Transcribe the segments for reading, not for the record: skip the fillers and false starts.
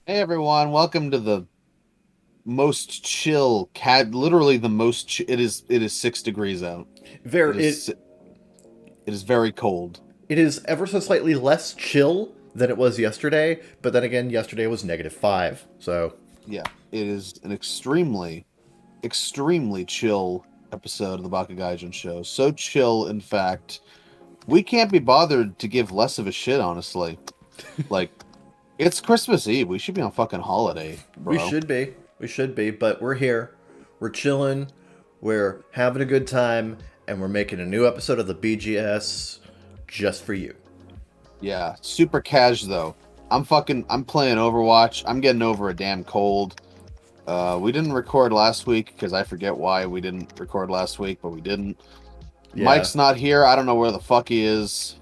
Hey everyone, welcome to the most chill cat literally the most it is 6 degrees out. There, It is it si- it is very cold. it is ever so slightly less chill than it was yesterday, but then again, yesterday was -5. So Yeah, it is an extremely chill episode of the Bakagaijinshow. So chill, in fact, we can't be bothered to give less of a shit, honestly. Like, it's Christmas Eve. We should be on fucking holiday, we bro. should be, but we're here, we're chilling, we're having a good time, and we're making a new episode of the BGS just for you. Yeah, super cash though. I'm playing Overwatch. I'm getting over a damn cold. We didn't record last week because I forget why we didn't record last week, but we didn't. Yeah, Mike's not here. I don't know where the fuck he is.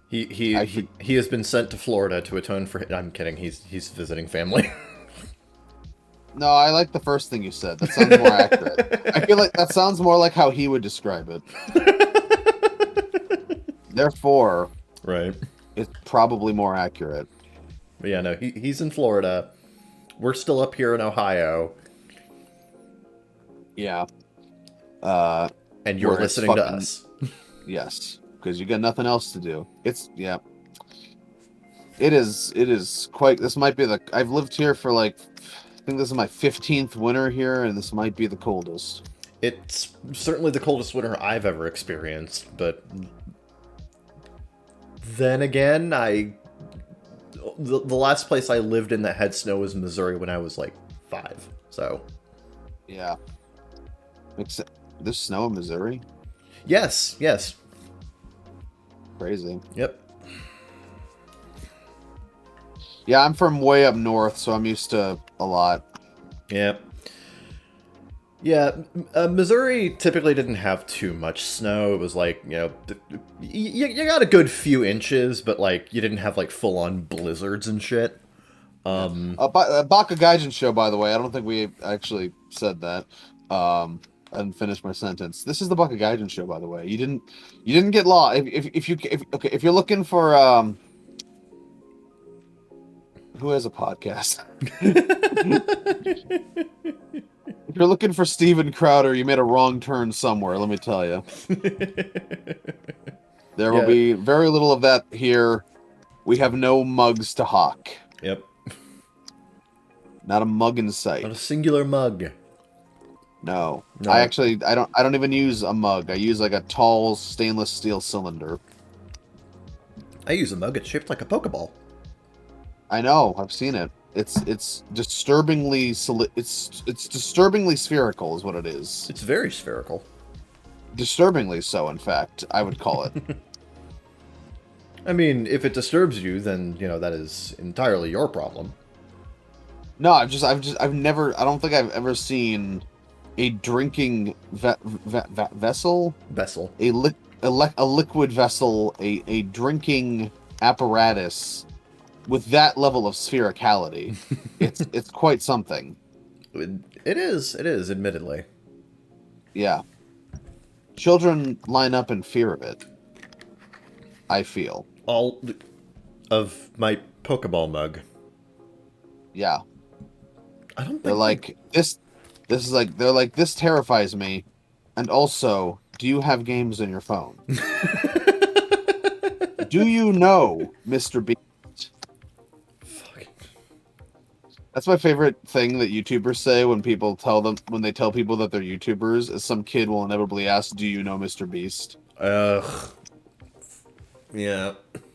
he he I he, for, he has been sent to Florida to atone for. I'm kidding. He's visiting family. no, I like the first thing you said. That sounds more accurate. I feel like that sounds more like how he would describe it. Therefore, Right. it's probably more accurate. But yeah, no, he's in Florida. We're still up here in Ohio, Yeah. Uh, and you're where it's listening to fucking us. yes, because you got nothing else to do. It's yeah. It is quite. This might be the. I've lived here for like. I think this is my 15th winter here, and this might be the coldest. It's certainly the coldest winter I've ever experienced, but then again, the last place I lived in that had snow was Missouri when I was like 5. So, Yeah. Except there's snow in Missouri. yes, yes. Crazy. Yep. Yeah, I'm from way up north, so I'm used to a lot. Yep. Yeah, Missouri typically didn't have too much snow. It was like, you got a good few inches, but like you didn't have like full on blizzards and shit. Yeah. Um, Baka Gaijin show, by the way. I don't think we actually said that. I didn't finish my sentence. This is the Baka Gaijin show, by the way. You didn't get lost. If you're looking for who has a podcast? If you're looking for Steven Crowder, you made a wrong turn somewhere, let me tell you. There will yeah, be very little of that here. We have no mugs to hawk. yep. Not a mug in Not sight. a singular mug. No. No, I don't even use a mug. I use like a tall stainless steel cylinder. I use a mug. It's shaped like a Pokeball. I know, I've seen it. It's disturbingly it's disturbingly spherical is what it is. It's very spherical. Disturbingly so, in fact, I would call it. I mean, if it disturbs you, then, that is entirely your problem. No, I've never. I don't think I've ever seen a drinking vessel, Vessel. a liquid vessel, a drinking apparatus with that level of sphericality. It's quite something. It is, admittedly. Yeah, children line up in fear of it. I feel. All of my Pokeball mug. Yeah, I don't they're think my like this. This is like they're like this terrifies me. And also, do you have games on your phone? Do you know Mr. B? Fuck. That's my favorite thing that YouTubers say when they tell people that they're YouTubers is some kid will inevitably ask, "Do you know Mr. Beast?" Ugh. Yeah.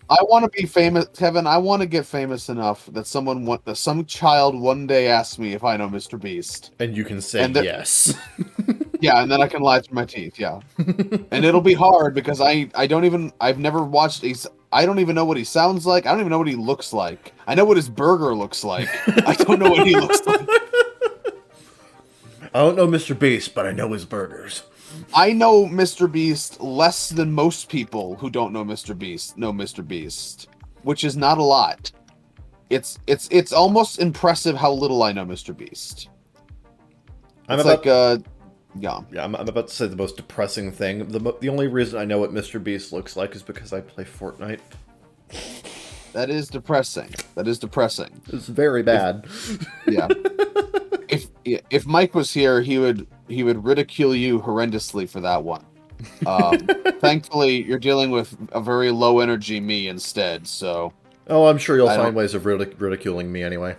I want to be famous, Kevin. I want to get famous enough that some child one day asks me if I know Mr. Beast, And you can say and that yes. yeah, and then I can lie through my teeth. Yeah, and it'll be hard because I've never watched I don't even know what he sounds like. I don't even know what he looks like. I know what his burger looks like. I don't know what he looks like. I don't know Mr. Beast, but I know his burgers. I know Mr. Beast less than most people who don't know Mr. Beast, which is not a lot. It's almost impressive how little I know Mr. Beast. I'm It's about like yeah. Yeah, I'm about to say the most depressing thing. The only reason I know what Mr. Beast looks like is because I play Fortnite. That is depressing. That is depressing. It's very bad. Yeah. If Mike was here, he would ridicule you horrendously for that one. Thankfully, you're dealing with a very low energy me instead. So. Oh, I'm sure you'll find ways of ridiculing me anyway.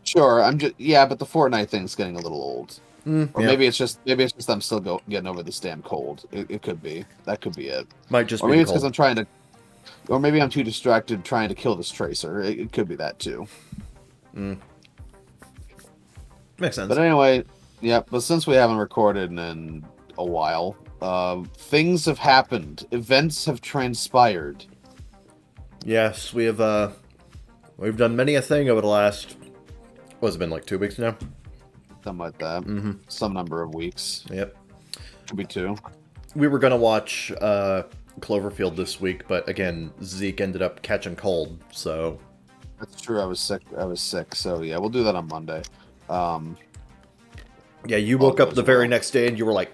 Sure, but the Fortnite thing's getting a little old. Or maybe it's just I'm still getting over this damn cold. It could be. That could be it. Might just or be maybe it's because I'm trying to, or maybe I'm too distracted trying to kill this tracer. It could be that too. Makes sense. But anyway, yeah. But since we haven't recorded in a while, things have happened. Events have transpired. Yes, we've done many a thing over the last. What's it been, like 2 weeks now? Something like that. Some number of weeks. Yep. Could be 2. We were gonna watch Cloverfield this week, but again, Zeke ended up catching cold, so. That's true. I was sick. So yeah, we'll do that on Monday. Yeah, you woke up the very next day and you were like,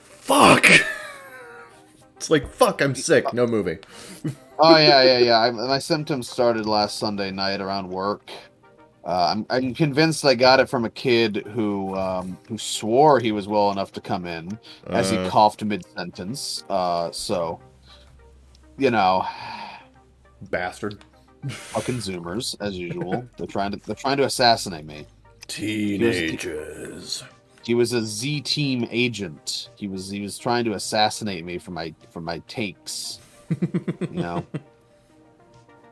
"Fuck!" It's like, "Fuck, I'm sick. No movie." Oh yeah. My symptoms started last Sunday night around work. I'm convinced I got it from a kid who swore he was well enough to come in as he coughed mid-sentence. So, Bastard. Fucking Zoomers as usual. They're trying to assassinate me. Teenagers. He was a Z Team agent. He was trying to assassinate me for my takes.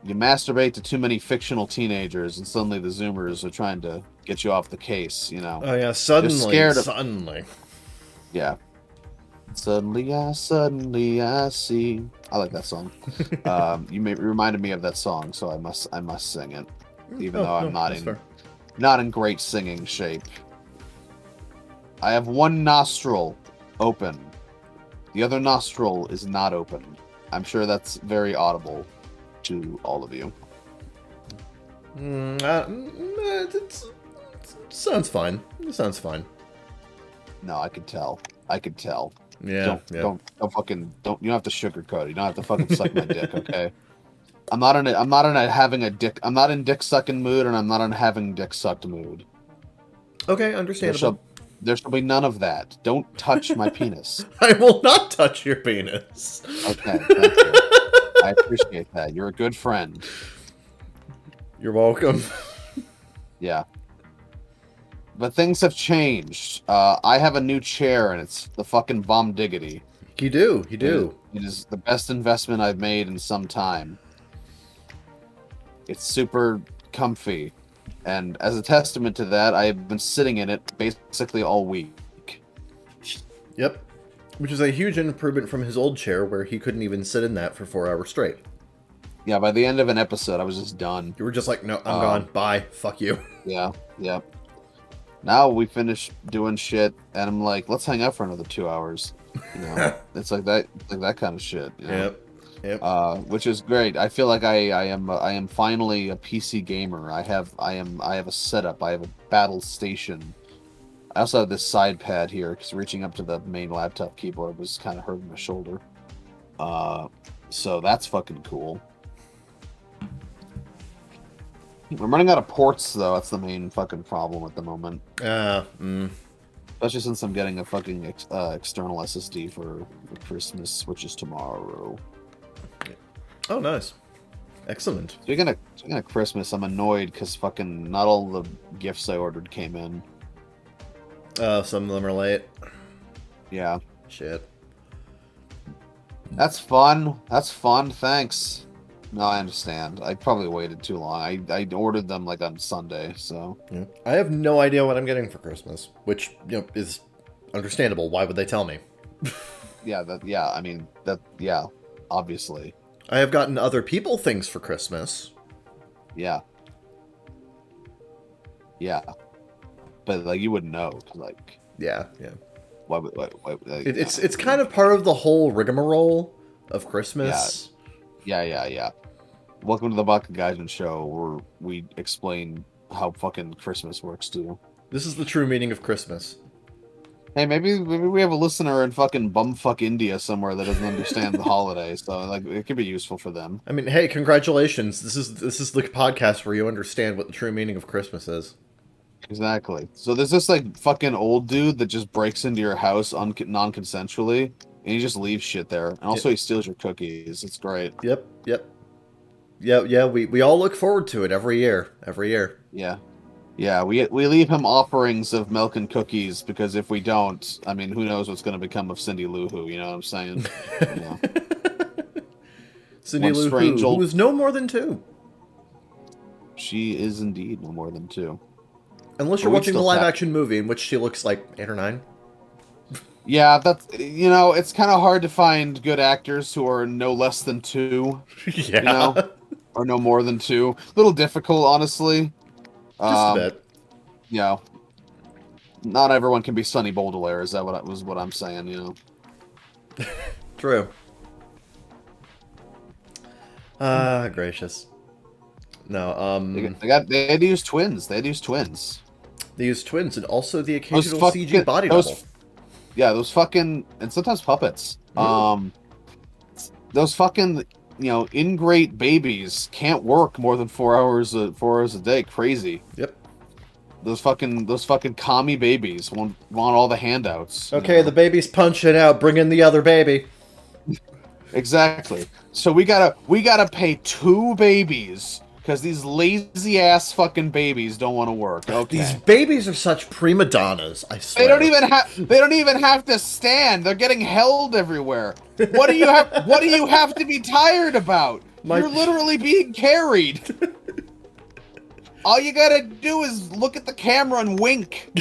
You masturbate to too many fictional teenagers, and suddenly the Zoomers are trying to get you off the case. Oh yeah, suddenly. Yeah. Suddenly I see. I like that song. You reminded me of that song, so I must sing it, even though I'm not in great singing shape. I have one nostril open. The other nostril is not open. I'm sure that's very audible to all of you. It sounds fine. It sounds fine. No, I could tell. Yeah. Don't fucking don't. You don't have to sugarcoat it. You don't have to fucking suck my dick, okay? I'm not in dick sucking mood, and I'm not in having dick sucked mood. Okay, understandable. There shall be none of that. Don't touch my penis. I will not touch your penis. Okay, thank you. I appreciate that. You're a good friend. You're welcome. Yeah. But things have changed. I have a new chair, and it's the fucking bomb diggity. You do. It is the best investment I've made in some time. It's super comfy. And as a testament to that, I have been sitting in it basically all week. Yep. Which is a huge improvement from his old chair where he couldn't even sit in that for 4 hours straight. Yeah, by the end of an episode, I was just done. You were just like, no, I'm gone. Bye. Fuck you. Yeah. Now we finish doing shit, and I'm like, let's hang out for another 2 hours. It's like that kind of shit. Yep. Which is great. I feel like I am finally a PC gamer. I have a setup. I have a battle station. I also have this side pad here because reaching up to the main laptop keyboard was kind of hurting my shoulder. So that's fucking cool. I'm running out of ports though. That's the main fucking problem at the moment. Especially since I'm getting a fucking external SSD for Christmas, which is tomorrow. Oh, nice. Excellent. Speaking of Christmas, I'm annoyed because fucking not all the gifts I ordered came in. Some of them are late. Yeah. Shit. That's fun. Thanks. No, I understand. I probably waited too long. I ordered them like on Sunday, so. Yeah. I have no idea what I'm getting for Christmas, which is understandable. Why would they tell me? Obviously. I have gotten other people things for Christmas. Yeah. But like you wouldn't know, like. Yeah. Why, it's kind of part of the whole rigmarole of Christmas. Yeah. Welcome to the bakagaijinshow, where we explain how fucking Christmas works too. This is the true meaning of Christmas. Hey, maybe we have a listener in fucking bumfuck India somewhere that doesn't understand the holiday, so like it could be useful for them. I mean, hey, congratulations. This is the podcast where you understand what the true meaning of Christmas is. Exactly. So there's this like fucking old dude that just breaks into your house non-consensually, and he just leaves shit there. And Yep, also he steals your cookies. It's great. yep, yep. Yeah, yeah, we all look forward to it every year. Every year. Yeah. Yeah, we leave him offerings of milk and cookies because if we don't, I mean, who knows what's going to become of Cindy Lou Who, you know what I'm saying? Yeah. Cindy One Lou strange Who old is no more than 2. She is indeed no more than 2. Unless But you're we'd watching the still live tap. action movie in which she looks like 8 or 9. Yeah, that's it's kind of hard to find good actors who are no less than 2, Yeah. or no more than 2. A little difficult, honestly. Just a Um, bit. you know, not everyone can be Sonny Baudelaire. Is that what I'm saying? True. Ah, gracious. No, They had to use twins. They had to use twins. they use twins and also the Those occasional fucking CG body double. those fucking, and sometimes puppets. Mm. Those fucking ingrate babies can't work more than 4 hours a day. Crazy. Yep. Those fucking commie babies want all the handouts. Okay, the baby's punching out. Bring in the other baby. Exactly. So we gotta pay 2 babies because these lazy ass fucking babies don't want to work. Okay. These babies are such prima donnas. I swear. They don't even have to stand. They're getting held everywhere. What do you have to be tired about? You're literally being carried. All you gotta do is look at the camera and wink.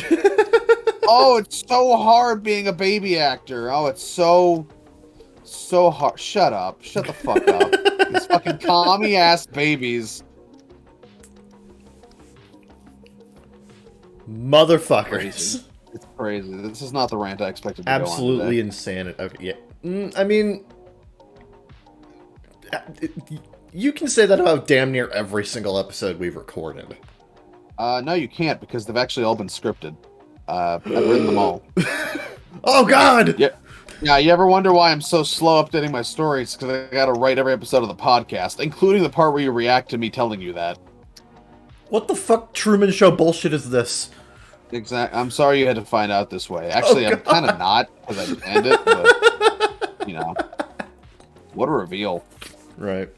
Oh, it's so hard being a baby actor. Oh, it's so hard. Shut up. Shut the fuck up. These fucking commie ass babies. Motherfuckers. Crazy. It's crazy. This is not the rant I expected to Absolutely go on today. insane. Okay, yeah. I mean, you can say that about damn near every single episode we've recorded. No, you can't because they've actually all been scripted. I've written them all. Oh God! Yeah. Yeah, you ever wonder why I'm so slow updating my stories? Because I gotta write every episode of the podcast, including the part where you react to me telling you that. What the fuck Truman Show bullshit is this? I'm sorry you had to find out this way. Actually, I'm kind of not, because I planned it, but, what a reveal. Right.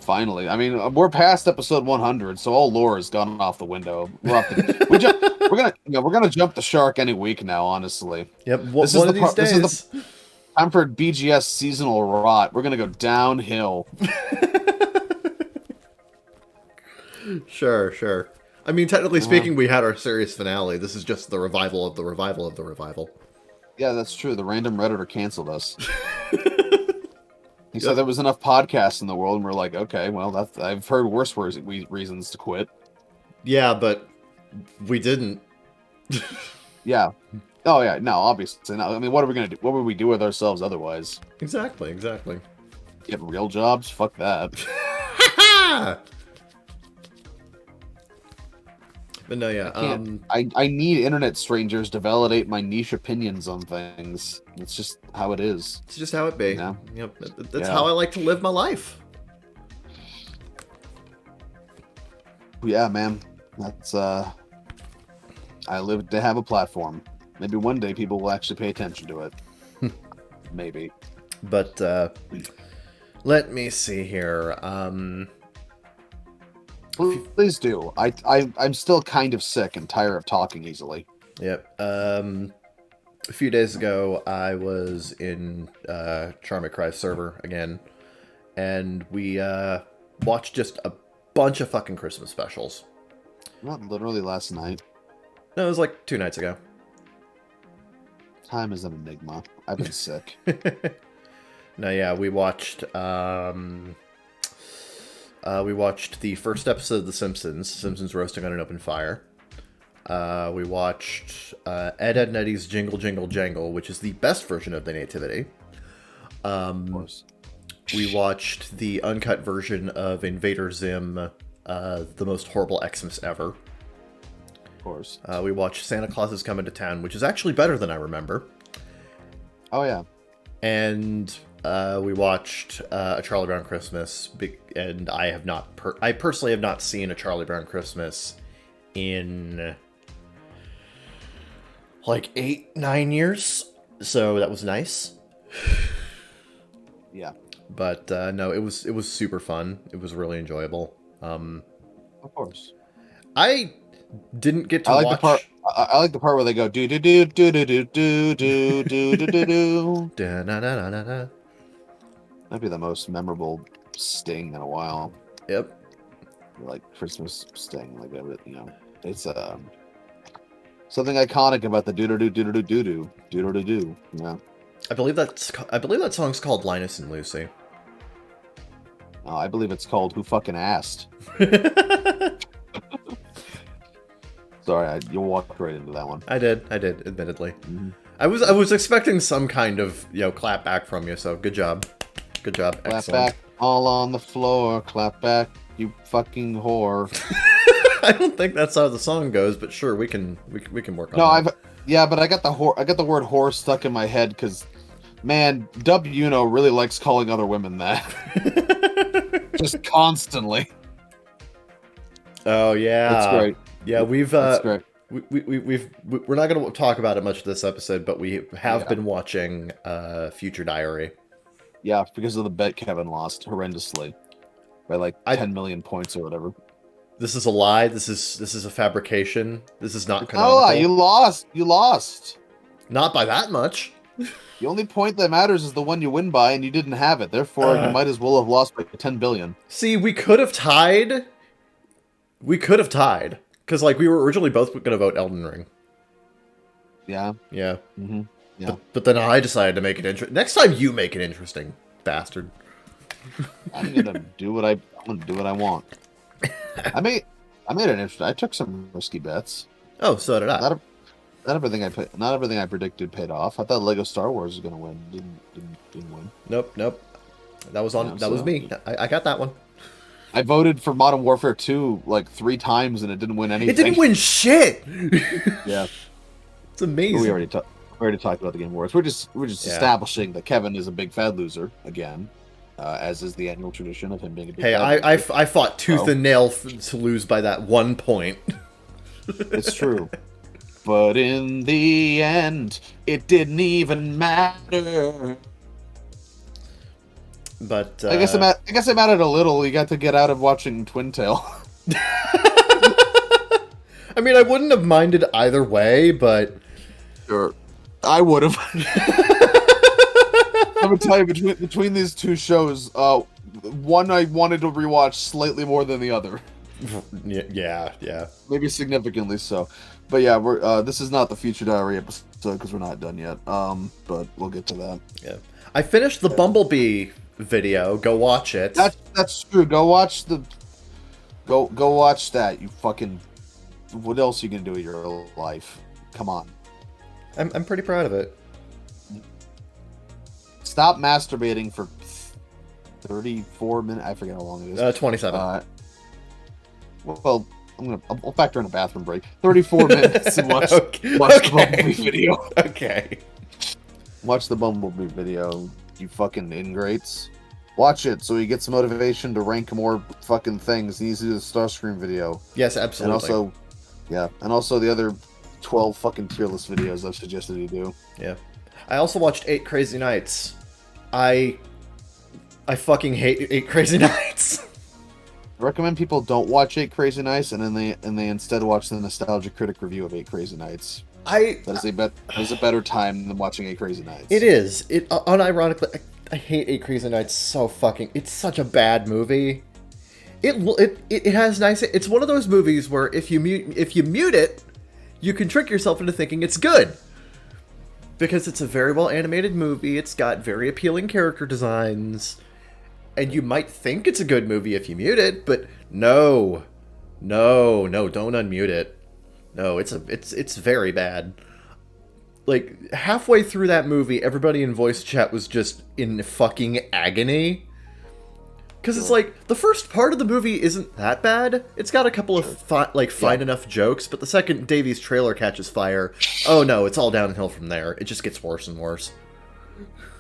Finally. I mean, we're past episode 100, so all lore has gone off the window. We're gonna jump the shark any week now, honestly. Yep, one of these days. This is the time for BGS seasonal rot. We're gonna go downhill. Sure. I mean, technically speaking, we had our series finale. This is just the revival of the revival of the revival. Yeah, that's true. The random Redditor canceled us. He said there was enough podcasts in the world, and we're like, okay, well, I've heard worse reasons to quit. Yeah, but we didn't. Yeah. Oh, yeah. No, obviously. No. I mean, what are we going to do? What would we do with ourselves otherwise? Exactly. Get real jobs? Fuck that. But no, yeah. I need internet strangers to validate my niche opinions on things. It's just how it is. It's just how it be. Yeah. Yep. That's how I like to live my life. Yeah, man. That's I live to have a platform. Maybe one day people will actually pay attention to it. Maybe. But let me see here. Please do. I'm still kind of sick and tired of talking easily. Yep. A few days ago, I was in Charm McCry's server again, and we watched just a bunch of fucking Christmas specials. Not literally last night. No, it was like 2 nights ago. Time is an enigma. I've been sick. No, yeah, we watched the first episode of The Simpsons Roasting on an Open Fire. We watched Ed, Edd n Eddy's Jingle Jingle Jangle, which is the best version of the Nativity. Of course. We watched the uncut version of Invader Zim, the most horrible Xmas ever. course. We watched Santa Claus is Coming to Town, which is actually better than I remember. Oh yeah. And we watched A Charlie Brown Christmas, and I personally have not seen A Charlie Brown Christmas in like 8-9 years, so that was nice. Yeah. But no, it was super fun. It was really enjoyable. Of course. I didn't get to I like watch. the part. I like the part where they go do do do do do do do do do do do do. Da-na-na-na-na-na. That'd be the most memorable sting in a while. Yep. Like Christmas sting, like it's something iconic about the do do do do do do do do do do. Yeah. I believe that song's called Linus and Lucy. I believe it's called Who Fucking Asked. Sorry, you walked right into that one. I did, admittedly. Mm-hmm. I was expecting some kind of, clap back from you, so good job. Good job. Clap Excellent. back, all on the floor. Clap back, you fucking whore. I don't think that's how the song goes, but sure, we can work on that. But I got the word whore stuck in my head because, man, Dub Uno really likes calling other women that. Just constantly. Oh yeah. That's great. Yeah, That's great. we're not going to talk about it much this episode, but we have been watching Future Diary. Yeah, because of the bet Kevin lost horrendously by like 10 million points or whatever. This is a lie. This is a fabrication. This is not No, canonical. you lost. You lost. Not by that much. The only point that matters is the one you win by, and you didn't have it. Therefore, you might as well have lost by 10 billion. See, we could have tied. Because, we were originally both going to vote Elden Ring. Yeah. Yeah. Mm-hmm. Yeah. But then I decided to make it interesting. Next time you make it interesting, bastard. I'm gonna do what I want. I made it interesting. I took some risky bets. Oh, so did I. Not everything I predicted paid off. I thought Lego Star Wars was gonna win. Didn't win. Nope. That was was me. I got that one. I voted for Modern Warfare 2 like 3 times and it didn't win anything. It didn't win shit. Yeah. It's amazing. We already talked about the Game Awards. We're just establishing that Kevin is a big fat loser again, as is the annual tradition of him being a big. Hey, I fought tooth and nail to lose by that 1 point. It's true, but in the end, it didn't even matter. But I guess it mattered a little. You got to get out of watching Twin Tail. I mean, I wouldn't have minded either way, but Sure, I would have. I'm gonna tell you, between these two shows, one I wanted to rewatch slightly more than the other. Yeah. Maybe significantly so. But yeah, we're this is not the Future Diary episode because we're not done yet. But we'll get to that. Yeah. I finished the Bumblebee video. Go watch it. That's true. Go watch that. You fucking. What else are you gonna do with your life? Come on. I'm pretty proud of it. Stop masturbating for 34 minutes. I forget how long it is. 27. Well, I'll factor in a bathroom break. 34 minutes and watch the Bumblebee video. Okay. Watch the Bumblebee video, you fucking ingrates. Watch it so he gets motivation to rank more fucking things. He needs to do the Starscream video. Yes, absolutely. And also the other 12 fucking tier list videos I've suggested you do. Yeah. I also watched 8 Crazy Nights. I fucking hate 8 Crazy Nights. I recommend people don't watch 8 Crazy Nights and then they instead watch the Nostalgia Critic review of 8 Crazy Nights. That is a better time than watching 8 Crazy Nights. It is. Unironically, I hate 8 Crazy Nights so fucking. It's such a bad movie. It has nice. It's one of those movies where if you mute it, you can trick yourself into thinking it's good. Because it's a very well animated movie. It's got very appealing character designs, and you might think it's a good movie if you mute it, but no, don't unmute it. No, it's very bad. Like, halfway through that movie, everybody in voice chat was just in fucking agony. Because it's like, the first part of the movie isn't that bad. It's got a couple of fine enough jokes, but the second Davy's trailer catches fire, oh no, it's all downhill from there. It just gets worse and worse.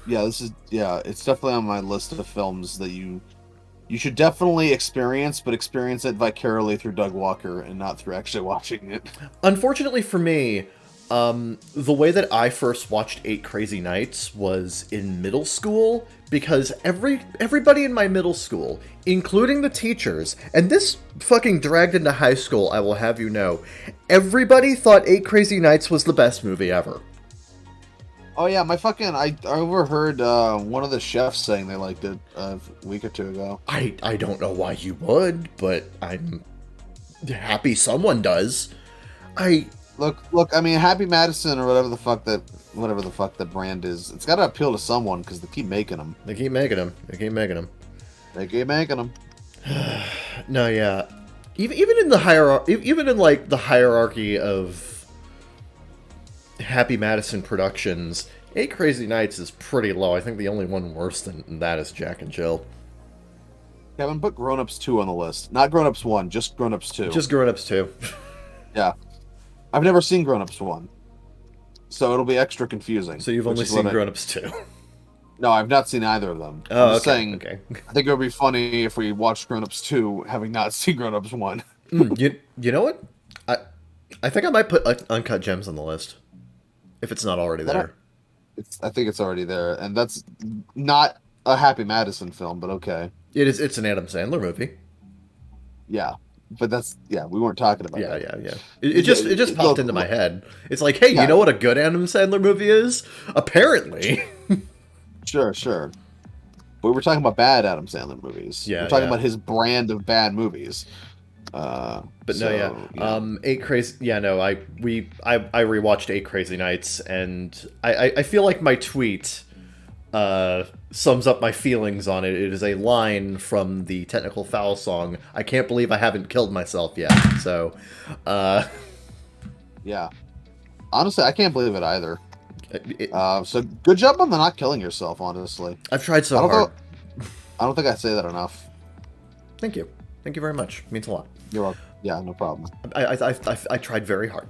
Yeah, it's definitely on my list of films that you should definitely experience, but experience it vicariously through Doug Walker and not through actually watching it. Unfortunately for me, the way that I first watched 8 Crazy Nights was in middle school, because everybody in my middle school, including the teachers, and this fucking dragged into high school, I will have you know, everybody thought 8 Crazy Nights was the best movie ever. Oh yeah, I overheard one of the chefs saying they liked it a week or two ago. I don't know why you would, but I'm happy someone does. Look. I mean, Happy Madison or whatever the fuck that brand is. It's got to appeal to someone because they keep making them. They keep making them. No, yeah. Even in the hierarchy, even in like the hierarchy of Happy Madison Productions, 8 Crazy Nights is pretty low. I think the only one worse than that is Jack and Jill. Kevin, put Grown Ups 2 on the list. Not Grown Ups 1, just Grown Ups 2. Just Grown Ups 2. Yeah. I've never seen Grown Ups 1. So it'll be extra confusing. So you've only seen Grown Ups 2. No, I've not seen either of them. Oh, I'm just okay, saying, okay. I think it would be funny if we watched Grown Ups 2 having not seen Grown Ups 1. You know what? I think I might put Uncut Gems on the list. If it's not already there. I think it's already there. And that's not a Happy Madison film, but okay. It is. It's an Adam Sandler movie. Yeah. But we weren't talking about that. Yeah. It just popped into my head. It's like, hey, you know what a good Adam Sandler movie is? Apparently. Sure. But we're talking about bad Adam Sandler movies. Yeah, we're talking about his brand of bad movies. But no, yeah. 8 Crazy. Yeah, no. I rewatched 8 Crazy Nights, and I feel like my tweet sums up my feelings on it. It is a line from the Technical Foul song. I can't believe I haven't killed myself yet. So, yeah. Honestly, I can't believe it either. So good job on the not killing yourself. Honestly, I've tried so hard. I don't think I say that enough. Thank you very much. It means a lot. You're welcome. Yeah, no problem. I tried very hard.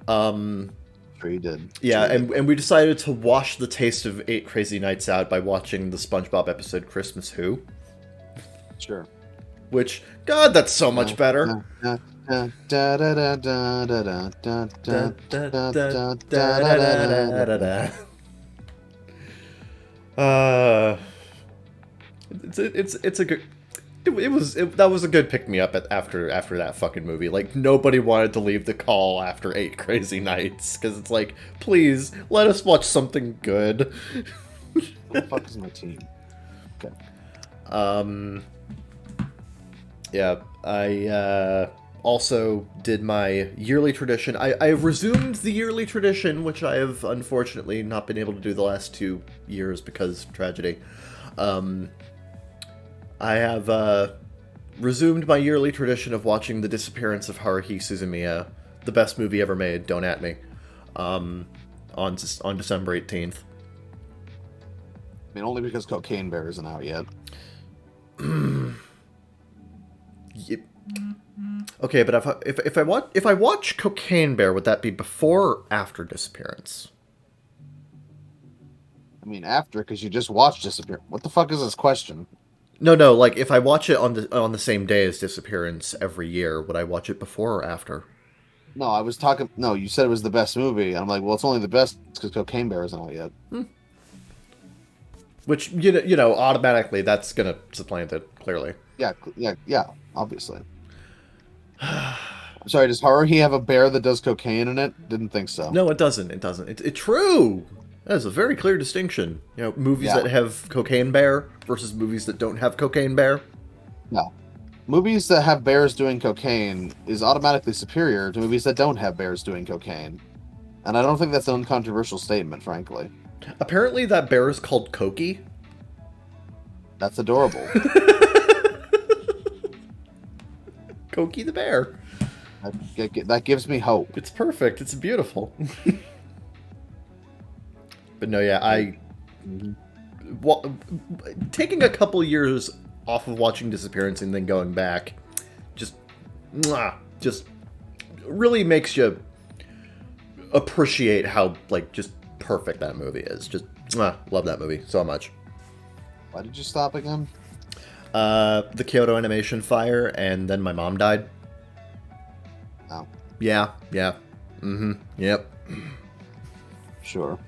Sure you did. Yeah, and we decided to wash the taste of 8 Crazy Nights out by watching the SpongeBob episode Christmas Who. Sure. Which, God, that's so much better. It's a good. That was a good pick me up after that fucking movie. Like, nobody wanted to leave the call after 8 Crazy Nights because it's like, please let us watch something good. What the fuck is my team? Okay. Yeah, I also did my yearly tradition. I have resumed the yearly tradition, which I have unfortunately not been able to do the last 2 years because tragedy. I have resumed my yearly tradition of watching The Disappearance of Haruhi Suzumiya, the best movie ever made, don't at me, on December 18th. I mean, only because Cocaine Bear isn't out yet. Okay, but if I watch Cocaine Bear, would that be before or after Disappearance? I mean, after, because you just watched Disappearance. What the fuck is this question? No, like, if I watch it on the same day as Disappearance every year, would I watch it before or after? No, I was talking... No, you said it was the best movie. I'm like, well, it's only the best because Cocaine Bear isn't out yet. Which, you know, automatically, that's gonna supplant it, clearly. Yeah, obviously. I'm sorry, does Haruhi have a bear that does cocaine in it? Didn't think so. No, it doesn't. It's true! That is a very clear distinction. You know, movies that have Cocaine Bear versus movies that don't have Cocaine Bear. No. Movies that have bears doing cocaine is automatically superior to movies that don't have bears doing cocaine. And I don't think that's an uncontroversial statement, frankly. Apparently that bear is called Cokie. That's adorable. Cokie the bear. That gives me hope. It's perfect. It's beautiful. But no, yeah, taking a couple years off of watching Disappearance and then going back, just really makes you appreciate how, like, just perfect that movie is. Just love that movie so much. Why did you stop again? The Kyoto Animation fire, and then my mom died. Oh. Yeah. Mm-hmm. Yep. Sure.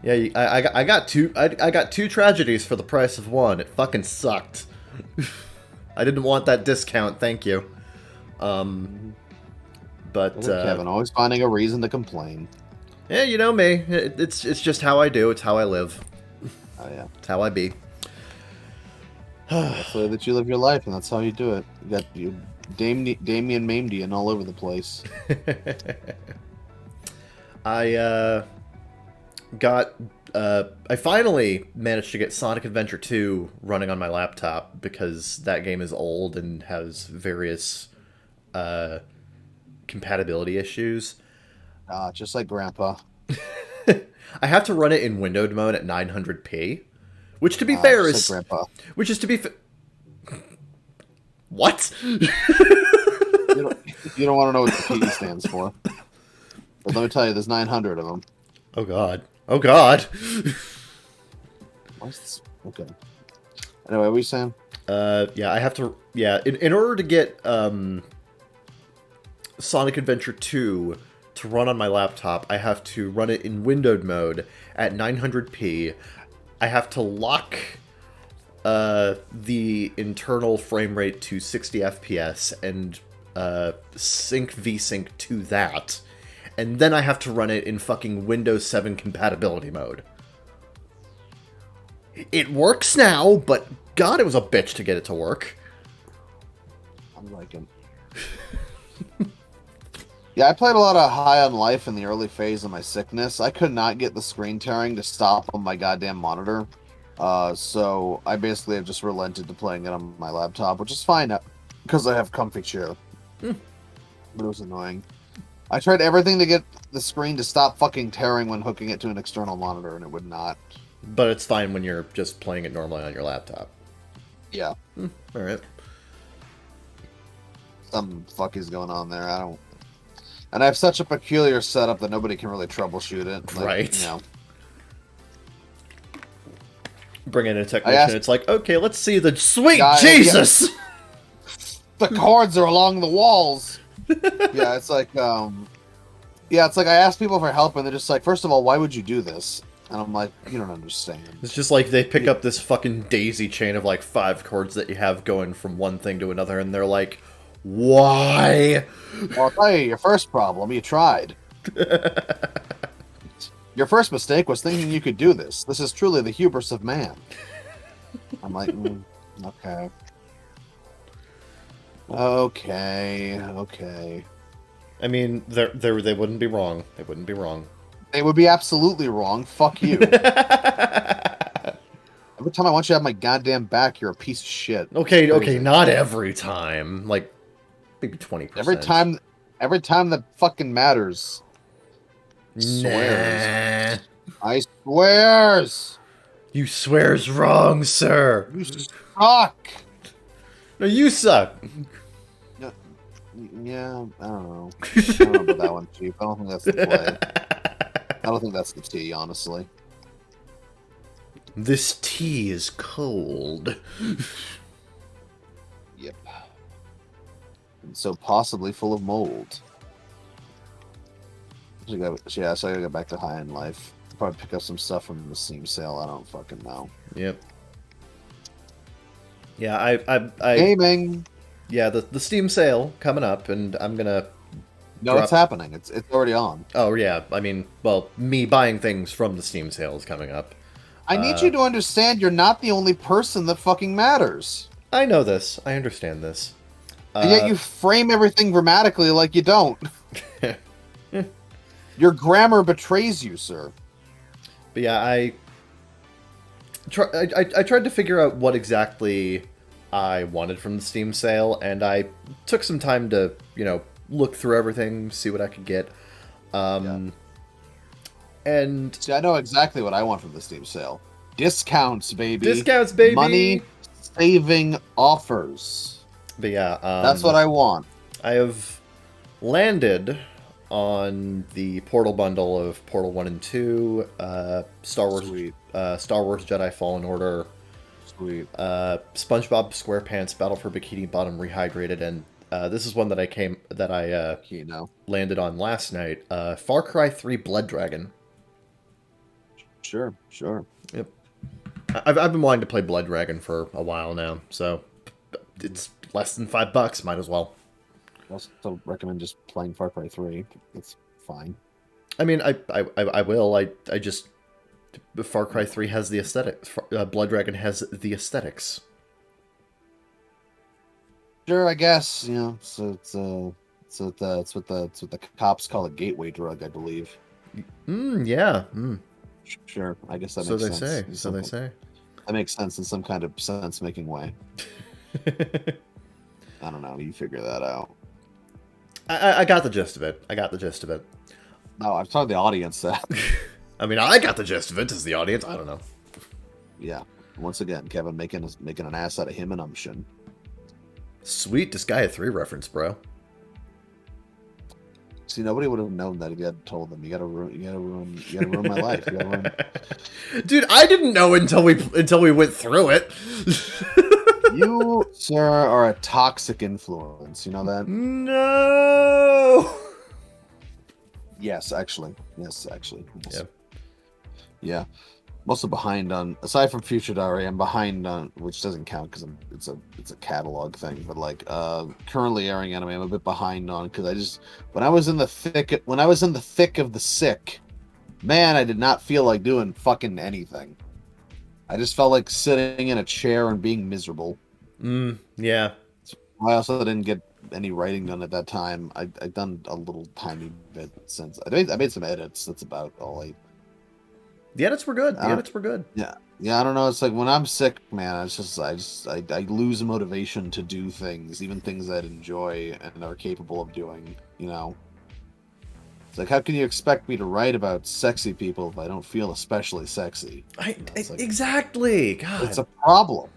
Yeah, I got two tragedies for the price of one. It fucking sucked. I didn't want that discount, thank you. But Kevin, always finding a reason to complain. Yeah, you know me. It's just how I do. It's how I live. Oh yeah. It's how I be. That's the way that you live your life, and that's how you do it. You got you Damien Mamedian all over the place. I finally managed to get Sonic Adventure 2 running on my laptop because that game is old and has various compatibility issues. Just like Grandpa. I have to run it in windowed mode at 900p, which to be fair is... Like Grandpa. Which is to be... What? You don't want to know what the P stands for. But let me tell you, there's 900 of them. Oh god. Oh god. What's this? Okay. Anyway, what were you saying? Yeah, I have to... Yeah, in order to get Sonic Adventure 2 to run on my laptop, I have to run it in windowed mode at 900p. I have to lock the internal frame rate to 60 FPS and sync VSync to that. And then I have to run it in fucking Windows 7 compatibility mode. It works now, but god, it was a bitch to get it to work. I'm liking. Yeah, I played a lot of High on Life in the early phase of my sickness. I could not get the screen tearing to stop on my goddamn monitor. So I basically have just relented to playing it on my laptop, which is fine because I have comfy chair. But it was annoying. I tried everything to get the screen to stop fucking tearing when hooking it to an external monitor, and it would not. But it's fine when you're just playing it normally on your laptop. Yeah. Alright. Some fuck is going on there. I don't... And I have such a peculiar setup that nobody can really troubleshoot it. Like, right. You know. Bring in a technician, it's like, okay, let's see the... Sweet Jesus! Yeah. The cords are along the walls! Yeah, it's like, it's like I ask people for help, and they're just like, first of all, why would you do this? And I'm like, you don't understand. It's just like they pick up this fucking daisy chain of like 5 cords that you have going from one thing to another, and they're like, why? Well, I'll tell you, your first problem, you tried. Your first mistake was thinking you could do this. This is truly the hubris of man. I'm like, okay. Okay. I mean, they wouldn't be wrong. They wouldn't be wrong. They would be absolutely wrong. Fuck you. Every time I want you to have my goddamn back, you're a piece of shit. Okay, not every time. Like, maybe 20%. Every time that fucking matters. Swears. I swears. You swears wrong, sir. You suck. No, you suck. No, yeah, I don't know. I don't know about that one, Chief. I don't think that's the play. I don't think that's the tea, honestly. This tea is cold. Yep. And so possibly full of mold. So I gotta go back to High in Life. Probably pick up some stuff from the Steam sale. I don't fucking know. Yep. Yeah, I gaming. Yeah, the Steam sale coming up, and I'm gonna. No, it's happening. It's already on. Oh yeah, I mean, well, me buying things from the Steam sale is coming up. I need you to understand you're not the only person that fucking matters. I know this. I understand this. And yet you frame everything grammatically like you don't. Your grammar betrays you, sir. But yeah, I tried to figure out what exactly I wanted from the Steam sale, and I took some time to, look through everything, see what I could get. And see, I know exactly what I want from the Steam sale. Discounts, baby. Discounts, baby. Money saving offers. But yeah, That's what I want. I have landed on the Portal bundle of Portal 1 and 2, Star Wars Jedi Fallen Order, Sweet. SpongeBob SquarePants Battle for Bikini Bottom Rehydrated, and this is one that I landed on last night. Far Cry 3 Blood Dragon. Sure. Yep. I've been wanting to play Blood Dragon for a while now, so it's less than $5. Might as well. I also recommend just playing Far Cry 3. It's fine. I mean, I will. I just Far Cry 3 has the aesthetics. Blood Dragon has the aesthetics. Sure, I guess. You know, it's what the cops call a gateway drug, I believe. Yeah. Sure, I guess that So makes they sense. say. So they say. That makes sense in some kind of sense-making way. I don't know. You figure that out. I got the gist of it. No, I've told the audience that. I mean, I got the gist of it as the audience. I don't know. Yeah. Once again, Kevin making an ass out of him and Umshin. Sweet Disgaea 3 reference, bro. See, nobody would have known that if you had told them. You gotta ruin my life. You gotta ruin... Dude, I didn't know until we went through it. You, sir, are a toxic influence. You know that? No. Yes, actually. Yes. Yeah. Yeah. I'm also behind on, aside from Future Diary, I'm behind on, which doesn't count because it's a catalog thing, but like currently airing anime, I'm a bit behind on because when I was in the thick of the sick, man, I did not feel like doing fucking anything. I just felt like sitting in a chair and being miserable. Yeah. I also didn't get any writing done at that time. I've done a little tiny bit since. I made some edits. That's about all I... The edits were good. Yeah. I don't know. It's like when I'm sick, man. It's just I lose motivation to do things, even things I'd enjoy and are capable of doing. You know, it's like how can you expect me to write about sexy people if I don't feel especially sexy? Exactly. God, it's a problem.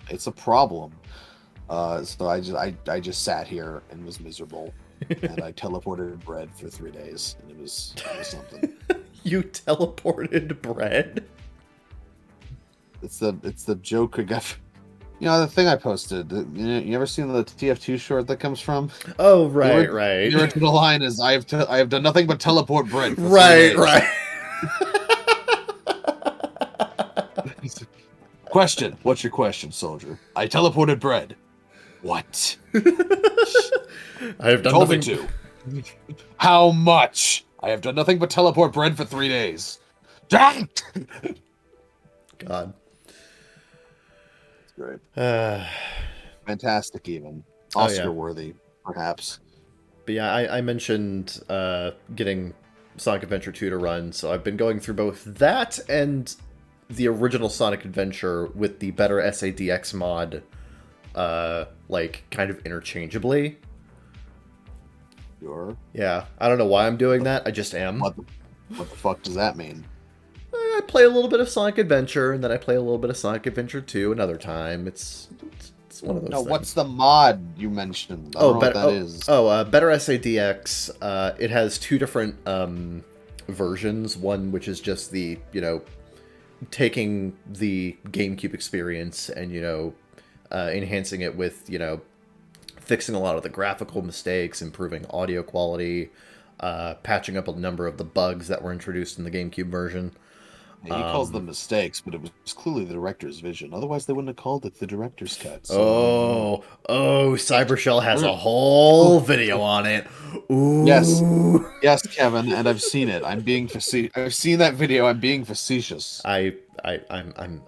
So I just sat here and was miserable, and I teleported bread for 3 days, and it was something. You teleported bread? It's the joke I got. You know, the thing I posted. You ever seen the TF2 short that comes from? Oh, right. The original line is, I have done nothing but teleport bread for 3 days. Right. Question. What's your question, soldier? I teleported bread. What? I have done told nothing... me to. How much? I have done nothing but teleport bread for 3 days. God. It's great. Fantastic, even. Oscar-worthy, perhaps. But yeah, I mentioned getting Sonic Adventure 2 to run, so I've been going through both that and the original Sonic Adventure with the better SADX mod, like, kind of interchangeably. Sure. Yeah, I don't know why I'm doing that, I just am. What the fuck does that mean? I play a little bit of Sonic Adventure, and then I play a little bit of Sonic Adventure 2 another time. It's one of those things. What's the mod you mentioned? I don't know what that is. Better SADX. It has two different versions. One which is just the, taking the GameCube experience and, enhancing it with, fixing a lot of the graphical mistakes, improving audio quality, patching up a number of the bugs that were introduced in the GameCube version. Yeah, he calls them mistakes, but it was clearly the director's vision. Otherwise, they wouldn't have called it the director's cut. So... Cybershell has a whole video on it. Ooh. Yes, Kevin, and I've seen it. I'm being facetious. I've seen that video. I'm being facetious. I know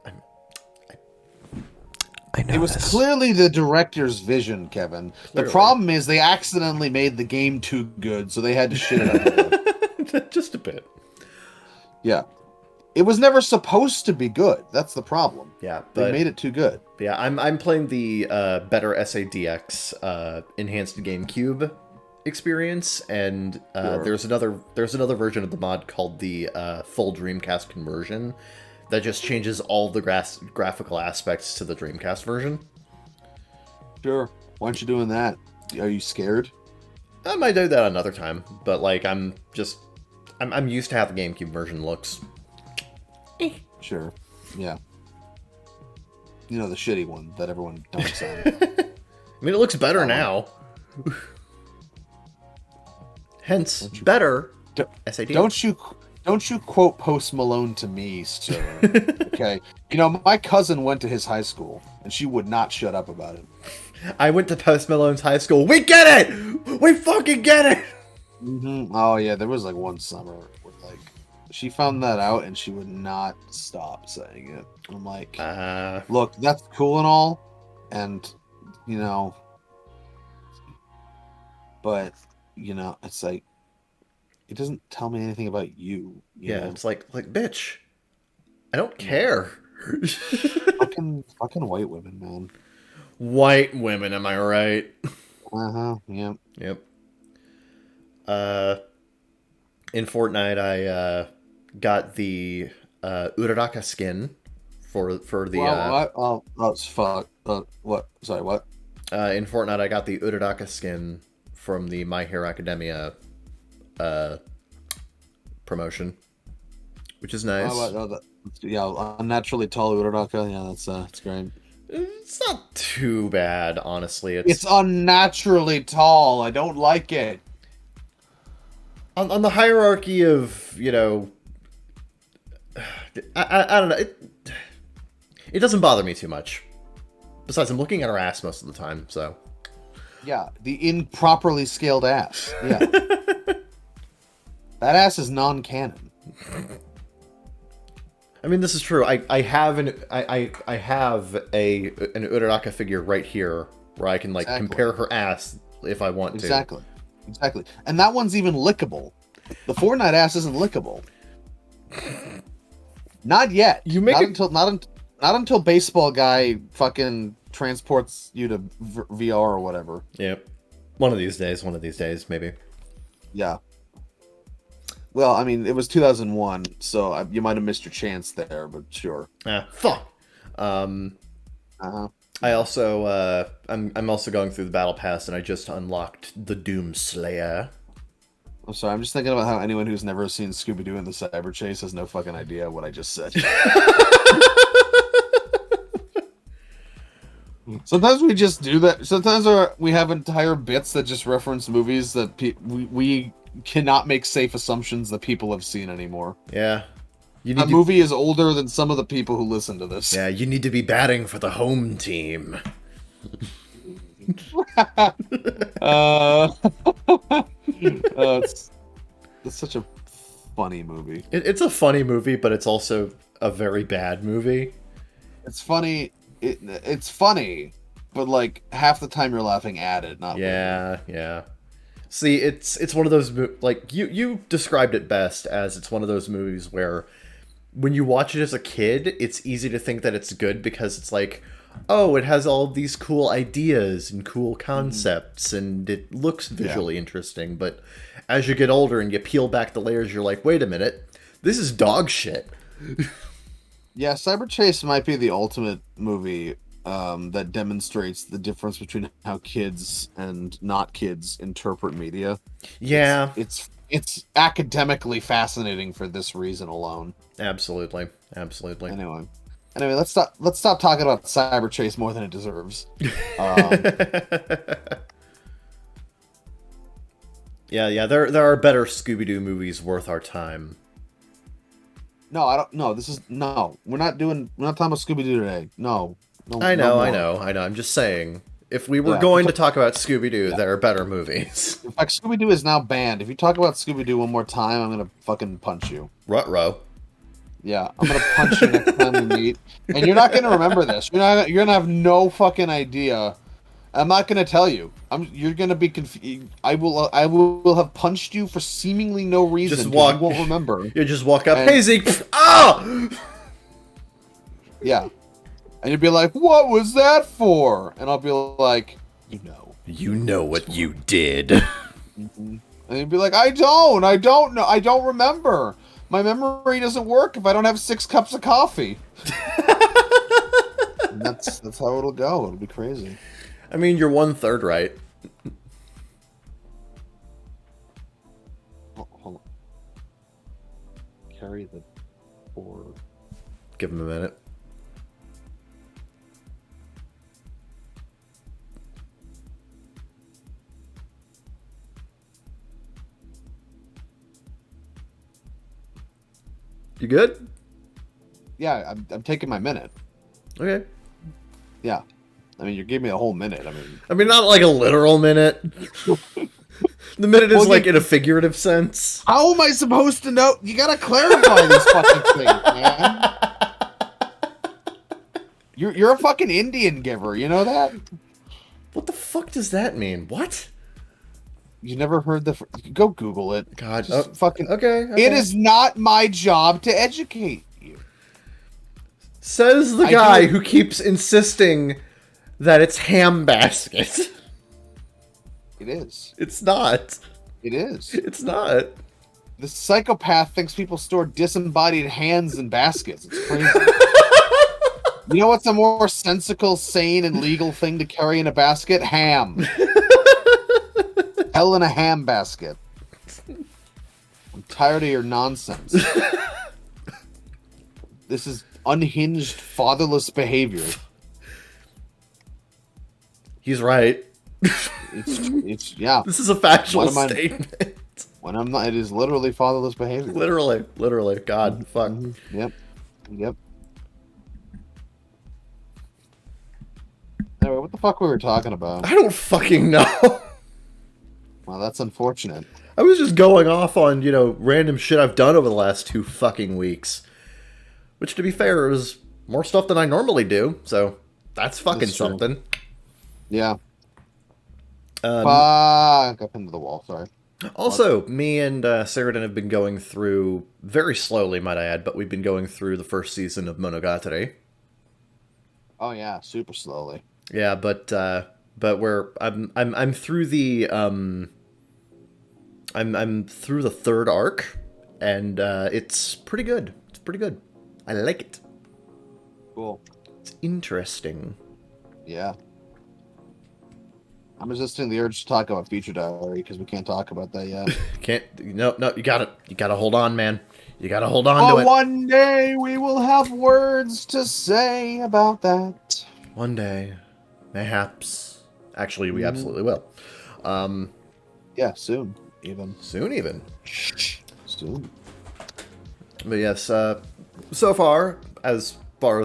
it was clearly the director's vision, Kevin. Clearly. The problem is they accidentally made the game too good, so they had to shit it out. Just a bit. Yeah. It was never supposed to be good. That's the problem. Yeah, they made it too good. Yeah, I'm playing the better SADX enhanced GameCube experience, and there's another version of the mod called the full Dreamcast conversion that just changes all the graphical aspects to the Dreamcast version. Sure. Why aren't you doing that? Are you scared? I might do that another time, but like I'm used to how the GameCube version looks. Sure. Yeah. You know, the shitty one that everyone dunks on. I mean, it looks better now. Hence, better. SAD. Don't you quote Post Malone to me, sir. Okay. You know, my cousin went to his high school, and she would not shut up about it. I went to Post Malone's high school. We get it! We fucking get it! Mm-hmm. Oh, yeah, there was like one summer where, like, she found that out, and she would not stop saying it. I'm like, look, that's cool and all, and, you know, but, you know, it's like, it doesn't tell me anything about you. You know? It's like, bitch, I don't care. fucking white women, man. White women, am I right? Yep. Yep. In Fortnite, I got the Uraraka skin for the. Fuck. What? Sorry, what? In Fortnite, I got the Uraraka skin from the My Hero Academia promotion, which is nice. Unnaturally tall Uraraka. Yeah, that's great. It's not too bad, honestly. It's unnaturally tall. I don't like it. On the hierarchy of, you know, I don't know. It doesn't bother me too much. Besides, I'm looking at her ass most of the time, so. Yeah, the improperly scaled ass. Yeah. That ass is non-canon. I mean, this is true. I have an Uraraka figure right here where I can like compare her ass if I want to. Exactly. And that one's even lickable. The Fortnite ass isn't lickable. Not yet. Not until baseball guy fucking transports you to VR or whatever. Yep. One of these days, maybe. Yeah. Well, I mean, it was 2001, so you might have missed your chance there, but sure. Fuck. I also, I'm also going through the battle pass, and I just unlocked the Doom Slayer. I'm sorry, I'm just thinking about how anyone who's never seen Scooby-Doo in the Cyber Chase has no fucking idea what I just said. Sometimes we just do that. Sometimes we have entire bits that just reference movies that we cannot make safe assumptions that people have seen anymore. Yeah. A movie is older than some of the people who listen to this. Yeah, you need to be batting for the home team. It's such a funny movie. It's a funny movie, but it's also a very bad movie. It's funny. It's funny, but like half the time you're laughing at it, not Yeah. See, it's one of those like you described it best as it's one of those movies where when you watch it as a kid, it's easy to think that it's good because it's like, oh, it has all these cool ideas and cool concepts and it looks visually interesting, but as you get older and you peel back the layers, you're like, wait a minute, this is dog shit. Yeah, Cyber Chase might be the ultimate movie that demonstrates the difference between how kids and not kids interpret media. Yeah. It's academically fascinating for this reason alone. Absolutely. Anyway, let's stop talking about Cyber Chase more than it deserves. Yeah, there are better Scooby-Doo movies worth our time. No, I don't. No, we're not talking about Scooby-Doo today. No. I know. I'm just saying, if we were going to talk about Scooby-Doo, there are better movies. In fact, Scooby-Doo is now banned. If you talk about Scooby-Doo one more time, I'm gonna fucking punch you. Ruh-roh. Yeah, I'm gonna punch you next time we meet, and you're not gonna remember this. You're gonna have no fucking idea. I'm not gonna tell you. You're gonna be confused. I will have punched you for seemingly no reason. You won't remember. You just walk up, hey Zeke, ah! Yeah. And you'd be like, what was that for? And I'll be like, you know. You know what you did. Mm-hmm. And you'd be like, I don't know. I don't remember. My memory doesn't work if I don't have 6 cups of coffee. And that's how it'll go. It'll be crazy. I mean, you're 1/3 right. Hold on. Carry the 4. Give him a minute. You good? Yeah, I'm taking my minute. Okay. Yeah. I mean, you're giving me a whole minute. I mean, not like a literal minute. The minute is like in a figurative sense. How am I supposed to know? You gotta clarify these fucking things, man. You're a fucking Indian giver, you know that? What the fuck does that mean? What? You never heard the... Go Google it. God. Fucking... Okay. It is not my job to educate you. Says the guy who keeps insisting that it's ham basket. It is. It's not. It is. It's not. The psychopath thinks people store disembodied hands in baskets. It's crazy. You know what's a more sensical, sane, and legal thing to carry in a basket? Ham. Hell in a ham basket. I'm tired of your nonsense. This is unhinged, fatherless behavior. He's right. It's yeah. This is a factual statement. When I'm not, it is literally fatherless behavior. Literally. God, fuck. Yep. Anyway, what the fuck we were talking about? I don't fucking know. Well, that's unfortunate. I was just going off on, random shit I've done over the last 2 fucking weeks. Which, to be fair, is more stuff than I normally do, so that's fucking something. Yeah. Fuck up into the wall, sorry. Also, me and Sarah have been going through, very slowly, might I add, but we've been going through the first season of Monogatari. Oh yeah, super slowly. Yeah, but I'm through the I'm through the 3rd arc, and it's pretty good. It's pretty good. I like it. Cool. It's interesting. Yeah. I'm resisting the urge to talk about Future Diary because we can't talk about that yet. No, you gotta hold on, man. You gotta hold on to it. One day we will have words to say about that. One day. Mayhaps. Actually, we absolutely will. Yeah, soon, even. Soon. But yes, so far as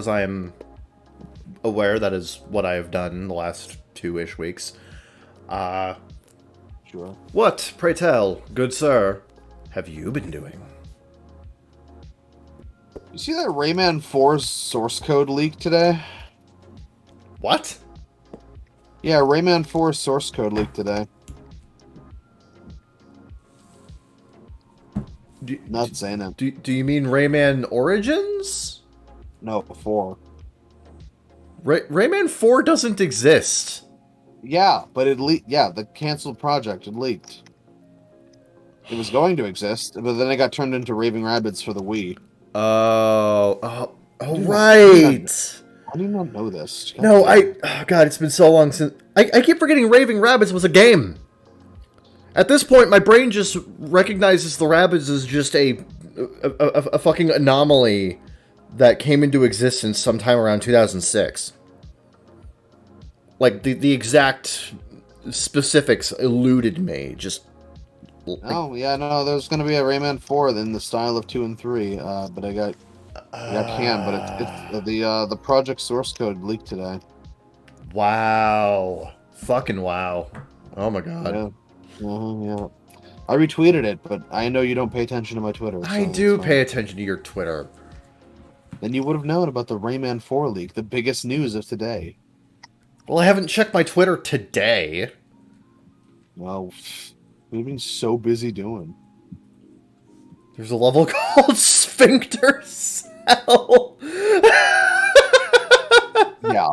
I am aware, that is what I have done the last 2-ish weeks. Sure. What, pray tell, good sir, have you been doing? You see that Rayman 4's source code leak today? What? Yeah, Rayman 4's source code leaked today. Not saying it. Do you mean Rayman Origins? No, 4. Rayman 4 doesn't exist. Yeah, but it leaked. Yeah, the canceled project had leaked. It was going to exist, but then it got turned into Raving Rabbids for the Wii. Oh, right. How do you not know this? No, God, it's been so long since... I keep forgetting Raving Rabbids was a game. At this point, my brain just recognizes the Rabbids as just a fucking anomaly that came into existence sometime around 2006. Like, the exact specifics eluded me. Just... Oh, yeah, no, there's going to be a Rayman 4 in the style of 2 and 3, but I got canned, but it's the project source code leaked today. Wow. Fucking wow. Oh my god. Yeah. Yeah. I retweeted it, but I know you don't pay attention to my Twitter. I do pay attention to your Twitter. Then you would have known about the Rayman 4 leak, the biggest news of today. Well, I haven't checked my Twitter today. Well, we've been so busy doing. There's a level called Sphincter Cell. Yeah.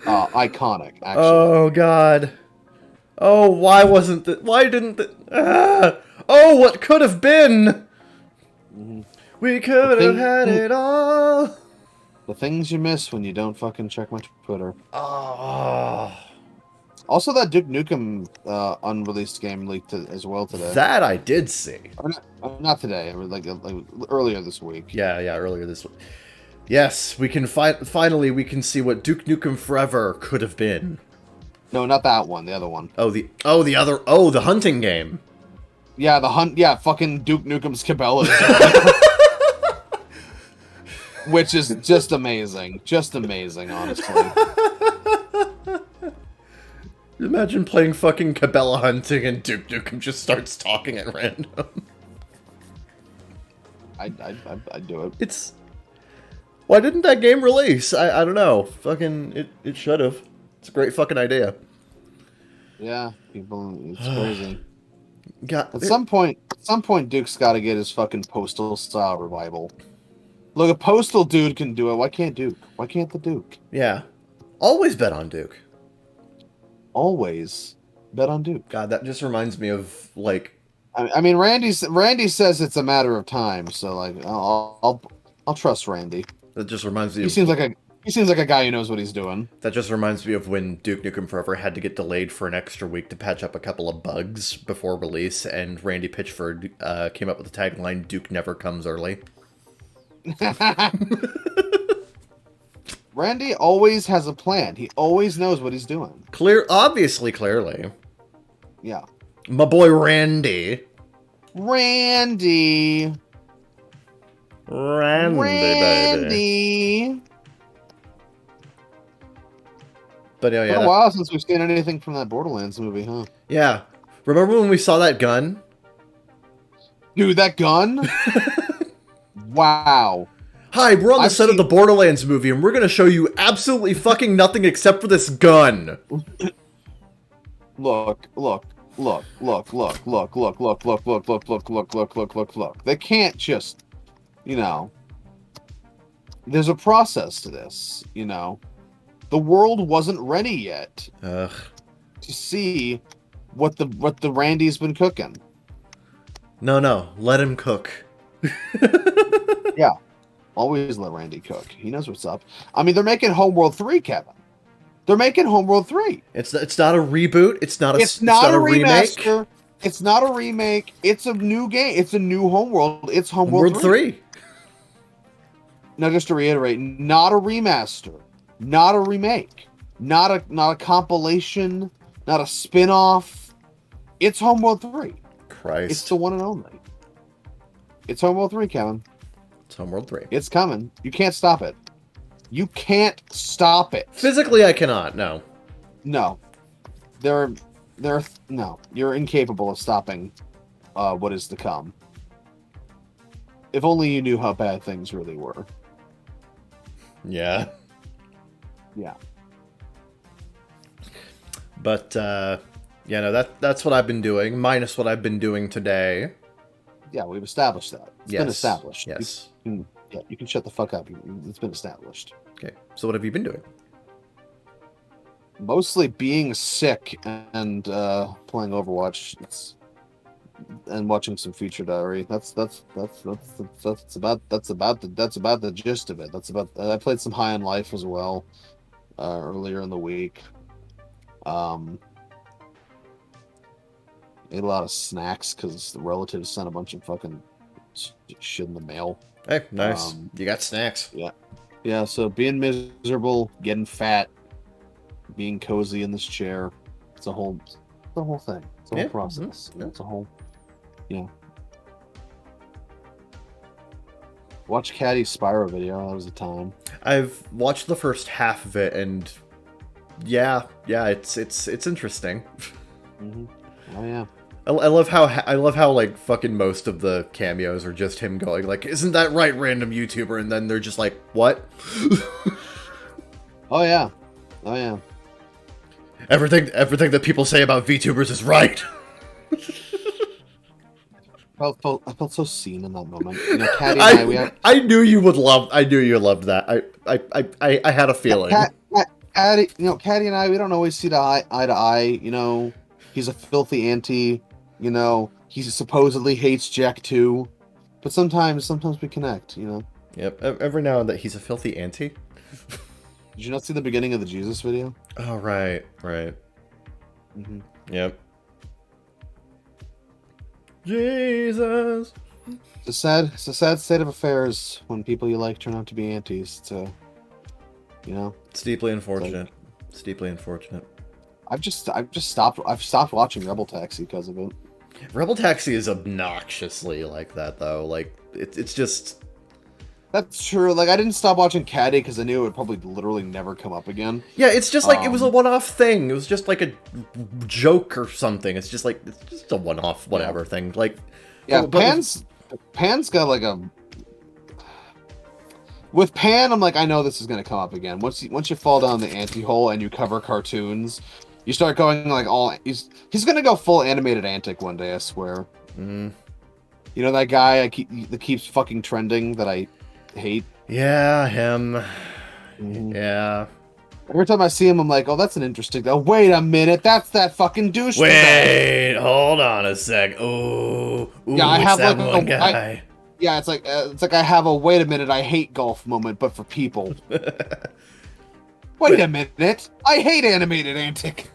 Iconic, actually. Oh, God. Oh, why wasn't the... Why didn't the... Oh, what could have been? We could have had it all. The things you miss when you don't fucking check my Twitter. Oh, Also, that Duke Nukem unreleased game leaked as well today. that I did see. Not today. Like earlier this week. Yeah, earlier this week. Yes, we can finally we can see what Duke Nukem Forever could have been. No, not that one. The other one. The hunting game. Yeah, the hunt. Yeah, fucking Duke Nukem's Cabela's. Which is just amazing. Just amazing, honestly. Imagine playing fucking Cabela hunting and Duke Nukem just starts talking at random. I'd do it. It's... Why didn't that game release? I don't know. Fucking... It should have. It's a great fucking idea. Yeah, people... It's crazy. At some point, Duke's got to get his fucking Postal style revival. Look, a Postal dude can do it. Why can't Duke? Why can't the Duke? Yeah. Always bet on Duke. Always bet on Duke. God, that just reminds me of, like... I mean, Randy says it's a matter of time, so, like, I'll trust Randy. That just reminds me He seems like a guy who knows what he's doing. That just reminds me of when Duke Nukem Forever had to get delayed for an extra week to patch up a couple of bugs before release, and Randy Pitchford came up with the tagline, Duke never comes early. Randy always has a plan. He always knows what he's doing. Clearly. Yeah. My boy Randy. Randy, baby. But yeah, It's been a while since we've seen anything from that Borderlands movie, huh? Yeah. Remember when we saw that gun? Dude, that gun? Wow. Hi, we're on the set of the Borderlands movie, and we're going to show you absolutely fucking nothing except for this gun. Look. They can't just, there's a process to this, The world wasn't ready yet to see what the Randy's been cooking. No, let him cook. Yeah. Always let Randy cook. He knows what's up. I mean, they're making Homeworld 3, Kevin. They're making Homeworld 3. It's not a reboot. It's not a remake. It's not a remake. It's a new game. It's a new Homeworld. It's Homeworld 3. Now, just to reiterate, not a remaster, not a remake, not a compilation, not a spin-off. It's Homeworld 3. Christ. It's the one and only. It's Homeworld 3, Kevin. It's Homeworld 3. It's coming. You can't stop it. You can't stop it. Physically, I cannot. No. No. No. You're incapable of stopping what is to come. If only you knew how bad things really were. Yeah. Yeah. But, that's what I've been doing, minus what I've been doing today. Yeah, we've established that. It's been established. Yes. You can shut the fuck up. It's been established. Okay, so what have you been doing? Mostly being sick and playing Overwatch. And watching some Feature Diary. That's about the gist of it. I played some High on Life as well earlier in the week. Ate a lot of snacks because the relatives sent a bunch of fucking shit in the mail. Hey, nice. You got snacks. Yeah, so being miserable, getting fat, being cozy in this chair, it's a whole thing. It's a whole process. Mm-hmm. It's a whole, Watch Caddy's Spyro video. That was the time. I've watched the first half of it, and it's interesting. Mm-hmm. Oh yeah. I love how like fucking most of the cameos are just him going like, "Isn't that right, random YouTuber?" And then they're just like, "What?" Oh yeah. Everything that people say about VTubers is right. I felt so seen in that moment. Caddy and I knew you would love. I knew you loved that. I had a feeling. Caddy and I, we don't always see eye to eye. He's a filthy auntie. He supposedly hates Jack too. But sometimes we connect, you know? Yep. Every now and then, he's a filthy auntie. Did you not see the beginning of the Jesus video? Oh, right. Right. Mm-hmm. Yep. Jesus. It's a sad state of affairs when people you like turn out to be aunties. So, you know, It's deeply unfortunate. It's deeply unfortunate. I've stopped watching Rebel Taxi because of it. Rebel Taxi is obnoxiously like that, though. Like, it's just... That's true. Like, I didn't stop watching Caddy because I knew it would probably literally never come up again. Yeah, it's just like, it was a one-off thing. It was just like a joke or something. It's just like, it's just a one-off whatever thing. Like... Yeah, but Pan's got like a... With Pan, I'm like, I know this is going to come up again. Once you fall down the ante-hole and you cover cartoons, you start going like all... He's going to go full animated antic one day, I swear. Mm. You know that guy that keeps fucking trending that I hate? Yeah, him. Mm-hmm. Yeah. Every time I see him, I'm like, oh, that's an interesting... Oh, wait a minute, that's that fucking douche. Wait, hold on a sec. Ooh, yeah, I it's have that like one guy. yeah, it's like I have a wait a minute, I hate golf moment, but for people. Wait a minute, I hate animated antic.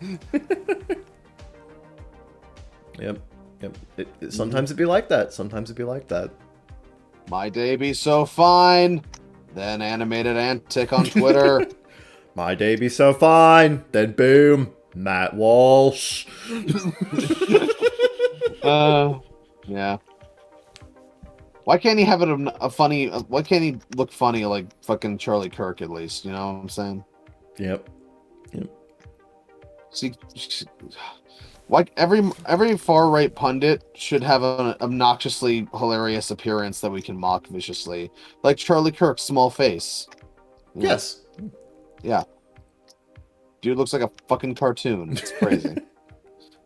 Yep. Sometimes it'd be like that. Sometimes it'd be like that. My day be so fine. Then animated antic on Twitter. My day be so fine. Then boom, Matt Walsh. Yeah. Why can't he have a funny? Why can't he look funny like fucking Charlie Kirk at least? You know what I'm saying? Yep. See, like every far right pundit should have an obnoxiously hilarious appearance that we can mock viciously, like Charlie Kirk's small face. You know? Yes. Yeah. Dude looks like a fucking cartoon. It's crazy.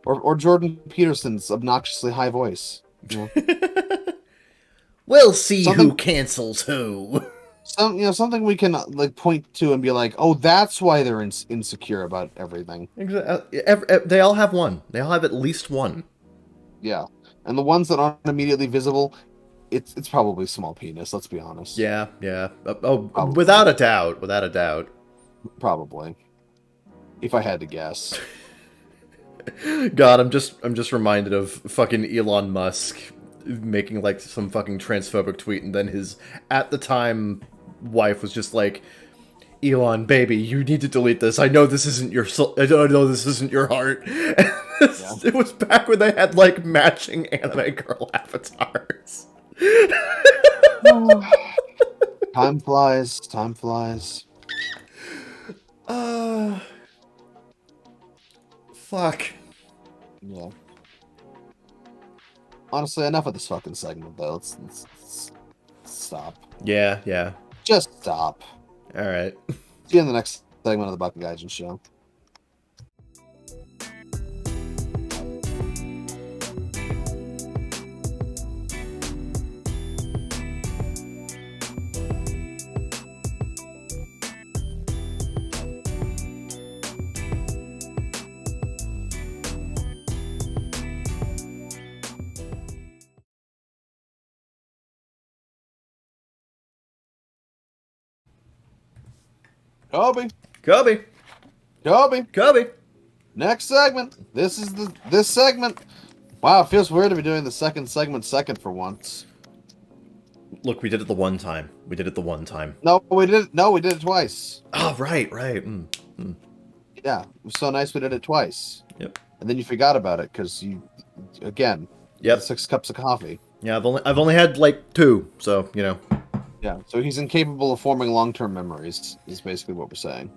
or Jordan Peterson's obnoxiously high voice. You know? We'll see who cancels who. Something we can like point to and be like, oh, that's why they're insecure about everything. They all have one. They all have at least one. Yeah, and the ones that aren't immediately visible, it's probably small penis. Let's be honest. Yeah. Probably. Without a doubt. Probably. If I had to guess. God, I'm just reminded of fucking Elon Musk making like some fucking transphobic tweet, and then his at the time wife was just like, Elon, baby, you need to delete this. I know this isn't your soul. I know this isn't your heart. Yeah. It was back when they had like matching anime girl avatars. Time flies. Fuck. Yeah. Honestly, enough of this fucking segment, though. Let's stop. Yeah. Just stop. All right. See you in the next segment of the bakagaijinshow. Kobe. Next segment. This segment. Wow, it feels weird to be doing the second segment second for once. Look, we did it the one time. No, we did it twice. Oh, right. Yeah, it was so nice we did it twice. Yep. And then you forgot about it because again. Yep. 6 cups of coffee. Yeah, I've only had like 2, so you know. Yeah, so he's incapable of forming long-term memories. Is basically what we're saying.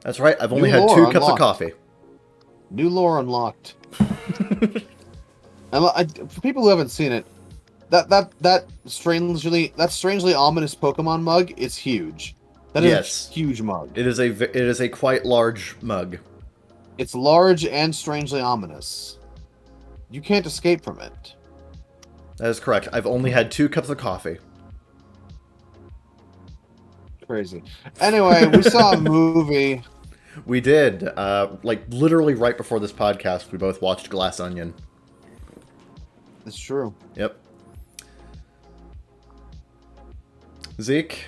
That's right. I've only had 2 cups of coffee. New lore unlocked. And for people who haven't seen it, that strangely ominous Pokemon mug is huge. That is a huge mug. It is a quite large mug. It's large and strangely ominous. You can't escape from it. That is correct. I've only had 2 cups of coffee. Crazy. Anyway, we saw a movie. We did. Like, literally right before this podcast, we both watched Glass Onion. It's true. Yep. Zeke,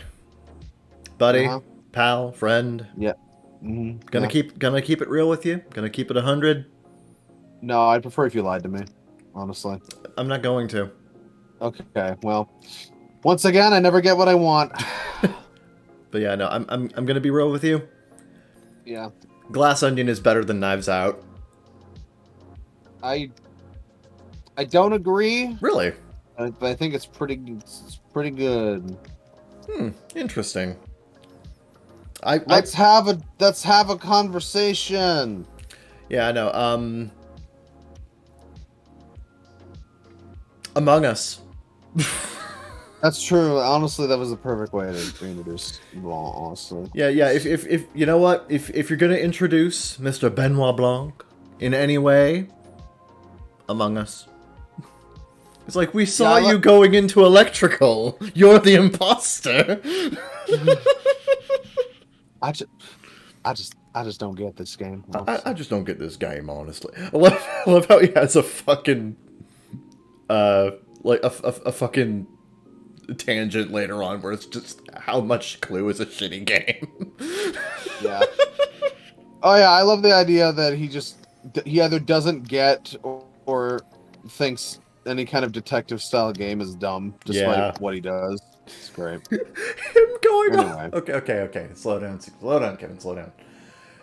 buddy, Uh-huh. pal, friend. Yeah. Mm-hmm. Gonna keep it real with you. Gonna keep it 100. No, I'd prefer if you lied to me, honestly. I'm not going to. Okay, well, once again, I never get what I want. But yeah, no, I'm gonna be real with you. Yeah, Glass Onion is better than Knives Out. I don't agree, Really? but I think it's pretty good. Interesting. Let's have a conversation. Yeah, I know. Among Us. That's true. Honestly, that was the perfect way to introduce Blanc, honestly. Yeah. If you know what, if you're gonna introduce Mr. Benoit Blanc in any way, Among Us. It's like, we saw you going into electrical. You're the imposter. I just don't get this game. I just don't get this game, honestly. I love how he has a fucking like a fucking tangent later on where it's just how much Clue is a shitty game. Yeah. Oh yeah, I love the idea that he either doesn't get or thinks any kind of detective style game is dumb, despite what he does. It's great. Him going Anyway. on. Okay. Slow down, Kevin. Slow down.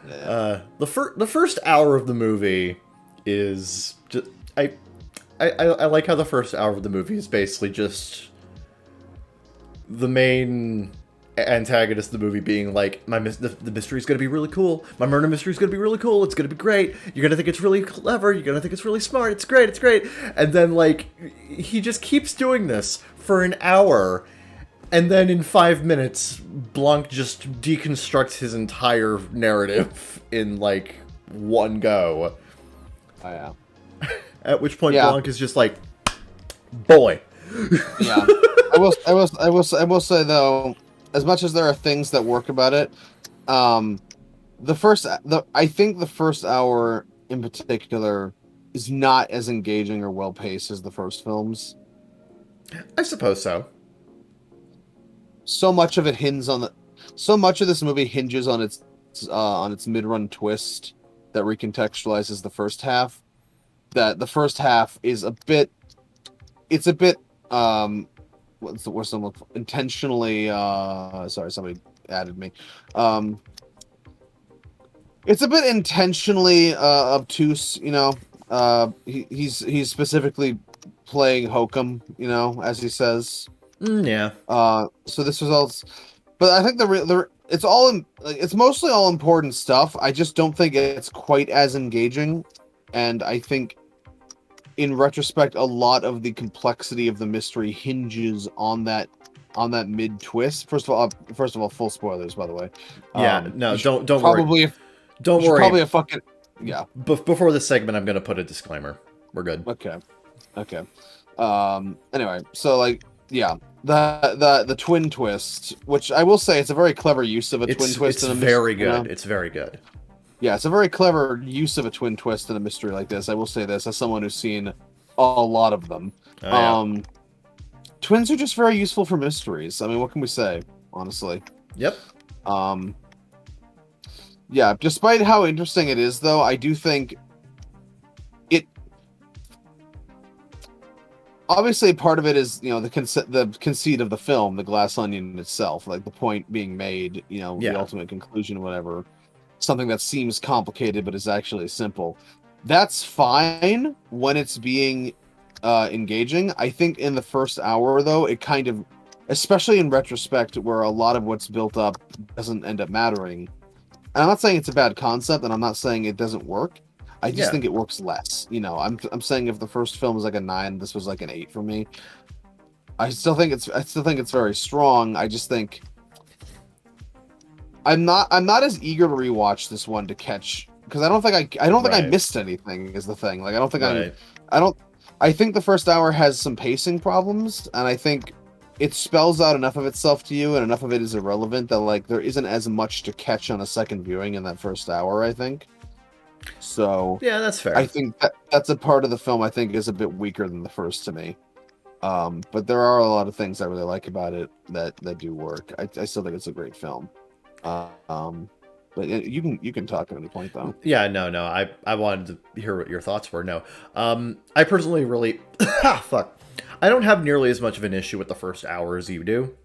Yeah. The first hour of the movie is just I like how the first hour of the movie is basically just the main antagonist of the movie being like, the mystery's gonna be really cool. My murder mystery's gonna be really cool. It's gonna be great. You're gonna think it's really clever. You're gonna think it's really smart. It's great. And then like he just keeps doing this for an hour, and then in 5 minutes, Blanc just deconstructs his entire narrative in like one go. Oh yeah. At which point Blanc is just like, boy. Yeah. I will say though, as much as there are things that work about it, I think the first hour in particular is not as engaging or well paced as the first films. I suppose so. So much of this movie hinges on its mid-run twist that recontextualizes the first half. That the first half is it's a bit what's the worst I'm intentionally sorry, somebody added me. It's a bit intentionally obtuse, you know. He's specifically playing hokum, you know, as he says. Yeah. So this results, but I think it's mostly all important stuff. I just don't think it's quite as engaging, and I think in retrospect, a lot of the complexity of the mystery hinges on that mid twist. First of all, full spoilers, by the way. Yeah, no, don't probably worry. Don't worry. Probably a fucking yeah. Before this segment, I'm gonna put a disclaimer. We're good. Okay. Anyway, so like, yeah, the twin twist, which I will say it's a very clever use of a twin twist. It's very good. You know? It's very good. Yeah, it's a very clever use of a twin twist in a mystery like this. I will say this as someone who's seen a lot of them. Oh, yeah. Twins are just very useful for mysteries. I mean, what can we say, honestly? Yep. Yeah, despite how interesting it is, though, I do think it... Obviously, part of it is, you know, the conceit of the film, the glass onion itself, like the point being made, you know, the ultimate conclusion, whatever. Something that seems complicated but is actually simple. That's fine when it's being engaging. I think in the first hour, though, it kind of, especially in retrospect, where a lot of what's built up doesn't end up mattering. And I'm not saying it's a bad concept, and I'm not saying it doesn't work. I just think it works less. You know, I'm saying if the first film was like a 9, this was like an 8 for me. I still think it's very strong. I just think I'm not as eager to rewatch this one to catch, because I don't think I missed anything is the thing. Like I think the first hour has some pacing problems, and I think it spells out enough of itself to you and enough of it is irrelevant that like there isn't as much to catch on a second viewing in that first hour, I think. So yeah, that's fair. I think that's a part of the film I think is a bit weaker than the first to me. But there are a lot of things I really like about it that do work. I still think it's a great film. But you can talk at any point though. Yeah, no. I wanted to hear what your thoughts were. No. I personally really fuck. I don't have nearly as much of an issue with the first hour as you do.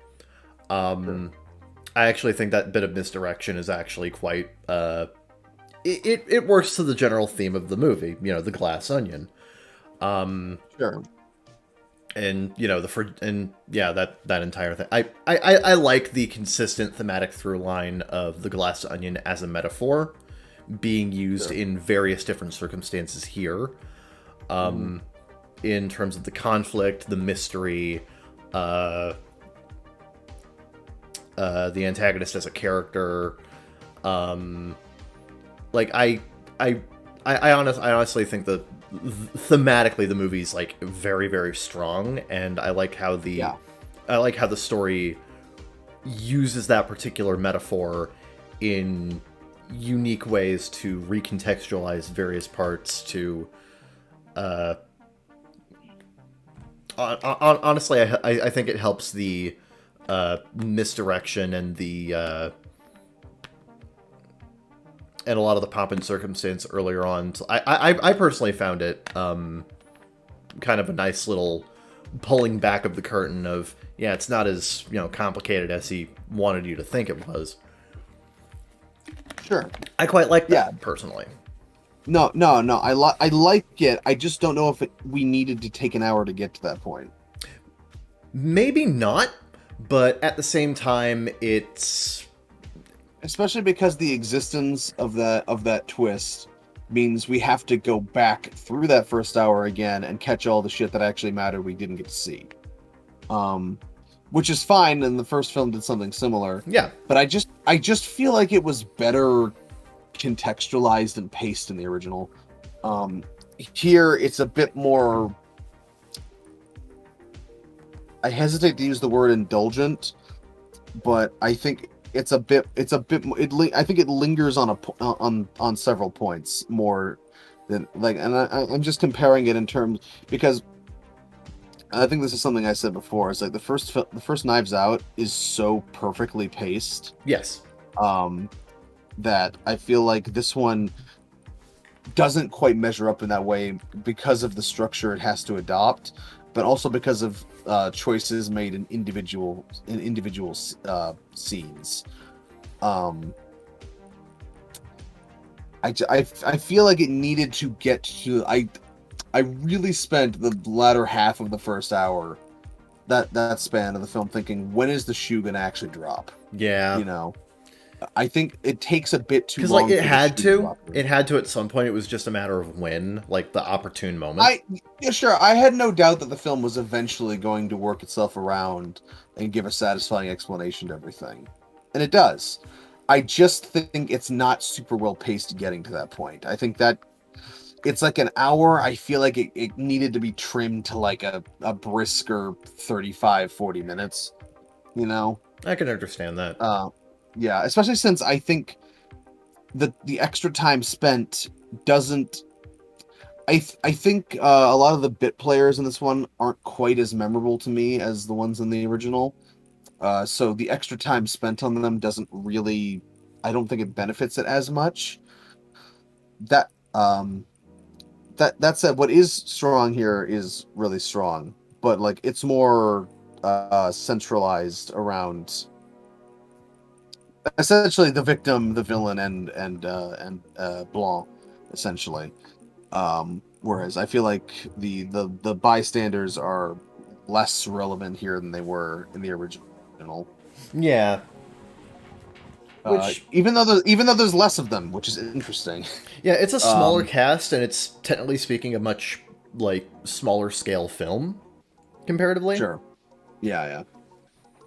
Sure. I actually think that bit of misdirection is actually quite it works to the general theme of the movie, the glass onion. Sure. And that entire thing. I like the consistent thematic through line of the glass onion as a metaphor being used Sure. in various different circumstances here. In terms of the conflict, the mystery, the antagonist as a character. Like I honestly think that thematically the movie's like very, very strong, and I like how the story uses that particular metaphor in unique ways to recontextualize various parts to honestly, I think it helps the misdirection and the and a lot of the pomp and circumstance earlier on. So I personally found it kind of a nice little pulling back of the curtain of, yeah, it's not as complicated as he wanted you to think it was. Sure. I quite like that personally. No. I like it. I just don't know if we needed to take an hour to get to that point. Maybe not, but at the same time, it's Especially because the existence of that twist means we have to go back through that first hour again and catch all the shit that actually mattered we didn't get to see. Which is fine, and the first film did something similar. Yeah. But I just feel like it was better contextualized and paced in the original. Here it's a bit more, I hesitate to use the word indulgent, but I think I think it lingers on several points more than like, and I'm just comparing it in terms, because I think this is something I said before. It's like the first Knives Out is so perfectly paced. Yes. That I feel like this one doesn't quite measure up in that way because of the structure it has to adopt, but also because of choices made in individual scenes. I feel like it needed to get to. I really spent the latter half of the first hour, that span of the film, thinking, when is the shoe gonna actually drop? Yeah. I think it takes a bit too Because long. like it had to at some point. It was just a matter of when, like the opportune moment. Sure. I had no doubt that the film was eventually going to work itself around and give a satisfying explanation to everything, and it does. I just think it's not super well paced getting to that point. I think that it's like an hour. I feel like it needed to be trimmed to like a brisker 35-40 minutes. I can understand that. Yeah, especially since I think the extra time spent doesn't. I think a lot of the bit players in this one aren't quite as memorable to me as the ones in the original. So the extra time spent on them doesn't really. I don't think it benefits it as much. That said, what is strong here is really strong, but like it's more centralized around essentially the victim, the villain, and Blanc, essentially. Whereas I feel like the bystanders are less relevant here than they were in the original. Yeah. Which even though there's less of them, which is interesting. Yeah, it's a smaller cast, and it's technically speaking a much like smaller scale film comparatively. Sure. Yeah.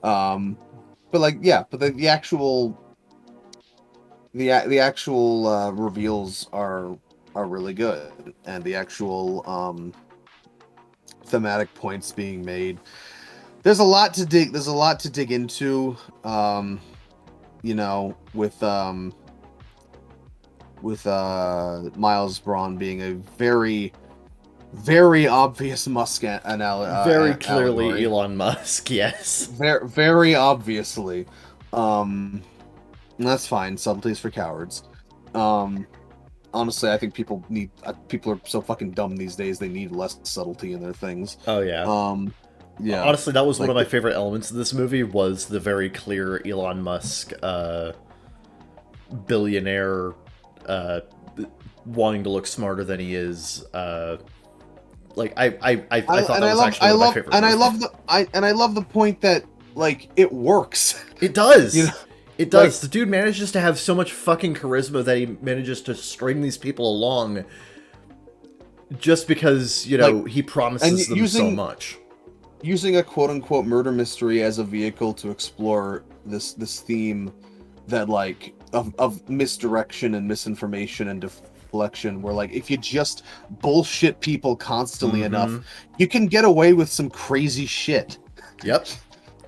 But the actual reveals are really good, and the actual thematic points being made. There's a lot to dig into. With Miles Braun being a very very obvious Musk Very clearly allegory. Elon Musk, yes. Very obviously. And that's fine. Subtleties for cowards. Um, Honestly, I think people are so fucking dumb these days. They need less subtlety in their things. Oh, yeah. Yeah. Honestly, that was one Like of my favorite elements of this movie, was the very clear Elon Musk billionaire wanting to look smarter than he is. Like I thought that was actually one of my favorite movies. I love the point that like it works. It does. You know, It does. like, The dude manages to have so much fucking charisma that he manages to string these people along just because, you know, like, he promises them so much. using a quote unquote murder mystery as a vehicle to explore this theme that like of misdirection and misinformation and deflection, where like if you just bullshit people constantly enough, you can get away with some crazy shit. Yep.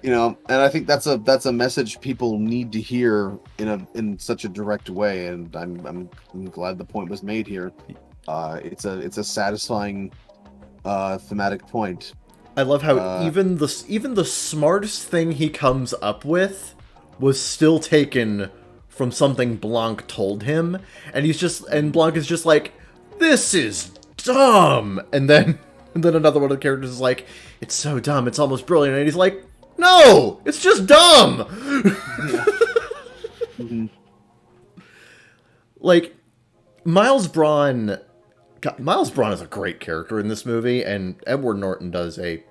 You know, and I think that's a message people need to hear in such a direct way, and I'm glad the point was made here. It's a satisfying thematic point. I love how even the smartest thing he comes up with was still taken from something Blanc told him, and Blanc is just like, "This is dumb," and then another one of the characters is like, "It's so dumb, it's almost brilliant," and he's like, "No, it's just dumb." Mm-hmm. Like, Miles Braun. God, Miles Braun is a great character in this movie, and Edward Norton does a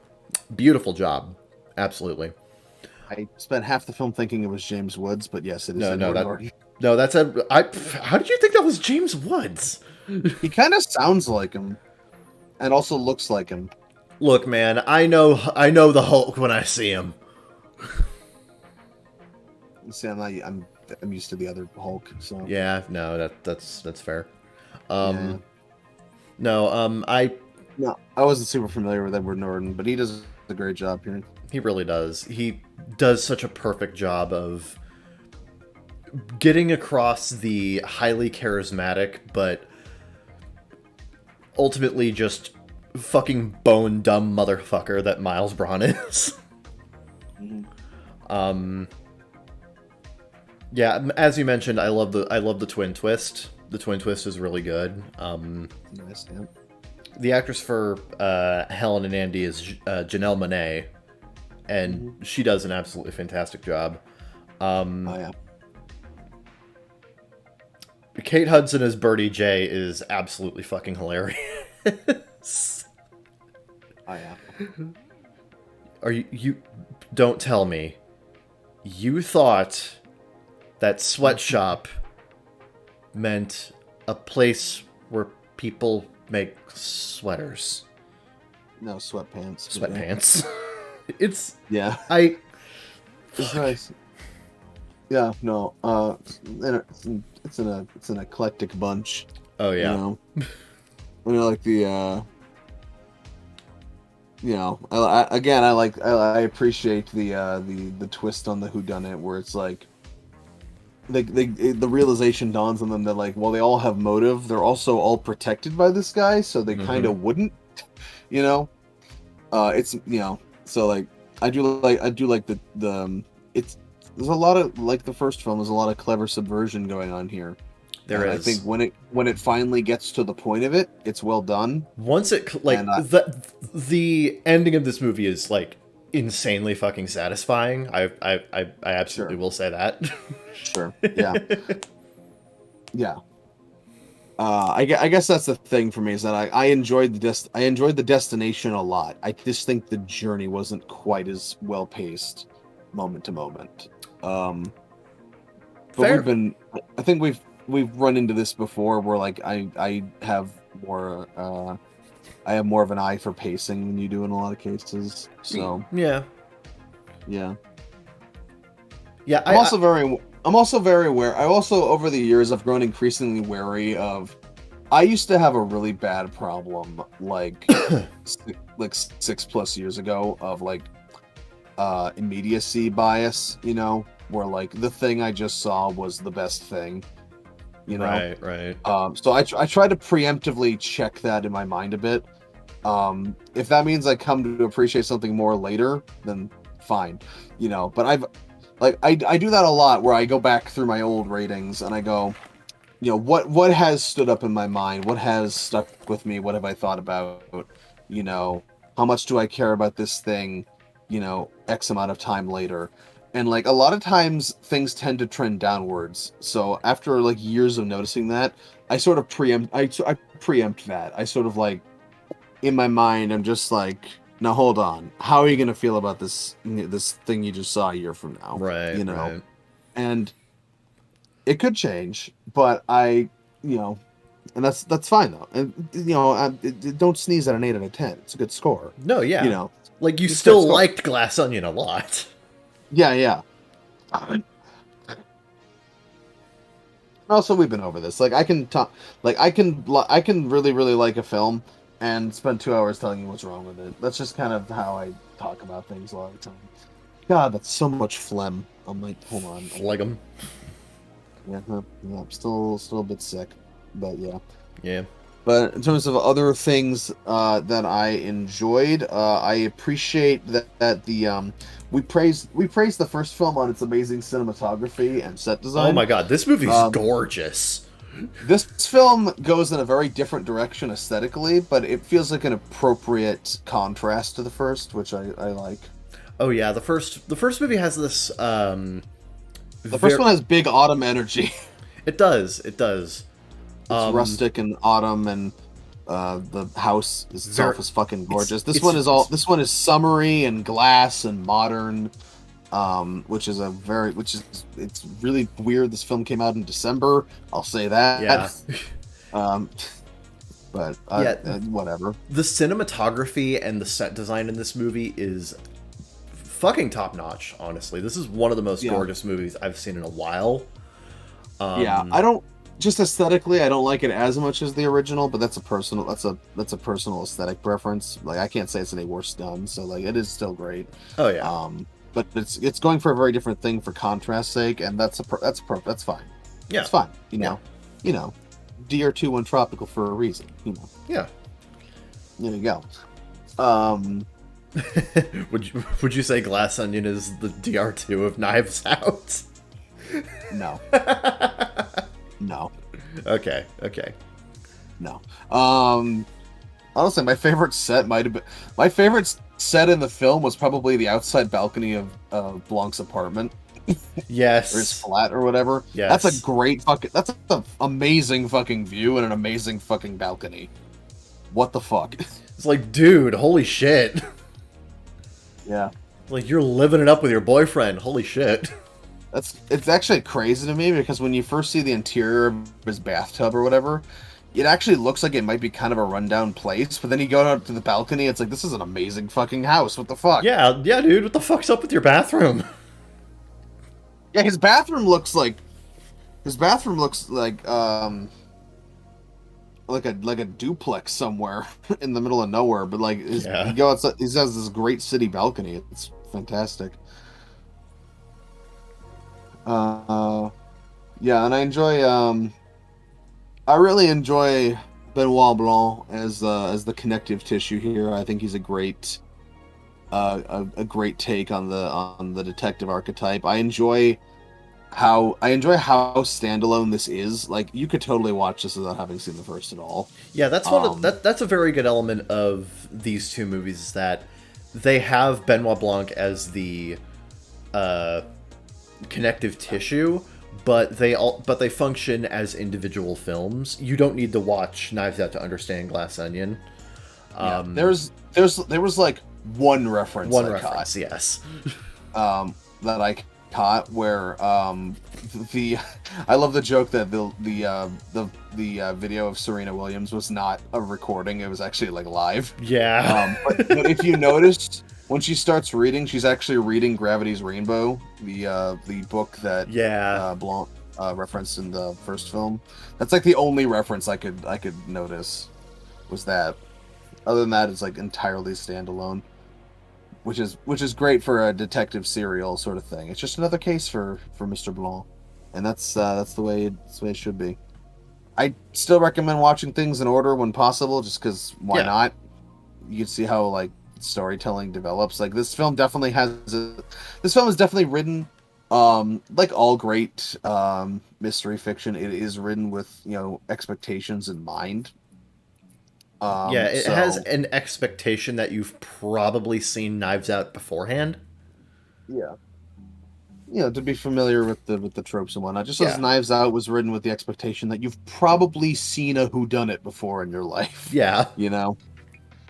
beautiful job. Absolutely. I spent half the film thinking it was James Woods, but yes, it is. No, Norton. that's a. How did you think that was James Woods? He kind of sounds like him, and also looks like him. Look, man, I know the Hulk when I see him. See, I'm used to the other Hulk, so Yeah, no, that's fair. yeah. I wasn't super familiar with Edward Norton, but he does a great job here. He really does. He does such a perfect job of getting across the highly charismatic, but ultimately just fucking bone dumb motherfucker that Miles Braun is. Yeah, as you mentioned, I love the twin twist. The twin twist is really good. Nice, yeah. The actress for Helen and Andy is Janelle Monáe, and she does an absolutely fantastic job. Oh yeah. Kate Hudson as Birdie J is absolutely fucking hilarious. Oh yeah. Are you don't tell me you thought that sweatshop meant a place where people make sweaters? No, sweatpants. Sweatpants. It's yeah. It's nice. Yeah, no. It's an eclectic bunch. Oh yeah. You know, like the you know, I appreciate the twist on the whodunit, where it's like the realization dawns on them that like, while they all have motive, they're also all protected by this guy, so they kind of wouldn't, you know. It's, you know, so like I do like the it's, there's a lot of, like the first film, there's a lot of clever subversion going on here. There is. I think when it finally gets to the point of it, it's well done. Once it like the ending of this movie is like insanely fucking satisfying. I absolutely will say that. Sure. Yeah. Yeah. I guess that's the thing for me, is that I enjoyed the destination a lot. I just think the journey wasn't quite as well paced moment to moment. But Fair. I think we've run into this before, where like I have more of an eye for pacing than you do in a lot of cases. So yeah. I'm also very aware. I also, over the years, I've grown increasingly wary of. I used to have a really bad problem, like 6+ years ago, of like immediacy bias. You know, where like the thing I just saw was the best thing. You know, right. So I try to preemptively check that in my mind a bit, If that means I come to appreciate something more later, then fine, you know. But I do that a lot where I go back through my old ratings and I go, you know, what has stood up in my mind, what has stuck with me, what have I thought about, you know, how much do I care about this thing, you know, X amount of time later. And like a lot of times things tend to trend downwards. So after like years of noticing that, I sort of I preempt that. I sort of like in my mind I'm just like, now hold on. How are you going to feel about this thing you just saw a year from now? Right, You know. right. And it could change, but you know, and that's fine though. And you know, don't sneeze at an 8 out of 10. It's a good score. No, You yeah. know, Like, you it's a good still score. liked Glass Onion a lot. Yeah, yeah. Also, we've been over this. Like, I can talk. Like, I can really, really like a film and spend 2 hours telling you what's wrong with it. That's just kind of how I talk about things a lot of the time. God, that's so much phlegm. I'm like, hold on. Phlegm. Yeah, yeah. I'm still a bit sick, but yeah. Yeah. But in terms of other things that I enjoyed, I appreciate that we praised the first film on its amazing cinematography and set Oh design. my god, this movie's Um, gorgeous. this film goes in a very different direction aesthetically, but it feels like an appropriate contrast to the first, which I like. Oh yeah, the first movie has this The first very one has big autumn energy. it does. It does. It's rustic and autumn, and the house Very itself is fucking gorgeous. it's This one is summery and glass and modern, which is it's really weird. This film came out in December. I'll say yeah. that. um, but Yeah, whatever. the cinematography and the set design in this movie is fucking top notch, honestly. This is one of the most Yeah. gorgeous movies I've seen in a while. Yeah, I don't just aesthetically. I don't like it as much as the original, but that's a personal aesthetic preference. Like I can't say it's any worse done. So like it is still great. Oh yeah. But it's going for a very different thing for contrast's sake, and that's fine. Yeah. It's fine. Yeah. You know, DR21 tropical for a reason. You know, Yeah. there you go. Um, would you say Glass Onion is the DR2 of Knives Out? no, no, Okay. Okay. no. Honestly, my favorite set in the film was probably the outside balcony of Blanc's apartment or his Yes. flat or whatever. Yes. That's an amazing fucking view and an amazing fucking balcony. What the fuck? It's like, dude, holy shit. Yeah. Like, you're living it up with your boyfriend. Holy shit. It's actually crazy to me because when you first see the interior of his bathtub or whatever, it actually looks like it might be kind of a rundown place, but then you go out to the balcony, it's like, this is an amazing fucking house. What the fuck? Yeah, dude, what the fuck's up with your bathroom? Yeah, his bathroom looks like like a duplex somewhere in the middle of nowhere, but like Yeah. you go outside, he has this great city balcony. It's fantastic. Yeah, and I really enjoy Benoit Blanc as the connective tissue here. I think he's a great take on the detective archetype. I enjoy how standalone this is. Like you could totally watch this without having seen the first at all. Yeah, that's a very good element of these two movies, is that they have Benoit Blanc as the connective tissue, but they function as individual films. You don't need to watch Knives Out to understand Glass Onion. Yeah, there was like one reference Yes. That I caught where I love the joke that the video of Serena Williams was not a recording, it was actually like live. Yeah. But if you noticed, when she starts reading, she's actually reading Gravity's Rainbow, the book that Blanc referenced in the first film. That's like the only reference I could notice was that. Other than that, it's like entirely standalone, which is great for a detective serial sort of thing. It's just another case for Mr. Blanc, and that's the way it should be. I still recommend watching things in order when possible, just because why not? you can see how like storytelling develops. Like this film is definitely written like all great mystery fiction. It is written with, expectations in mind. Yeah, it has So an expectation that you've probably seen Knives Out beforehand. yeah, to be familiar with the tropes and whatnot. Just as Yeah. Knives Out was written with the expectation that you've probably seen a whodunit before in your life. Yeah. You know,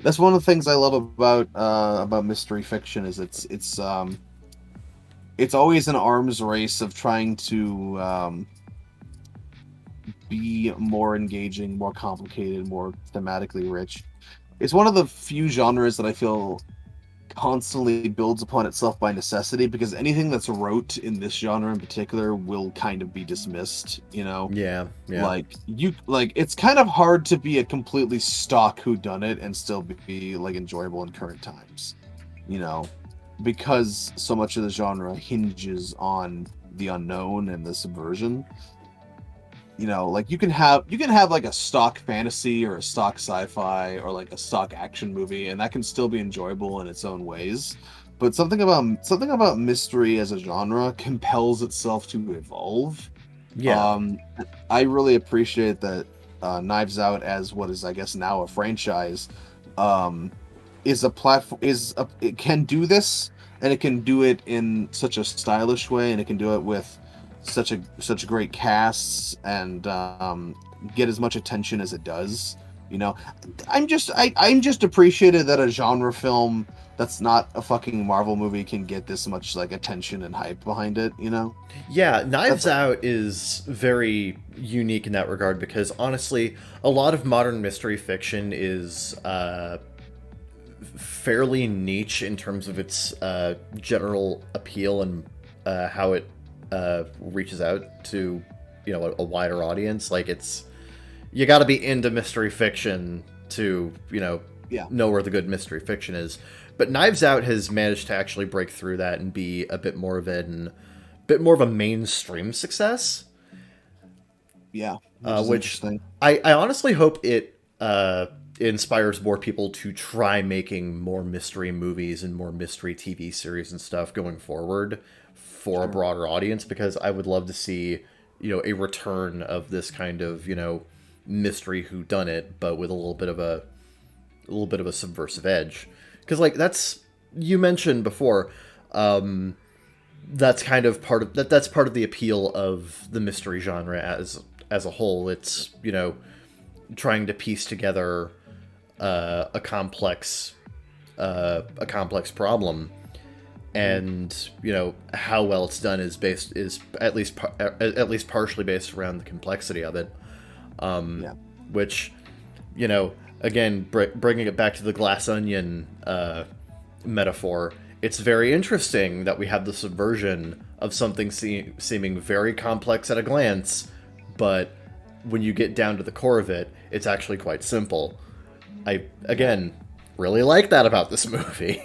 that's one of the things I love about mystery fiction is it's always an arms race of trying to be more engaging, more complicated, more thematically rich. It's one of the few genres that I feel constantly builds upon itself by necessity, because anything that's wrote in this genre in particular will kind of be dismissed, Yeah. Yeah. like it's kind of hard to be a completely stock whodunit and still be like enjoyable in current times, you know because so much of the genre hinges on the unknown and the subversion. Like you can have like a stock fantasy or a stock sci-fi or like a stock action movie, and that can still be enjoyable in its own ways. But something about mystery as a genre compels itself to evolve. Yeah. um I really appreciate that Knives Out, as what is I guess now a franchise, um is a platform is a, it can do this, and it can do it in such a stylish way, and it can do it with such great casts, and get as much attention as it does. you know I'm just appreciated that a genre film that's not a fucking Marvel movie can get this much like attention and hype behind it. Yeah, That's Knives Out is very unique in that regard because honestly, a lot of modern mystery fiction is fairly niche in terms of its general appeal and how it reaches out to a wider audience. Like it's you got to be into mystery fiction to yeah. know where the good mystery fiction is. But Knives Out has managed to actually break through that and be a bit more of a mainstream success. Yeah, which is Which interesting. I honestly hope it inspires more people to try making more mystery movies and more mystery TV series and stuff going forward for a Sure. broader audience, because I would love to see a return of this kind of mystery whodunit, but with a little bit of a subversive edge. Because like that's you mentioned before, that's kind of part of that's part of the appeal of the mystery genre as a whole. It's trying to piece together a complex problem, and how well it's done is at least partially based around the complexity of it. Yeah. Which again, bringing it back to the glass onion metaphor, it's very interesting that we have the subversion of something seeming very complex at a glance, but when you get down to the core of it, it's actually quite simple. I, again, really like that about this movie.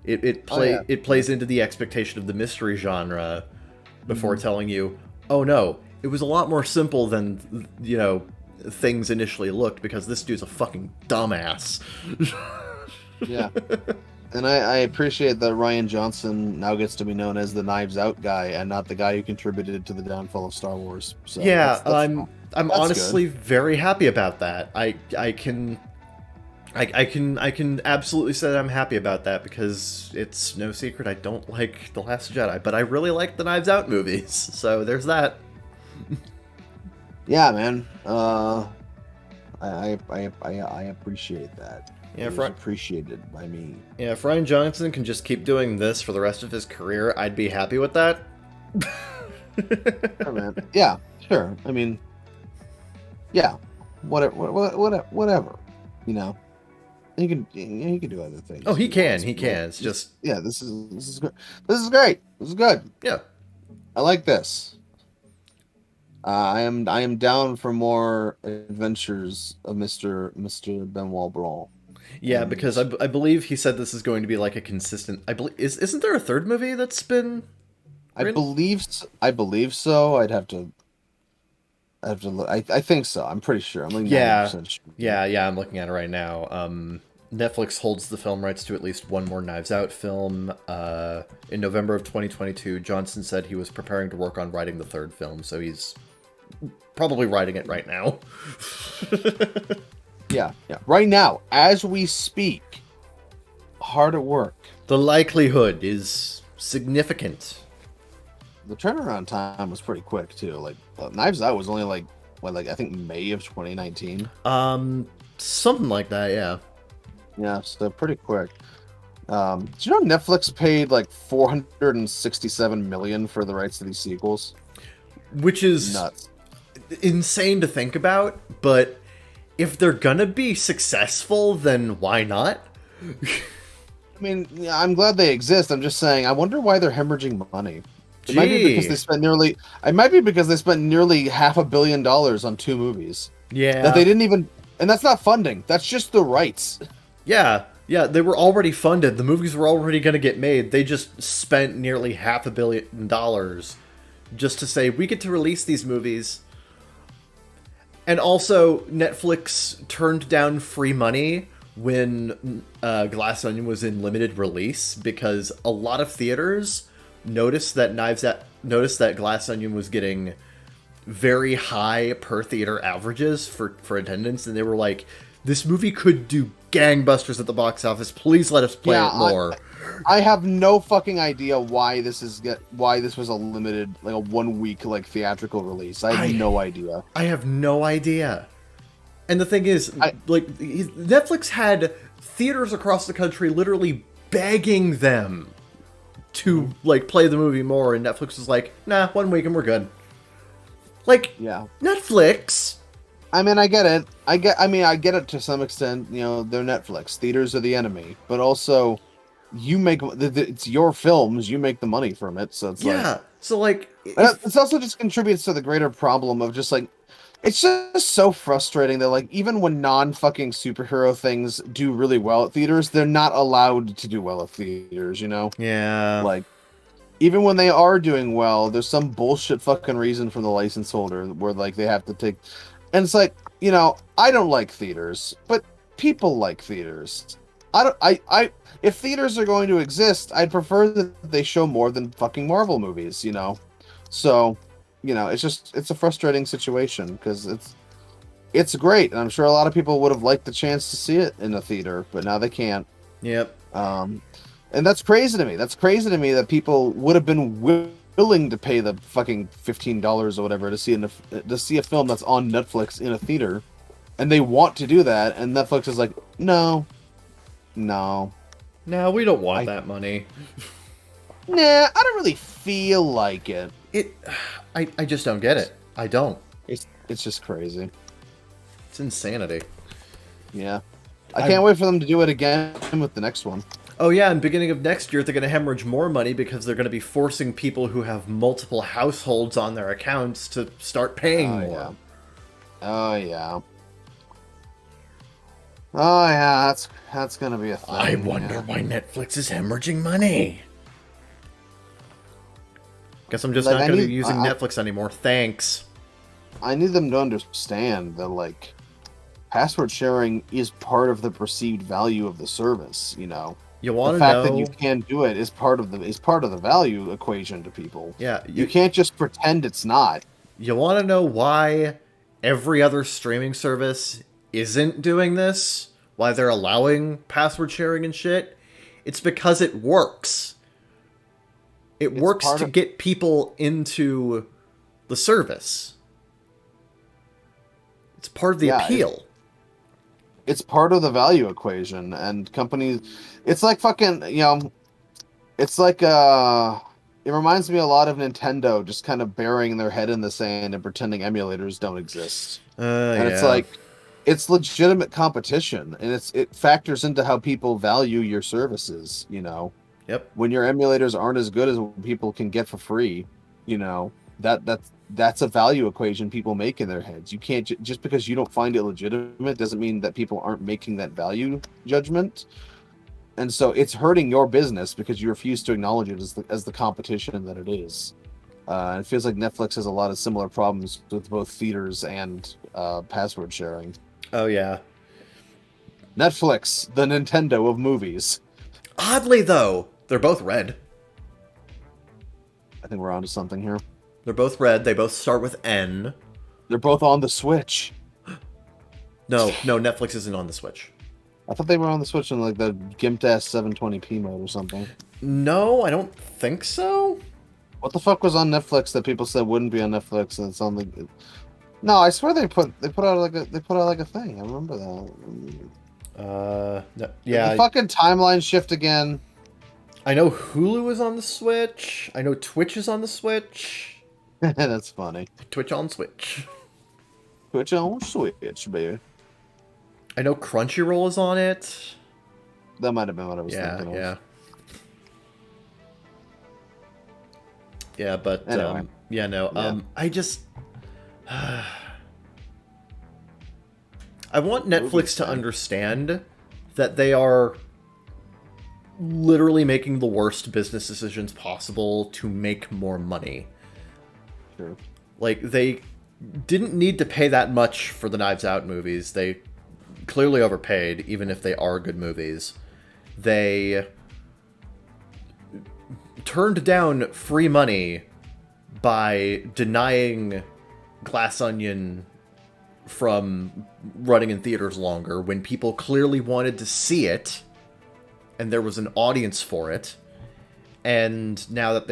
It plays into the expectation of the mystery genre before telling you, oh no, it was a lot more simple than things initially looked, because this dude's a fucking dumbass. Yeah. And I appreciate that Ryan Johnson now gets to be known as the Knives Out guy and not the guy who contributed to the downfall of Star Wars. So Yeah, that's I'm that's honestly good. very happy about that. I can absolutely say that I'm happy about that, because it's no secret I don't like The Last Jedi, but I really like the Knives Out movies. So there's that. Yeah, man. I appreciate that. Yeah, It was appreciated by me. If Ryan Johnson can just keep doing this for the rest of his career, I'd be happy with that. Sure, man. Yeah, sure. I mean, yeah, whatever. You know, he can do other things. Oh, he if can, wants, he but can. It's just yeah. This is good. This is great. This is good. yeah. I like this. I am down for more adventures of Mister Benoit Blanc. Yeah, And because I believe he said this is going to be like a consistent. I believe isn't there a third movie that's been written? I believe so. I have to look. I think so. I'm pretty sure. I'm like Yeah, 90% sure. yeah. I'm looking at it right now. Netflix holds the film rights to at least one more Knives Out film. In November of 2022, Johnson said he was preparing to work on writing the third film, so he's probably writing it right now. Yeah. Right now, as we speak, hard at work. The likelihood is significant. The turnaround time was pretty quick too. Like Knives Out was only like I think May of 2019. Something like that, yeah. Yeah, so pretty quick. Do you know Netflix paid like $467 million for the rights to these sequels? Which is Nuts. Insane to think about, but if they're gonna be successful, then why not? I mean, yeah, I'm glad they exist. I'm just saying, I wonder why they're hemorrhaging money. It might be because they spent nearly. It might be because they spent nearly $500 million on 2 movies. Yeah. That they didn't even, and that's not funding. That's just the rights. Yeah, they were already funded. The movies were already going to get made. They just spent nearly $500 million just to say, we get to release these movies. And also, Netflix turned down free money when Glass Onion was in limited release because a lot of theaters noticed that Glass Onion was getting very high per theater averages for attendance, and they were like, this movie could do gangbusters at the box office. Please let us play it more. I have no fucking idea why this was a limited, like a 1 week like theatrical release. I have no idea. I have no idea. And the thing is, Netflix had theaters across the country literally begging them to like play the movie more, and Netflix was like, nah, 1 week and we're good. Like, yeah, Netflix. I mean, I get it. I get it to some extent. You know, they're Netflix. Theaters are the enemy, but also, it's your films. You make the money from it, so it's it's also just contributes to the greater problem of just like, it's just so frustrating that like even when non-fucking superhero things do really well at theaters, they're not allowed to do well at theaters. You know? Yeah. Like, even when they are doing well, there's some bullshit fucking reason from the license holder where like they have to take. And it's like, you know, I don't like theaters, but people like theaters. If theaters are going to exist, I'd prefer that they show more than fucking Marvel movies, you know? So, you know, it's a frustrating situation because it's great. And I'm sure a lot of people would have liked the chance to see it in a theater, but now they can't. Yep. And that's crazy to me. That's crazy to me that people would have been willing to pay the fucking $15 or whatever to see a film that's on Netflix in a theater, and they want to do that, and Netflix is like, no, we don't want that money. Nah, I don't really feel like it. I just don't get it. I don't. It's just crazy. It's insanity. Yeah, I can't wait for them to do it again with the next one. Oh yeah, and beginning of next year, they're going to hemorrhage more money because they're going to be forcing people who have multiple households on their accounts to start paying more. Yeah. Oh yeah. Oh yeah, that's going to be a thing. I wonder why Netflix is hemorrhaging money. Guess I'm just not going to be using Netflix anymore. Thanks. I need them to understand that like password sharing is part of the perceived value of the service, you know. You want the fact that you can do it is part of the value equation to people. Yeah, you can't just pretend it's not. You want to know why every other streaming service isn't doing this? Why they're allowing password sharing and shit? It's because it works. It works to get people into the service. It's part of the appeal. It's part of the value equation, and companies, it's like fucking, you know, it's like, it reminds me a lot of Nintendo just kind of burying their head in the sand and pretending emulators don't exist. It's like, it's legitimate competition, and it factors into how people value your services, you know? Yep. When your emulators aren't as good as what people can get for free, you know, that's a value equation people make in their heads. You can't just because you don't find it legitimate doesn't mean that people aren't making that value judgment. And so it's hurting your business because you refuse to acknowledge it as the competition that it is. It feels like Netflix has a lot of similar problems with both theaters and password sharing. Oh yeah. Netflix, the Nintendo of movies. Oddly, though, they're both red. I think we're onto something here. They're both red. They both start with N. They're both on the Switch. No, Netflix isn't on the Switch. I thought they were on the Switch in like the gimped-ass 720p mode or something. No, I don't think so. What the fuck was on Netflix that people said wouldn't be on Netflix and it's on the... No, I swear they put out like a thing. I remember that. No, Did yeah. the fucking timeline shift again. I know Hulu is on the Switch. I know Twitch is on the Switch. That's funny. Twitch on Switch. Twitch on Switch, baby. I know Crunchyroll is on it. That might have been what I was thinking of. Yeah. Yeah, but Anyway. I just I want Netflix to understand that they are literally making the worst business decisions possible to make more money. Sure. Like, they didn't need to pay that much for the Knives Out movies. They clearly overpaid, even if they are good movies. They turned down free money by denying Glass Onion from running in theaters longer when people clearly wanted to see it and there was an audience for it. And now that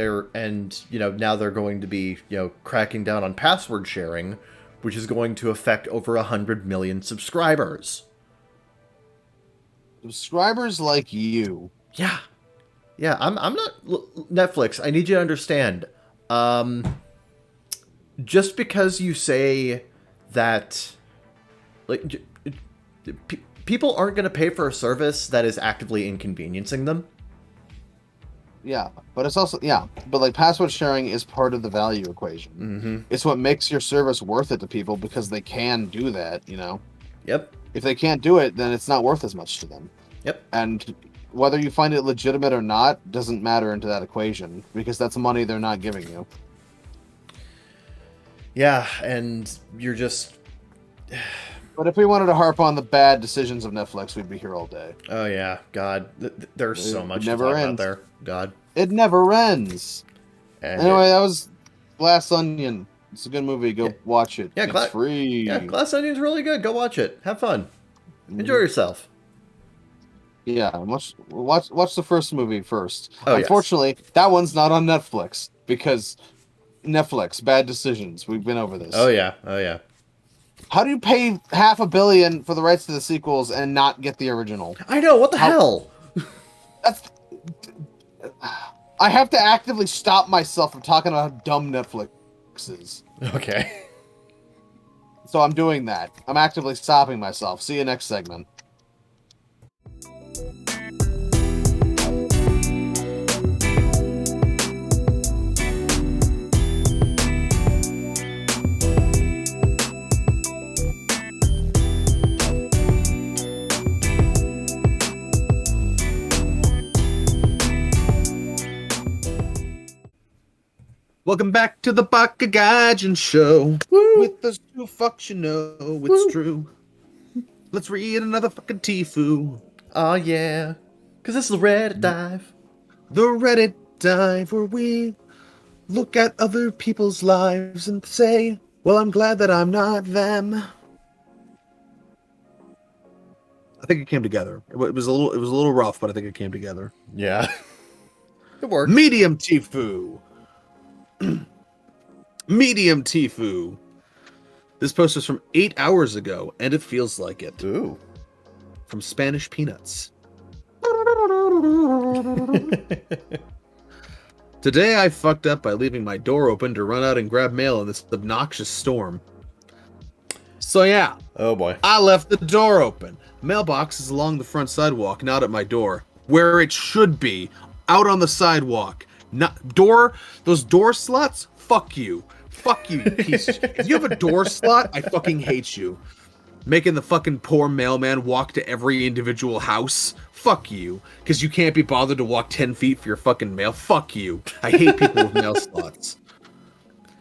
now they're going to be, cracking down on password sharing, which is going to affect over 100 million subscribers. Subscribers like you. Yeah. Yeah, I'm not... Netflix, I need you to understand. Just because you say that... like, people aren't going to pay for a service that is actively inconveniencing them. Yeah, but it's also... Yeah, but like password sharing is part of the value equation. Mm-hmm. It's what makes your service worth it to people because they can do that, Yep. If they can't do it, then it's not worth as much to them. Yep. And whether you find it legitimate or not doesn't matter into that equation because that's money they're not giving you. Yeah, and you're just... But if we wanted to harp on the bad decisions of Netflix, we'd be here all day. Oh yeah, God. There's so much to never talk about ends. there. God. It never ends. And Anyway, that was Glass Onion. It's a good movie. Go watch it. Yeah, it's free. Yeah, Glass Onion's really good. Go watch it. Have fun. Enjoy yourself. Yeah, watch the first movie first. Oh, Unfortunately, that one's not on Netflix because Netflix, bad decisions. We've been over this. Oh yeah. How do you pay $500 million for the rights to the sequels and not get the original? I know, what the hell? I have to actively stop myself from talking about how dumb Netflix is. Okay. So I'm doing that. I'm actively stopping myself. See you next segment. Welcome back to the bakagaijinshow. Woo. With us who fucks it's true. Let's read another fucking Tifu. Oh yeah. Cause this is the Reddit dive. The Reddit dive where we look at other people's lives and say, well, I'm glad that I'm not them. I think it came together. It was a little rough, but I think it came together. Yeah. It worked. Medium Tifu. Medium Tifu. This post was from 8 hours ago, and it feels like it. Ooh. From Spanish Peanuts. Today I fucked up by leaving my door open to run out and grab mail in this obnoxious storm. So yeah. Oh boy. I left the door open. Mailbox is along the front sidewalk, not at my door. Where it should be. Out on the sidewalk. Not door. Those door slots? Fuck you. Fuck you, you piece of shit. If you have a door slot, I fucking hate you. Making the fucking poor mailman walk to every individual house. Fuck you. Because you can't be bothered to walk 10 feet for your fucking mail. Fuck you. I hate people with mail slots.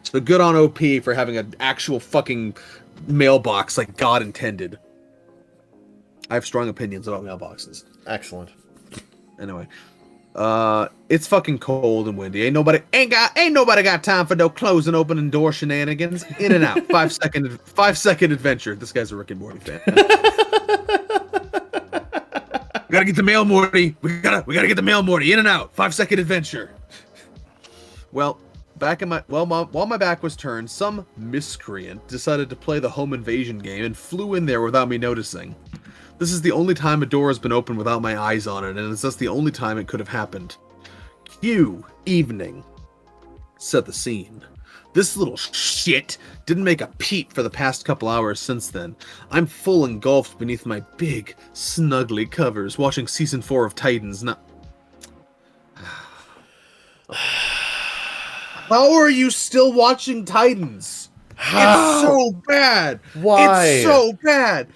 So good on OP for having an actual fucking mailbox like God intended. I have strong opinions about mailboxes. Excellent. Anyway, it's fucking cold and windy. Ain't nobody got time for no closing, opening door shenanigans. In and out, 5-second adventure. This guy's a Rick and Morty fan. We gotta get the mail, Morty. We gotta get the mail, Morty. In and out, 5-second adventure. Well, while my back was turned, some miscreant decided to play the home invasion game and flew in there without me noticing. This is the only time a door has been opened without my eyes on it, and it's just the only time it could have happened. Cue evening. Set the scene. This little shit didn't make a peep for the past couple hours since then. I'm full engulfed beneath my big, snuggly covers, watching season 4 of Titans. How are you still watching Titans? It's so bad. Why? It's so bad.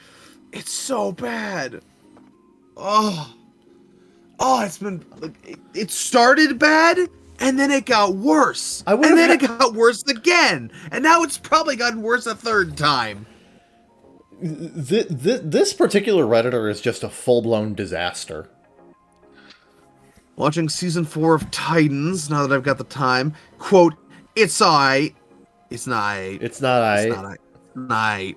It's so bad. Oh, it's been. It started bad, and then it got worse, and then it got worse again, and now it's probably gotten worse a third time. This particular Redditor is just a full-blown disaster. Watching season 4 of Titans, now that I've got the time. Quote, it's alright. It's not. It's not alright.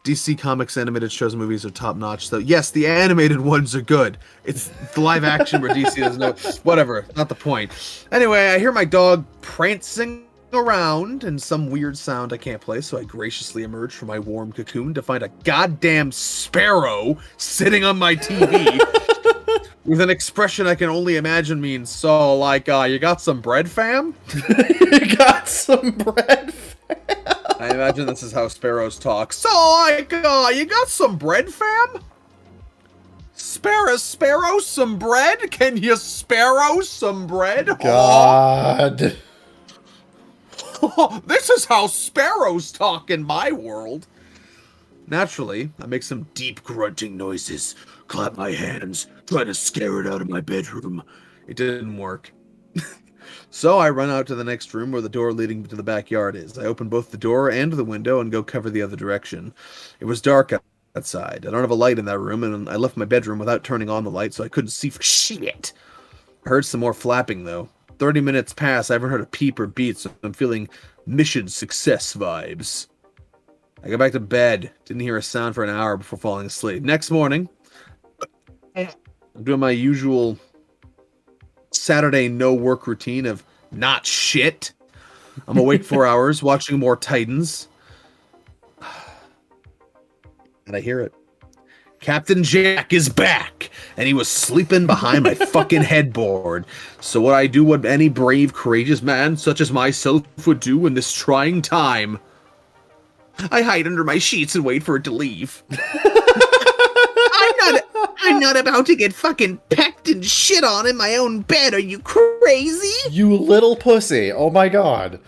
DC Comics animated shows and movies are top-notch, though. Yes, the animated ones are good. It's the live-action where DC doesn't know. Whatever, not the point. Anyway, I hear my dog prancing around and some weird sound I can't place, so I graciously emerge from my warm cocoon to find a goddamn sparrow sitting on my TV with an expression I can only imagine means, so, like, you got some bread, fam? You got some bread, fam? I imagine this is how sparrows talk. So, like, you got some bread, fam? Sparrow, some bread? Can you sparrow some bread? God. Oh, this is how sparrows talk in my world. Naturally, I make some deep grunting noises, clap my hands, try to scare it out of my bedroom. It didn't work. So I run out to the next room where the door leading to the backyard is. I open both the door and the window and go cover the other direction. It was dark outside. I don't have a light in that room, and I left my bedroom without turning on the light, so I couldn't see for shit. I heard some more flapping, though. 30 minutes pass, I haven't heard a peep or beat, so I'm feeling mission success vibes. I go back to bed. Didn't hear a sound for an hour before falling asleep. Next morning, I'm doing my usual Saturday no work routine of not shit. I'm awake 4 hours, watching more Titans. And I hear it. Captain Jack is back, and he was sleeping behind my fucking headboard. So I do what any brave, courageous man such as myself would do in this trying time. I hide under my sheets and wait for it to leave. I'm not about to get fucking pecked and shit on in my own bed. Are you crazy? You little pussy. Oh my god.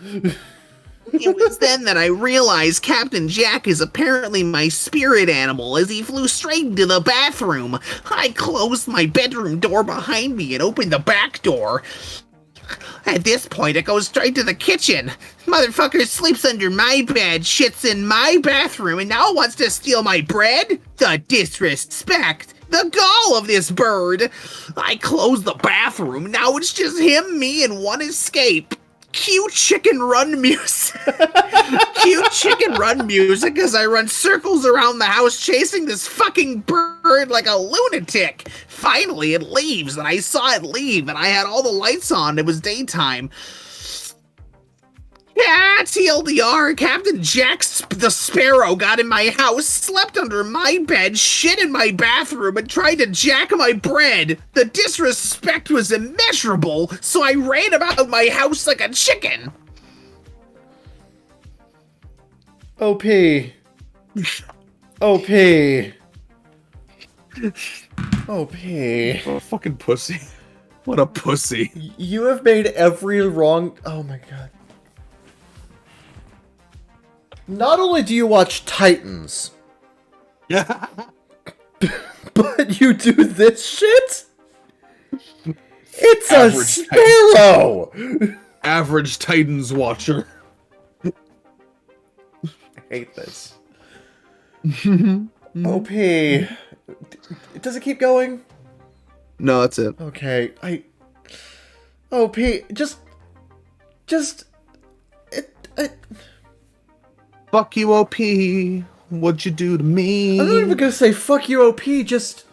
It was then that I realized Captain Jack is apparently my spirit animal as he flew straight into the bathroom. I closed my bedroom door behind me and opened the back door. At this point, it goes straight to the kitchen. Motherfucker sleeps under my bed, shits in my bathroom, and now wants to steal my bread? The disrespect. The gall of this bird. I closed the bathroom. Now it's just him, me, and one escape. Cue chicken run music. Cue chicken run music as I run circles around the house chasing this fucking bird like a lunatic. Finally, it leaves, and I saw it leave, and I had all the lights on. It was daytime. Yeah, TLDR, Captain Jack the Sparrow got in my house, slept under my bed, shit in my bathroom, and tried to jack my bread. The disrespect was immeasurable, so I ran about my house like a chicken. OP. OP. OP. Oh, fucking pussy. What a pussy. You have made every wrong... Oh my god. Not only do you watch Titans, Yeah. but you do this shit? It's Average a sparrow! Average Titans watcher. I hate this. OP. Does it keep going? No, that's it. Okay, Oh, Pete, just... It... Fuck you, OP. What'd you do to me? I'm not even gonna say fuck you, OP, just...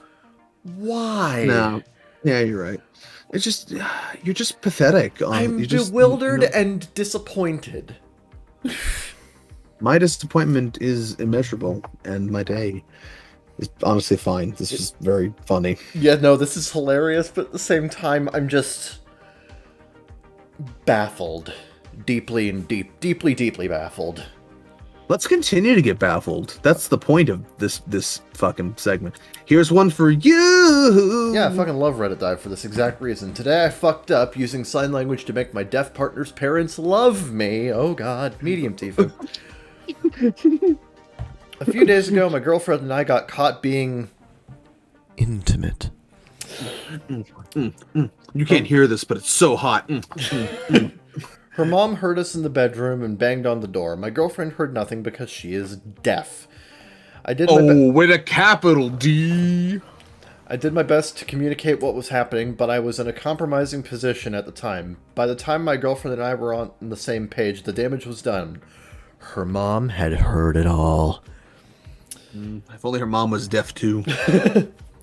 Why? No. Yeah, you're right. It's just... You're just pathetic. I'm you just, bewildered and disappointed. My disappointment is immeasurable, and my day is honestly fine. This is very funny. Yeah, no, this is hilarious, but at the same time, I'm just... baffled. Deeply baffled. Let's continue to get baffled. That's the point of this fucking segment. Here's one for you! Yeah, I fucking love Reddit Dive for this exact reason. Today I fucked up using sign language to make my deaf partner's parents love me. Oh god, medium Tifa. A few days ago, my girlfriend and I got caught being... intimate. You can't hear this, but it's so hot. Her mom heard us in the bedroom and banged on the door. My girlfriend heard nothing because she is deaf. With a capital D. I did my best to communicate what was happening, but I was in a compromising position at the time. By the time my girlfriend and I were on the same page, the damage was done. Her mom had heard it all. If only her mom was deaf too.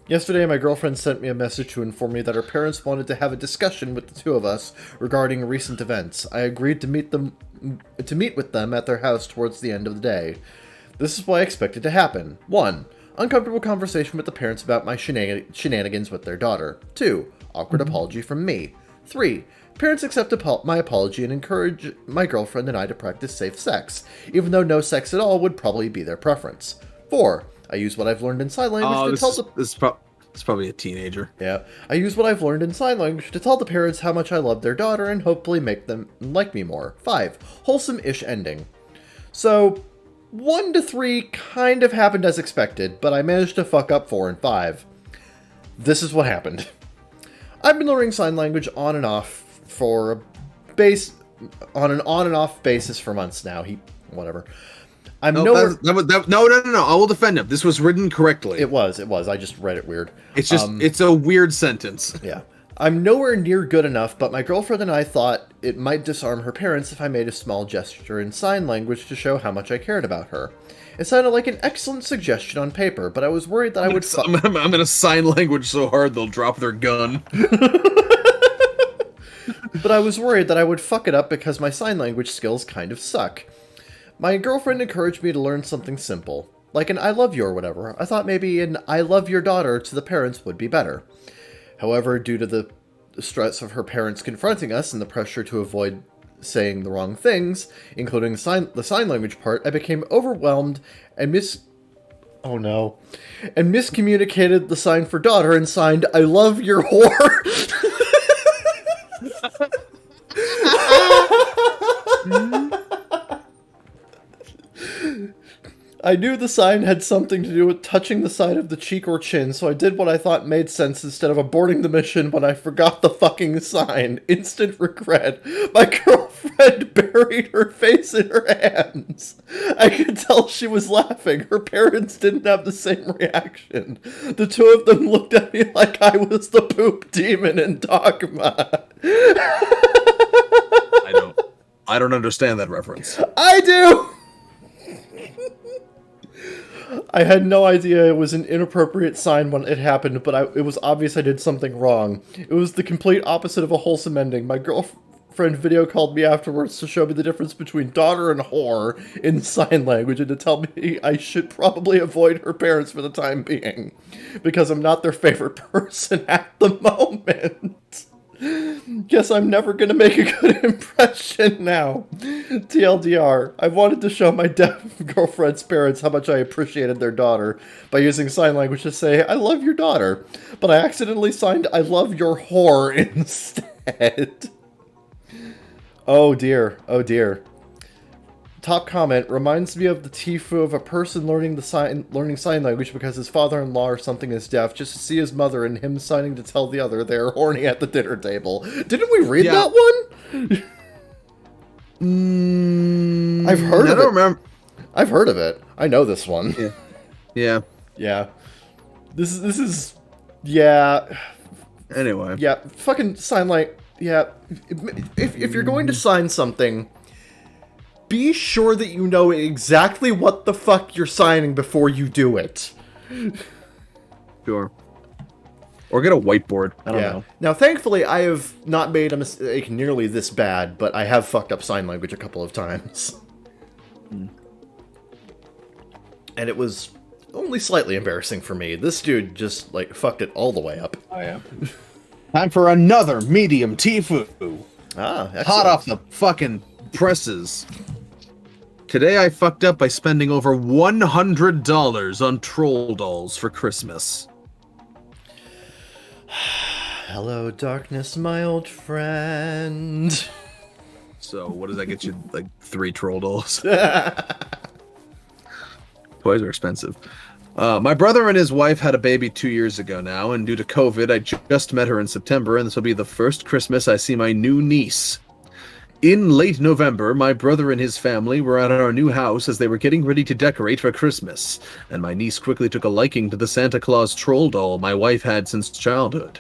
Yesterday, my girlfriend sent me a message to inform me that her parents wanted to have a discussion with the two of us regarding recent events. I agreed to meet with them at their house towards the end of the day. This is what I expected to happen. 1. Uncomfortable conversation with the parents about my shenanigans with their daughter. 2. Awkward apology from me. 3. Parents accept my apology and encourage my girlfriend and I to practice safe sex, even though no sex at all would probably be their preference. 4. I use what I've learned in sign language to tell the... It's probably a teenager. Yeah. I use what I've learned in sign language to tell the parents how much I love their daughter and hopefully make them like me more. 5. Wholesome-ish ending. So, 1 to 3 kind of happened as expected, but I managed to fuck up 4 and 5. This is what happened. I've been learning sign language on and off on an on and off basis for months now. Whatever. No. I will defend him. This was written correctly. It was. I just read it weird. It's just, it's a weird sentence. Yeah. I'm nowhere near good enough, but my girlfriend and I thought it might disarm her parents if I made a small gesture in sign language to show how much I cared about her. It sounded like an excellent suggestion on paper, but I was worried that I'm gonna sign language so hard they'll drop their gun. But I was worried that I would fuck it up because my sign language skills kind of suck. My girlfriend encouraged me to learn something simple, like an I love you or whatever. I thought maybe an I love your daughter to the parents would be better. However, due to the stress of her parents confronting us and the pressure to avoid saying the wrong things, including the sign language part, I became overwhelmed and miscommunicated the sign for daughter and signed I love your whore. I knew the sign had something to do with touching the side of the cheek or chin, so I did what I thought made sense instead of aborting the mission when I forgot the fucking sign. Instant regret. My girlfriend buried her face in her hands. I could tell she was laughing. Her parents didn't have the same reaction. The two of them looked at me like I was the poop demon in Dogma. I don't understand that reference. I do! I had no idea it was an inappropriate sign when it happened, but it was obvious I did something wrong. It was the complete opposite of a wholesome ending. My girlfriend video called me afterwards to show me the difference between daughter and whore in sign language and to tell me I should probably avoid her parents for the time being, because I'm not their favorite person at the moment. Guess I'm never gonna make a good impression now. TLDR, I wanted to show my deaf girlfriend's parents how much I appreciated their daughter by using sign language to say, I love your daughter, but I accidentally signed I love your whore instead. Oh dear, oh dear. Top comment reminds me of the Tifu of a person learning sign language because his father-in-law or something is deaf, just to see his mother and him signing to tell the other they're horny at the dinner table. Didn't we read that one? I've heard of it. I don't remember. I've heard of it. I know this one. Yeah. Yeah. This is yeah. Anyway. Yeah, fucking sign like yeah. If you're going to sign something, be sure that you know exactly what the fuck you're signing before you do it. Sure. Or get a whiteboard. I don't know. Now, thankfully, I have not made a mistake nearly this bad, but I have fucked up sign language a couple of times. And it was only slightly embarrassing for me. This dude just, like, fucked it all the way up. I am. Time for another medium Tifu. Ah, excellent. Hot off the fucking presses. Today I fucked up by spending over $100 on troll dolls for Christmas. Hello, darkness, my old friend. So, what does that get you? Like 3 troll dolls? Toys are expensive. My brother and his wife had a baby 2 years ago now, and due to COVID, I just met her in September, and this will be the first Christmas I see my new niece. In late November, my brother and his family were at our new house as they were getting ready to decorate for Christmas, and my niece quickly took a liking to the Santa Claus troll doll my wife had since childhood.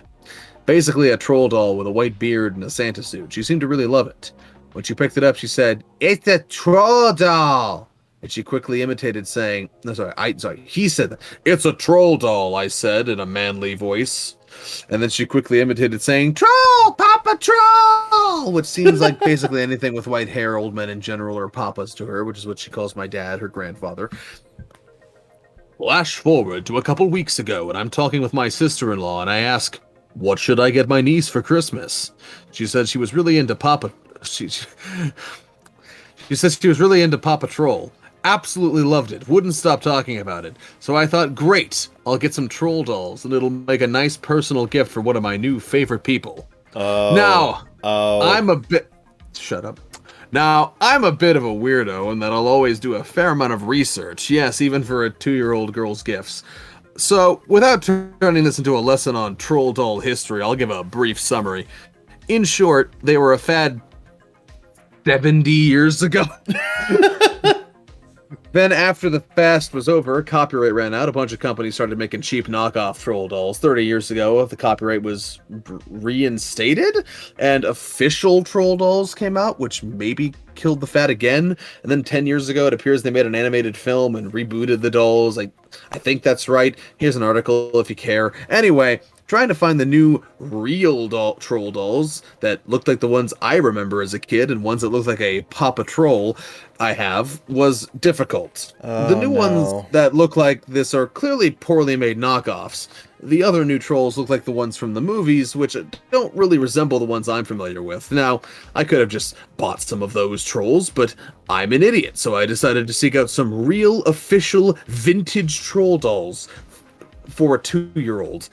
Basically a troll doll with a white beard and a Santa suit. She seemed to really love it. When she picked it up, she said, "It's a troll doll!" And she quickly imitated saying, he said that. "It's a troll doll," I said in a manly voice. And then she quickly imitated saying, "Troll! Papa Troll!" Which seems like basically anything with white hair, old men in general, are papas to her, which is what she calls my dad, her grandfather. Flash forward to a couple weeks ago, and I'm talking with my sister-in-law, and I ask, "What should I get my niece for Christmas?" She said she was really into Papa... She said she was really into Paw Patrol. Absolutely loved it. Wouldn't stop talking about it. So I thought, great, I'll get some troll dolls, and it'll make a nice personal gift for one of my new favorite people. I'm a bit... Shut up. Now, I'm a bit of a weirdo in that I'll always do a fair amount of research. Yes, even for a 2-year-old girl's gifts. So, without turning this into a lesson on troll doll history, I'll give a brief summary. In short, they were a fad 70 years ago. Then after the fast was over, copyright ran out. A bunch of companies started making cheap knockoff troll dolls. 30 years ago, the copyright was reinstated, and official troll dolls came out, which maybe killed the fad again. And then 10 years ago, it appears they made an animated film and rebooted the dolls. I think that's right. Here's an article if you care. Anyway, trying to find the new real troll dolls that looked like the ones I remember as a kid and ones that looked like a Paw Patrol I have was difficult. The new ones that look like this are clearly poorly made knockoffs. The other new trolls look like the ones from the movies, which don't really resemble the ones I'm familiar with. Now, I could have just bought some of those trolls, but I'm an idiot, so I decided to seek out some real, official, vintage troll dolls for a 2-year-old.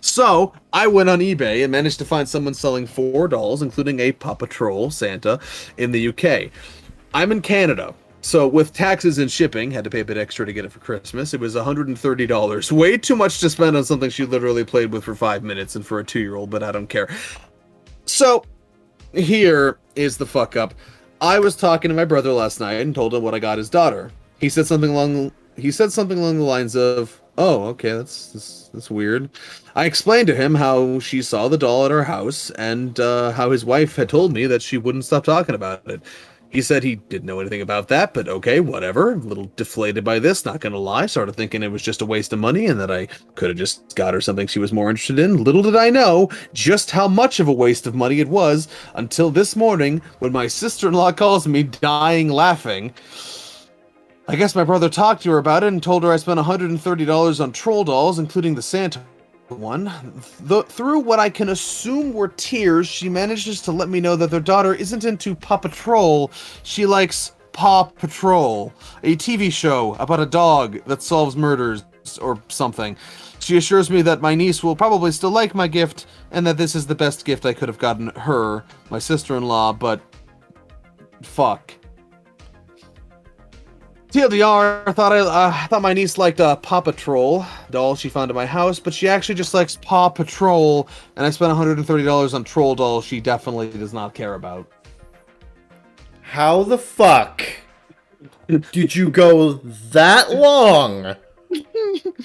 So, I went on eBay and managed to find someone selling 4 dolls, including a Paw Patrol Santa, in the UK. I'm in Canada, so with taxes and shipping, had to pay a bit extra to get it for Christmas. It was $130. Way too much to spend on something she literally played with for 5 minutes and for a 2-year-old, but I don't care. So, here is the fuck up. I was talking to my brother last night and told him what I got his daughter. He said something along the lines of, "Oh, okay, that's weird." I explained to him how she saw the doll at our house and how his wife had told me that she wouldn't stop talking about it. He said he didn't know anything about that, but okay, whatever. A little deflated by this, not gonna lie. Started thinking it was just a waste of money and that I could have just got her something she was more interested in. Little did I know just how much of a waste of money it was until this morning when my sister-in-law calls me dying laughing. I guess my brother talked to her about it and told her I spent $130 on troll dolls, including the Santa one. Through what I can assume were tears, she manages to let me know that their daughter isn't into Paw Patrol. She likes Paw Patrol, a TV show about a dog that solves murders or something. She assures me that my niece will probably still like my gift and that this is the best gift I could have gotten her, my sister-in-law, but fuck. TLDR, I thought my niece liked Paw Patrol doll she found at my house, but she actually just likes Paw Patrol, and I spent $130 on troll dolls she definitely does not care about. How the fuck did you go that long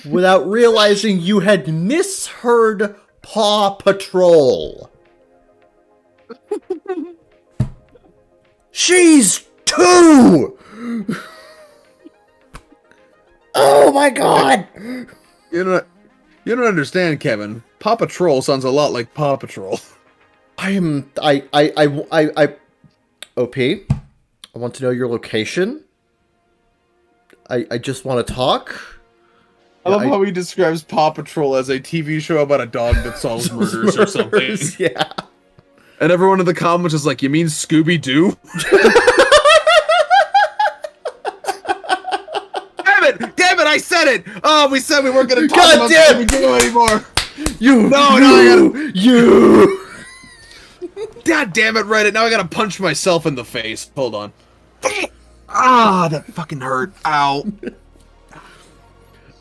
without realizing you had misheard Paw Patrol. She's 2! Oh my god! You don't understand, Kevin. Paw Patrol sounds a lot like Paw Patrol. OP, I want to know your location. I just want to talk. I love how he describes Paw Patrol as a TV show about a dog that solves murders or something. Yeah. And everyone in the comments is like, you mean Scooby-Doo? Damn it, I said it! Oh, we said we weren't going to talk about Scooby-Doo anymore. You! God damn it, Reddit. Now I gotta punch myself in the face. Hold on. Ah, that fucking hurt. Ow.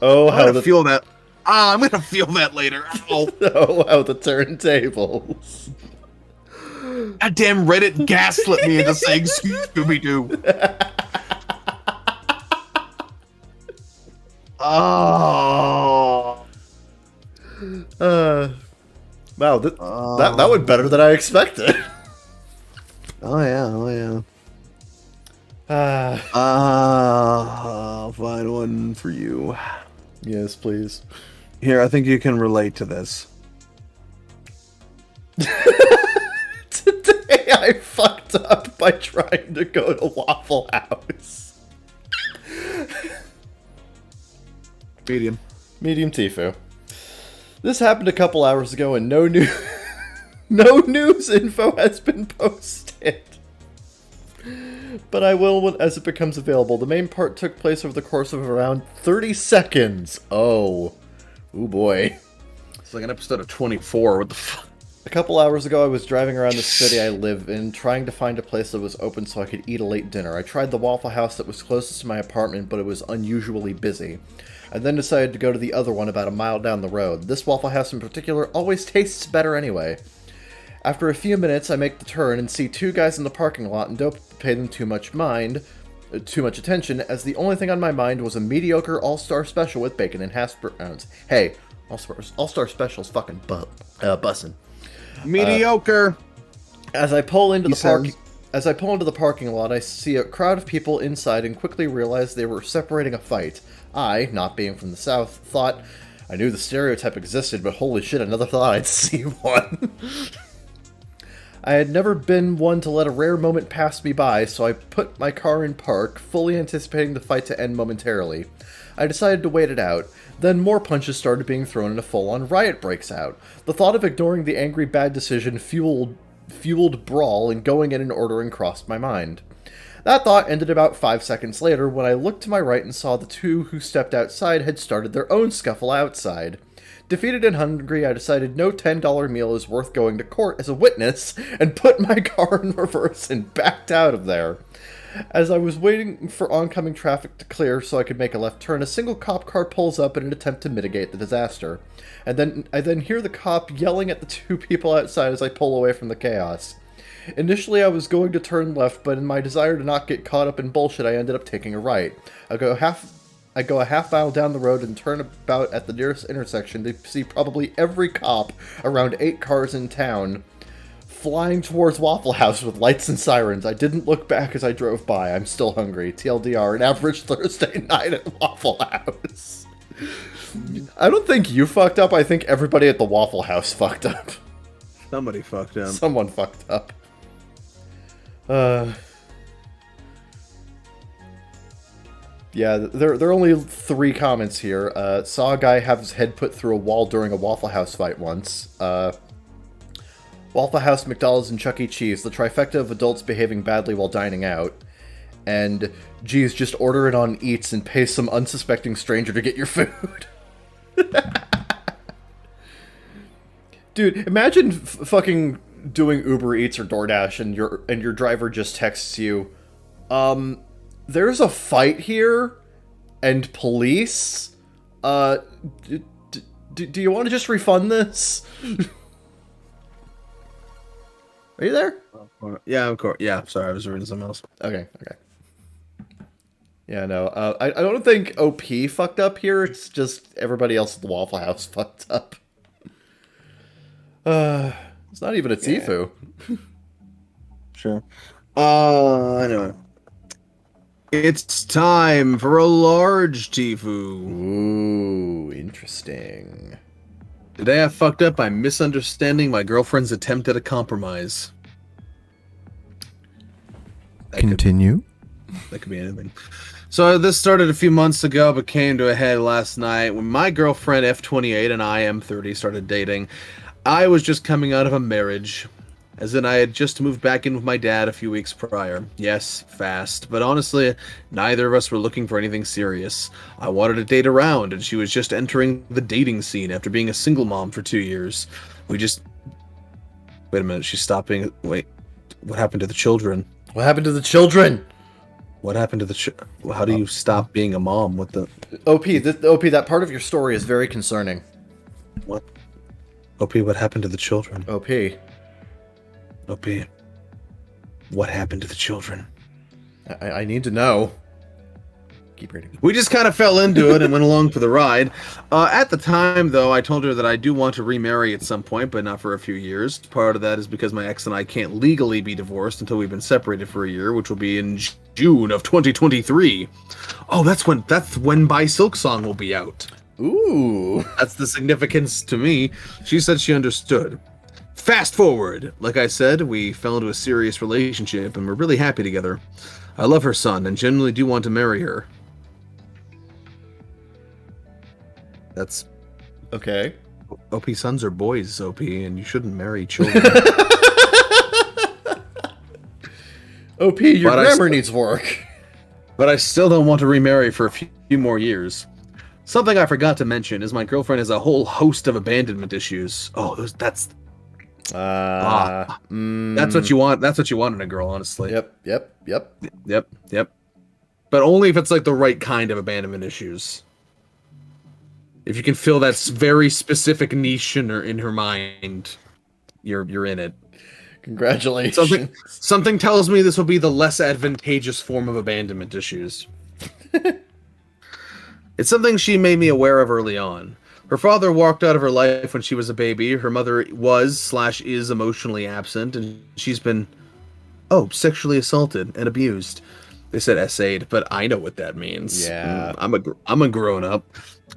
Oh, how to feel that. Ah, I'm gonna feel that later. Ow. Oh, how the turntables. God damn, Reddit gaslit me into saying Scooby-Doo. Oh. Wow, that went better than I expected. Oh yeah. I'll find one for you. Yes, please. Here, I think you can relate to this. Today I fucked up by trying to go to Waffle House. Medium. Medium Tifu. This happened a couple hours ago and no news info has been posted. But I will as it becomes available. The main part took place over the course of around 30 seconds. Oh boy. It's like an episode of 24. What the fuck? A couple hours ago, I was driving around the city I live in, trying to find a place that was open so I could eat a late dinner. I tried the Waffle House that was closest to my apartment, but it was unusually busy. I then decided to go to the other one about a mile down the road. This Waffle House in particular always tastes better anyway. After a few minutes, I make the turn and see two guys in the parking lot and don't pay them too much attention, as the only thing on my mind was a mediocre all-star special with bacon and hash browns. Hey, all-star special's fucking bussin'. Mediocre. As I pull into the parking lot, I see a crowd of people inside and quickly realize they were separating a fight. I, not being from the South, thought I knew the stereotype existed, but holy shit, I never thought I'd see one. I had never been one to let a rare moment pass me by, so I put my car in park, fully anticipating the fight to end momentarily. I decided to wait it out. Then more punches started being thrown and a full-on riot breaks out. The thought of ignoring the angry bad decision fueled brawl, and going in and ordering crossed my mind. That thought ended about 5 seconds later when I looked to my right and saw the two who stepped outside had started their own scuffle outside. Defeated and hungry, I decided no $10 meal is worth going to court as a witness, and put my car in reverse and backed out of there. As I was waiting for oncoming traffic to clear so I could make a left turn, a single cop car pulls up in an attempt to mitigate the disaster. And I then hear the cop yelling at the two people outside as I pull away from the chaos. Initially, I was going to turn left, but in my desire to not get caught up in bullshit, I ended up taking a right. I go a half mile down the road and turn about at the nearest intersection to see probably every cop around 8 cars in town flying towards Waffle House with lights and sirens. I didn't look back as I drove by. I'm still hungry. TLDR, an average Thursday night at Waffle House. I don't think you fucked up. I think everybody at the Waffle House fucked up. Somebody fucked up. Someone fucked up. Yeah, there are only 3 comments here. Saw a guy have his head put through a wall during a Waffle House fight once. Waffle House, McDonald's, and Chuck E. Cheese, the trifecta of adults behaving badly while dining out. And, geez, just order it on Eats and pay some unsuspecting stranger to get your food. Dude, imagine fucking doing Uber Eats or DoorDash and your driver just texts you, there's a fight here, and police? Do you want to just refund this? Are you there? Yeah, of course. Yeah, sorry, I was reading something else. Okay. Yeah, no. I don't think OP fucked up here. It's just everybody else at the Waffle House fucked up. It's not even a Tifu. Sure. Anyway. It's time for a large Tifu. Ooh, interesting. Today I fucked up by misunderstanding my girlfriend's attempt at a compromise. Continue. That could be anything. So this started a few months ago, but came to a head last night when my girlfriend F28 and I M30 started dating. I was just coming out of a marriage, as in I had just moved back in with my dad a few weeks prior. Yes, fast, but honestly, neither of us were looking for anything serious. I wanted to date around, and she was just entering the dating scene after being a single mom for 2 years. We just... Wait a minute, she stopped being... Wait, what happened to the children? What happened to the children? What happened to the... How do you stop being a mom? What the... OP, OP, that part of your story is very concerning. What? OP, what happened to the children? OP. OP, what happened to the children? I need to know. Keep reading. We just kind of fell into it and went along for the ride. At the time, though, I told her that I do want to remarry at some point, but not for a few years. Part of that is because my ex and I can't legally be divorced until we've been separated for a year, which will be in June of 2023. Oh, that's when By Silk Song will be out. Ooh. That's the significance to me. She said she understood. Fast forward. Like I said, we fell into a serious relationship, and we're really happy together. I love her son, and genuinely do want to marry her. That's... Okay. OP, sons are boys, OP, and you shouldn't marry children. OP, your grammar needs work. But I still don't want to remarry for a few more years. Something I forgot to mention is my girlfriend has a whole host of abandonment issues. Oh, that's what you want. That's what you want in a girl, honestly. Yep. But only if it's like the right kind of abandonment issues. If you can fill that very specific niche in her mind, you're in it. Congratulations. Something tells me this will be the less advantageous form of abandonment issues. It's something she made me aware of early on. Her father walked out of her life when she was a baby. Her mother was/is emotionally absent, and she's been, sexually assaulted and abused. They said SA'd, but I know what that means. Yeah. I'm a grown-up.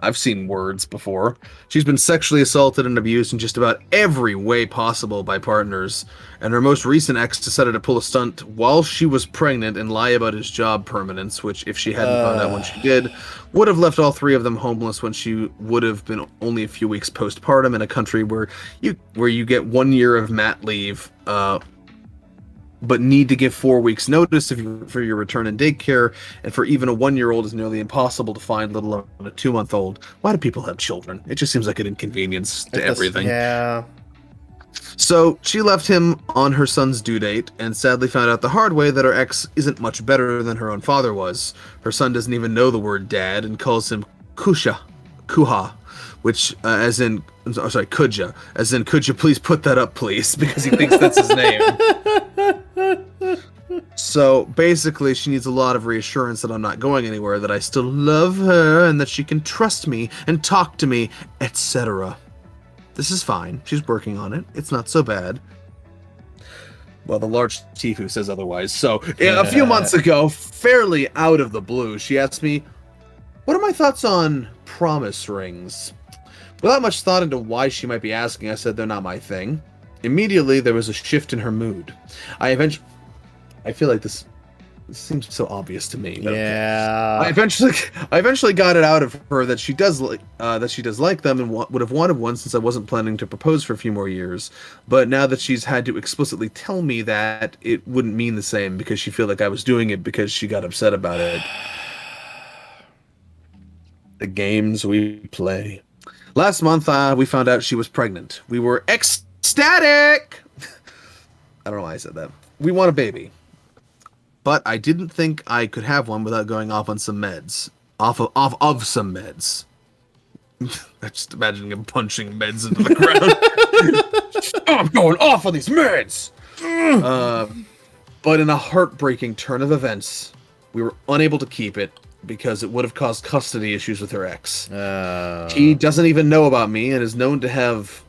I've seen words before. She's been sexually assaulted and abused in just about every way possible by partners, and her most recent ex decided to pull a stunt while she was pregnant and lie about his job permanence, which, if she hadn't found out when she did, would have left all three of them homeless when she would have been only a few weeks postpartum in a country where you get 1 year of mat leave, but need to give 4 weeks notice for your return in daycare, and for even a 1-year-old is nearly impossible to find, let alone a 2-month-old. Why do people have children? It just seems like an inconvenience to everything. Yeah. So she left him on her son's due date, and sadly found out the hard way that her ex isn't much better than her own father was. Her son doesn't even know the word dad and calls him Kuha, which, Kuja, as in, could you please put that up, please? Because he thinks that's his name. So basically, she needs a lot of reassurance that I'm not going anywhere, that I still love her, and that she can trust me and talk to me, etc. This is fine. She's working on it. It's not so bad. Well, the large Tifu says otherwise. So, a few months ago, fairly out of the blue, she asked me, what are my thoughts on promise rings? Without much thought into why she might be asking, I said they're not my thing. Immediately, there was a shift in her mood. I feel like this seems so obvious to me. Yeah. I eventually got it out of her that she does like them and would have wanted one, since I wasn't planning to propose for a few more years. But now that she's had to explicitly tell me that, it wouldn't mean the same, because she feel like I was doing it because she got upset about it. The games we play. Last month, we found out she was pregnant. We were ecstatic. I don't know why I said that. We want a baby. But I didn't think I could have one without going off on some meds. Off of some meds. I'm just imagining him punching meds into the ground. I'm going off on these meds! But in a heartbreaking turn of events, we were unable to keep it, because it would have caused custody issues with her ex. Uh, He doesn't even know about me and is known to have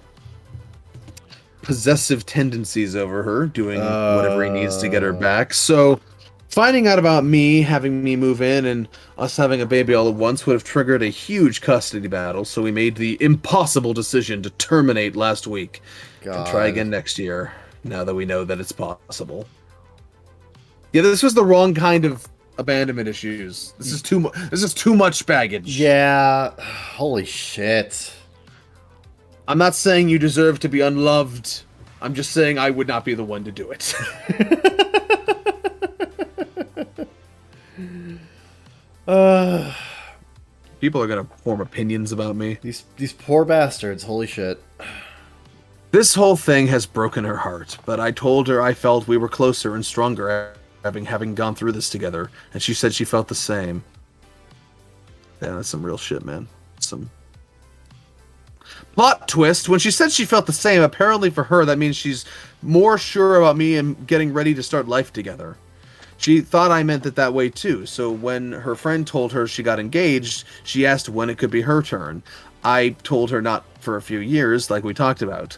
possessive tendencies over her, doing whatever he needs to get her back. So finding out about me, having me move in, and us having a baby all at once would have triggered a huge custody battle, so we made the impossible decision to terminate last week and try again next year, now that we know that it's possible. Yeah, this was the wrong kind of abandonment issues. This is too much baggage. Yeah, holy shit. I'm not saying you deserve to be unloved. I'm just saying I would not be the one to do it. People are gonna form opinions about me. These poor bastards, holy shit. This whole thing has broken her heart, but I told her I felt we were closer and stronger having gone through this together, and she said she felt the same. Yeah, that's some real shit, man. Some plot twist. When she said she felt the same, apparently for her, that means she's more sure about me and getting ready to start life together. She thought I meant it that way too, so when her friend told her she got engaged, she asked when it could be her turn. I told her not for a few years, like we talked about.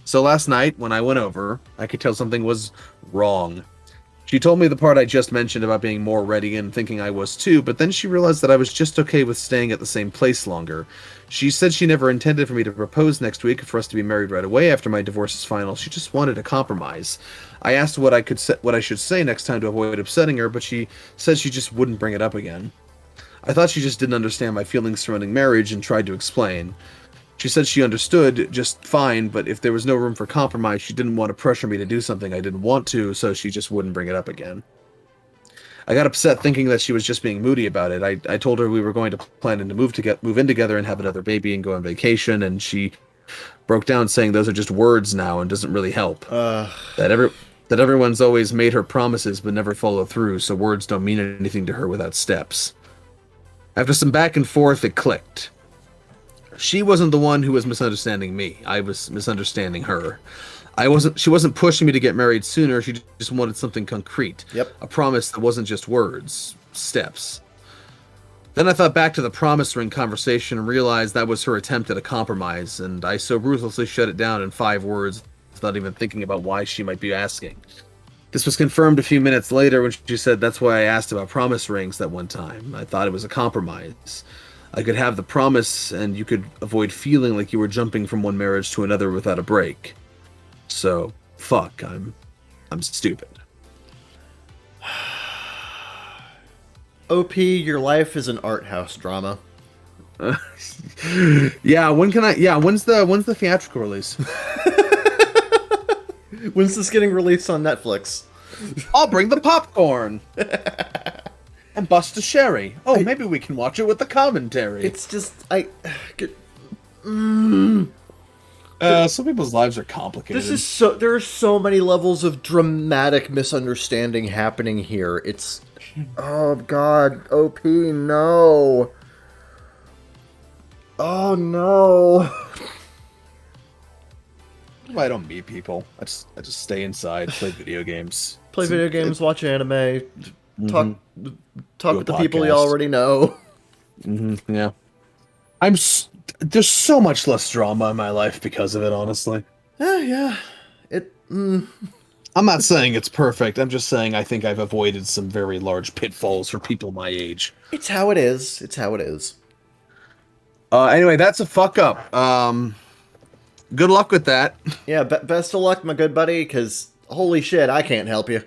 So last night, when I went over, I could tell something was wrong. She told me the part I just mentioned about being more ready and thinking I was too, but then she realized that I was just okay with staying at the same place longer. She said she never intended for me to propose next week, for us to be married right away after my divorce is final. She just wanted a compromise. I asked what I should say next time to avoid upsetting her, but she said she just wouldn't bring it up again. I thought she just didn't understand my feelings surrounding marriage and tried to explain. She said she understood just fine, but if there was no room for compromise, she didn't want to pressure me to do something I didn't want to, so she just wouldn't bring it up again. I got upset thinking that she was just being moody about it. I told her we were going to plan to move in together and have another baby and go on vacation, and she broke down saying those are just words now and doesn't really help. That everyone's always made her promises but never follow through, so words don't mean anything to her without steps. After some back and forth, it clicked. She wasn't the one who was misunderstanding me. I was misunderstanding her. She wasn't pushing me to get married sooner. She just wanted something concrete. Yep. A promise that wasn't just words, steps. Then I thought back to the promise ring conversation and realized that was her attempt at a compromise, and I so ruthlessly shut it down in 5 words without even thinking about why she might be asking. This was confirmed a few minutes later when she said that's why I asked about promise rings that one time. I thought it was a compromise. I could have the promise, and you could avoid feeling like you were jumping from one marriage to another without a break. So, fuck, I'm stupid. OP, your life is an art house drama. Yeah, when's the theatrical release? When's this getting released on Netflix? I'll bring the popcorn. And bust a sherry. Maybe we can watch it with the commentary. It's just, some people's lives are complicated. There are so many levels of dramatic misunderstanding happening here. It's, oh god, OP, no. Oh no. I don't meet people. I just stay inside, play video games. Watch anime, talk with the people you podcast. already know. Yeah. There's so much less drama in my life because of it, honestly. Yeah. I'm not saying it's perfect. I'm just saying I think I've avoided some very large pitfalls for people my age. It's how it is. Anyway, that's a fuck up. Good luck with that. Yeah, best of luck, my good buddy, because holy shit, I can't help you.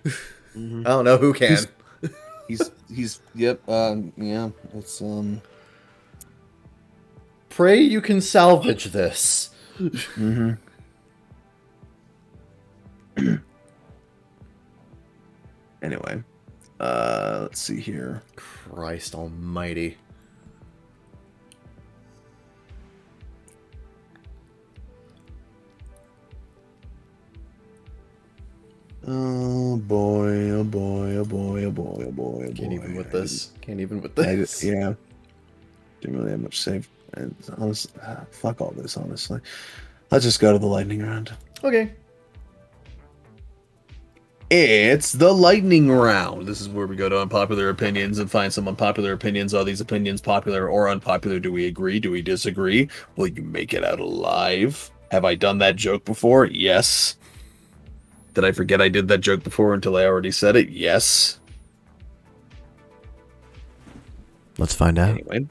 I don't know who can. Yep, yeah, it's, Pray you can salvage this. Anyway, let's see here. Christ almighty. Oh boy, oh boy, oh boy, oh boy, oh boy, oh boy. Can't even with this. Yeah. Didn't really have much saved. And honestly, fuck all this, honestly. Let's just go to the lightning round. Okay. It's the lightning round. This is where we go to unpopular opinions and find some unpopular opinions. Are these opinions popular or unpopular? Do we agree? Do we disagree? Will you make it out alive? Have I done that joke before? Yes. Did I forget I did that joke before until I already said it? Yes. Let's find out. Anyway.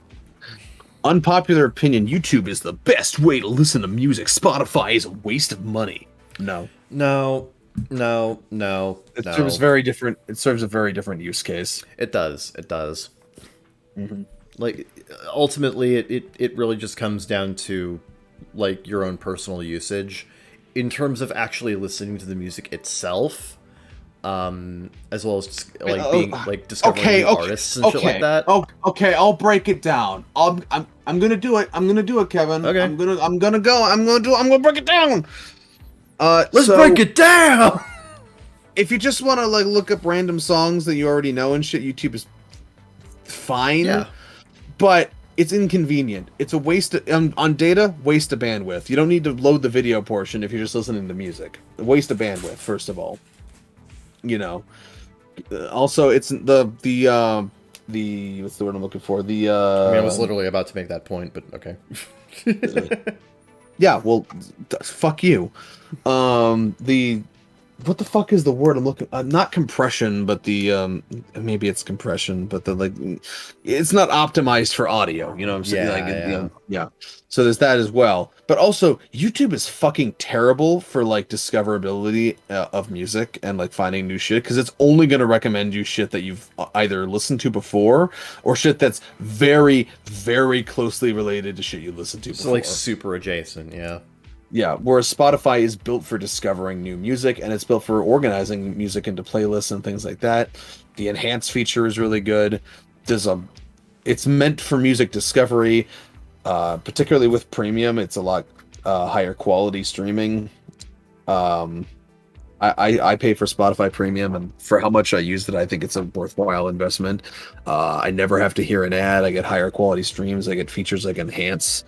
Unpopular opinion, YouTube is the best way to listen to music. Spotify is a waste of money. No. No. It serves very different. It serves a very different use case. It does. Mm-hmm. Like, ultimately, it really just comes down to, like, your own personal usage. In terms of actually listening to the music itself, as well as, like, being, like, discovering new artists and shit like that. Oh, okay, I'll break it down. I'm gonna do it. I'm gonna do it, Kevin. Okay. I'm gonna break it down. Let's break it down! If you just want to, like, look up random songs that you already know and shit, YouTube is fine. Yeah. But it's inconvenient. It's a waste on data, waste of bandwidth. You don't need to load the video portion if you're just listening to music. A waste of bandwidth, first of all. You know. Also, it's the what's the word I'm looking for? I mean, I was literally about to make that point, but okay. Yeah, well, fuck you. What the fuck is the word I'm looking? Not compression, but maybe it's compression, but it's not optimized for audio. You know what I'm saying? Yeah. So there's that as well. But also, YouTube is fucking terrible for, like, discoverability of music and, like, finding new shit, because it's only going to recommend you shit that you've either listened to before or shit that's very, very closely related to shit you listened to before. So, like, super adjacent, yeah. Yeah, whereas Spotify is built for discovering new music, and it's built for organizing music into playlists and things like that. The enhance feature is really good. It's meant for music discovery, particularly with premium. It's a lot higher quality streaming. I pay for Spotify Premium, and for how much I use it, I think it's a worthwhile investment. I never have to hear an ad. I get higher quality streams. I get features like enhance.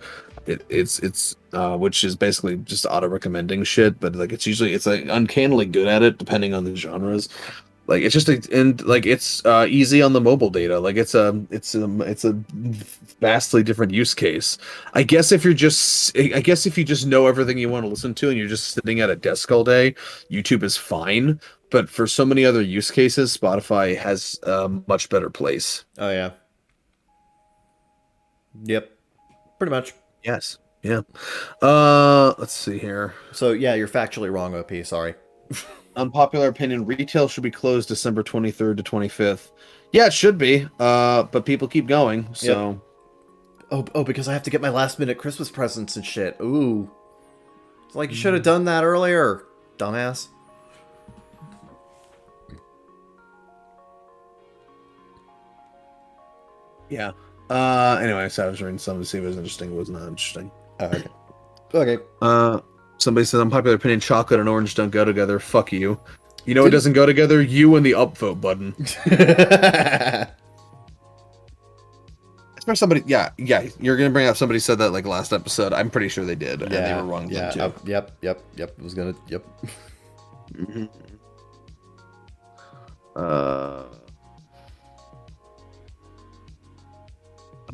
It's which is basically just auto recommending shit, but like it's like uncannily good at it depending on the genres. Like it's just it's easy on the mobile data. Like it's a vastly different use case. I guess if you just know everything you want to listen to and you're just sitting at a desk all day, YouTube is fine. But for so many other use cases, Spotify has a much better place. Oh yeah. Yep. Pretty much. Yes. Yeah. Let's see here. So yeah, you're factually wrong, OP. Sorry. Unpopular opinion: retail should be closed December 23rd to 25th. Yeah, it should be. But people keep going. So. Yep. Oh, because I have to get my last minute Christmas presents and shit. Ooh. It's like you should have done that earlier, dumbass. Yeah. Anyway, so I was reading something to see if it was interesting. It was not interesting. Okay. Okay. Somebody said unpopular opinion: chocolate and orange don't go together. Fuck you. You know what doesn't go together? You and the upvote button. For somebody, yeah. You're gonna bring up somebody said that like last episode. I'm pretty sure they did, and they were wrong. Yeah. Too. Yep. It was gonna. Yep. Mm-hmm.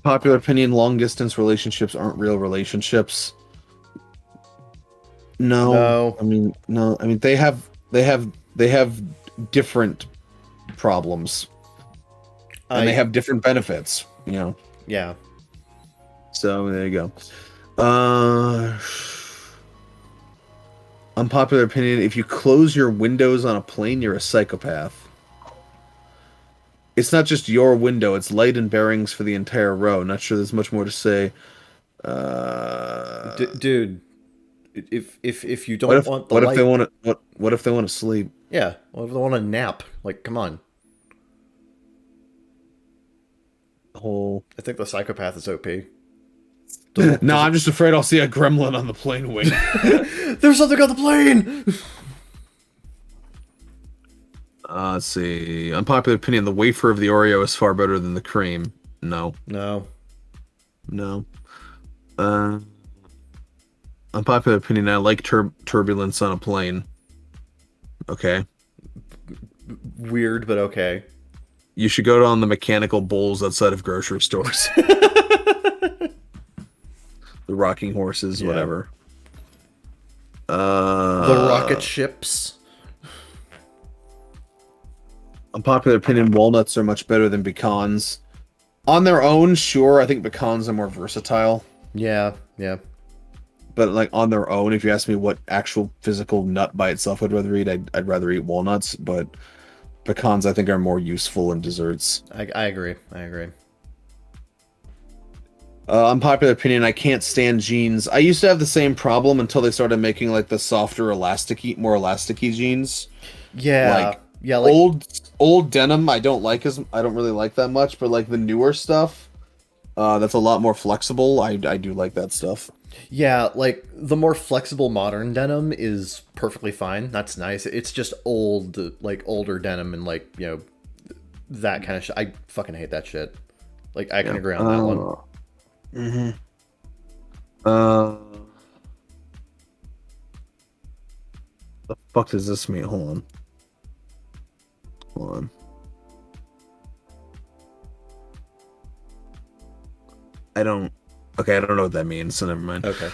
Popular opinion: long distance relationships aren't real relationships. No. I mean, no. I mean, they have different problems, and they have different benefits. You know. Yeah. So there you go. Unpopular opinion: if you close your windows on a plane, you're a psychopath. It's not just your window; it's light and bearings for the entire row. Not sure there's much more to say. Dude, if you don't want the light, what if they want to sleep? Yeah, what if they want to nap? Like, come on. I think the psychopath is OP. No, I'm just afraid I'll see a gremlin on the plane wing. There's something on the plane! Let's see. Unpopular opinion: the wafer of the Oreo is far better than the cream. No. Unpopular opinion: I like turbulence on a plane. Okay. weird, but okay. You should go on the mechanical bulls outside of grocery stores. The rocking horses, Yeah. whatever. The rocket ships. Unpopular opinion, walnuts are much better than pecans. On their own, sure, I think pecans are more versatile. Yeah, yeah. But like on their own, if you ask me what actual physical nut by itself I'd rather eat, I'd rather eat walnuts. But pecans, I think, are more useful in desserts. I agree. I agree. Unpopular opinion, I can't stand jeans. I used to have the same problem until they started making like the softer more elasticy jeans. Yeah, Like yeah. Like old denim, I don't really like that much. But like the newer stuff, that's a lot more flexible. I do like that stuff. yeah, like the more flexible modern denim is perfectly fine. That's nice. It's just older denim and like that kind of shit. I fucking hate that shit. Like I can agree on that one. Mm-hmm. The fuck does this mean? Hold on. Okay, I don't know what that means, so never mind. Okay.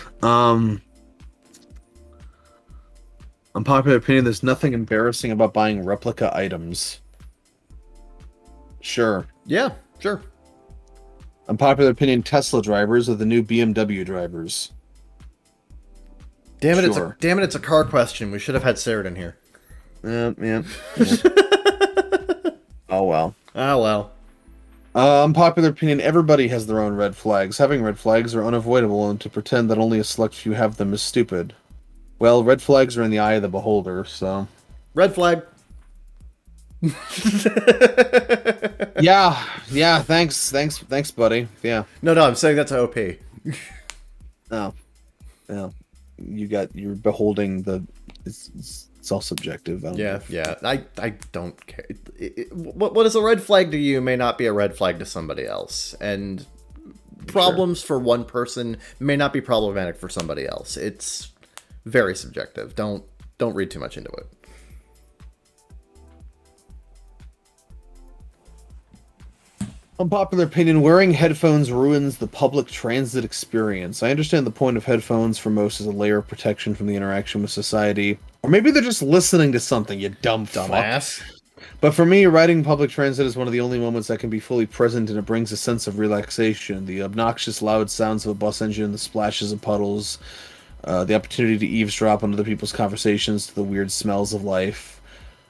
Unpopular opinion, there's nothing embarrassing about buying replica items. Sure. Yeah, sure. Unpopular opinion, Tesla drivers are the new BMW drivers. Damn it, Sure. it's a car question. We should have had Sarah in here. Yeah. Oh well. Ah, well. Unpopular opinion, everybody has their own red flags. Having red flags are unavoidable, and to pretend that only a select few have them is stupid. Well, red flags are in the eye of the beholder, so... Red flag. Yeah, thanks, buddy. Yeah. No, I'm saying that's OP. Oh. Yeah. You're beholding the... It's all subjective. Yeah. I don't care. What is a red flag to you may not be a red flag to somebody else. And problems for one person may not be problematic for somebody else. It's very subjective. Don't read too much into it. Unpopular opinion, wearing headphones ruins the public transit experience. I understand the point of headphones for most is a layer of protection from the interaction with society. Or maybe they're just listening to something, you dumb Ass. But for me, riding public transit is one of the only moments that can be fully present, and it brings a sense of relaxation. The obnoxious loud sounds of a bus engine, the splashes of puddles, the opportunity to eavesdrop on other people's conversations, to the weird smells of life.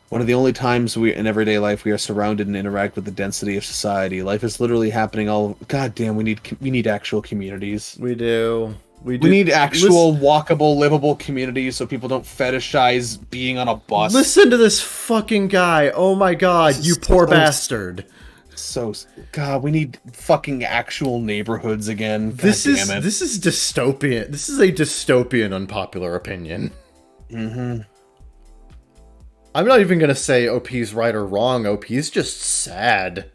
One of the only times in everyday life we are surrounded and interact with the density of society. Life is literally happening God damn, we need actual communities. We do. We need actual walkable, livable communities so people don't fetishize being on a bus. Listen to this fucking guy. Oh my god, you poor bastard. God, we need fucking actual neighborhoods again. This is dystopian. This is a dystopian unpopular opinion. Mm-hmm. I'm not even gonna say OP's right or wrong. OP's just sad.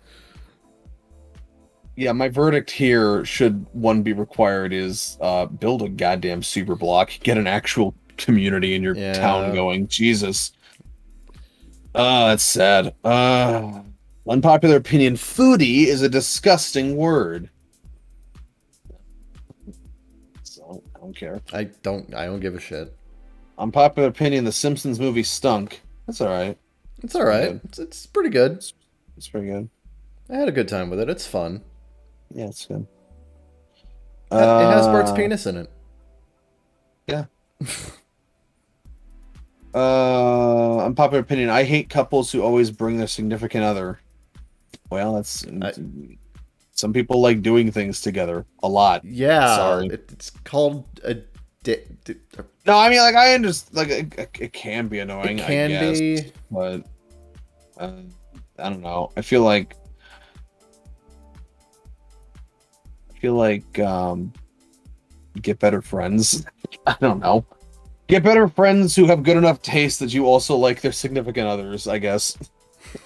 Yeah, my verdict here, should one be required, is build a goddamn super block. Get an actual community in your town going. Jesus. That's sad. Unpopular opinion, foodie is a disgusting word. So, I don't care. I don't give a shit. Unpopular opinion, the Simpsons movie stunk. That's alright. It's alright. It's pretty good. It's pretty good. I had a good time with it. It's fun. Yeah, it's good. It has Bart's penis in it. Yeah. Unpopular opinion, I hate couples who always bring their significant other. Well, some people like doing things together a lot. Yeah. Sorry. It's called a... No, I mean, like, I understand, like, it can be annoying, it can I guess, be. But, I don't know. I feel like, get better friends. I don't know. Get better friends who have good enough taste that you also like their significant others, I guess,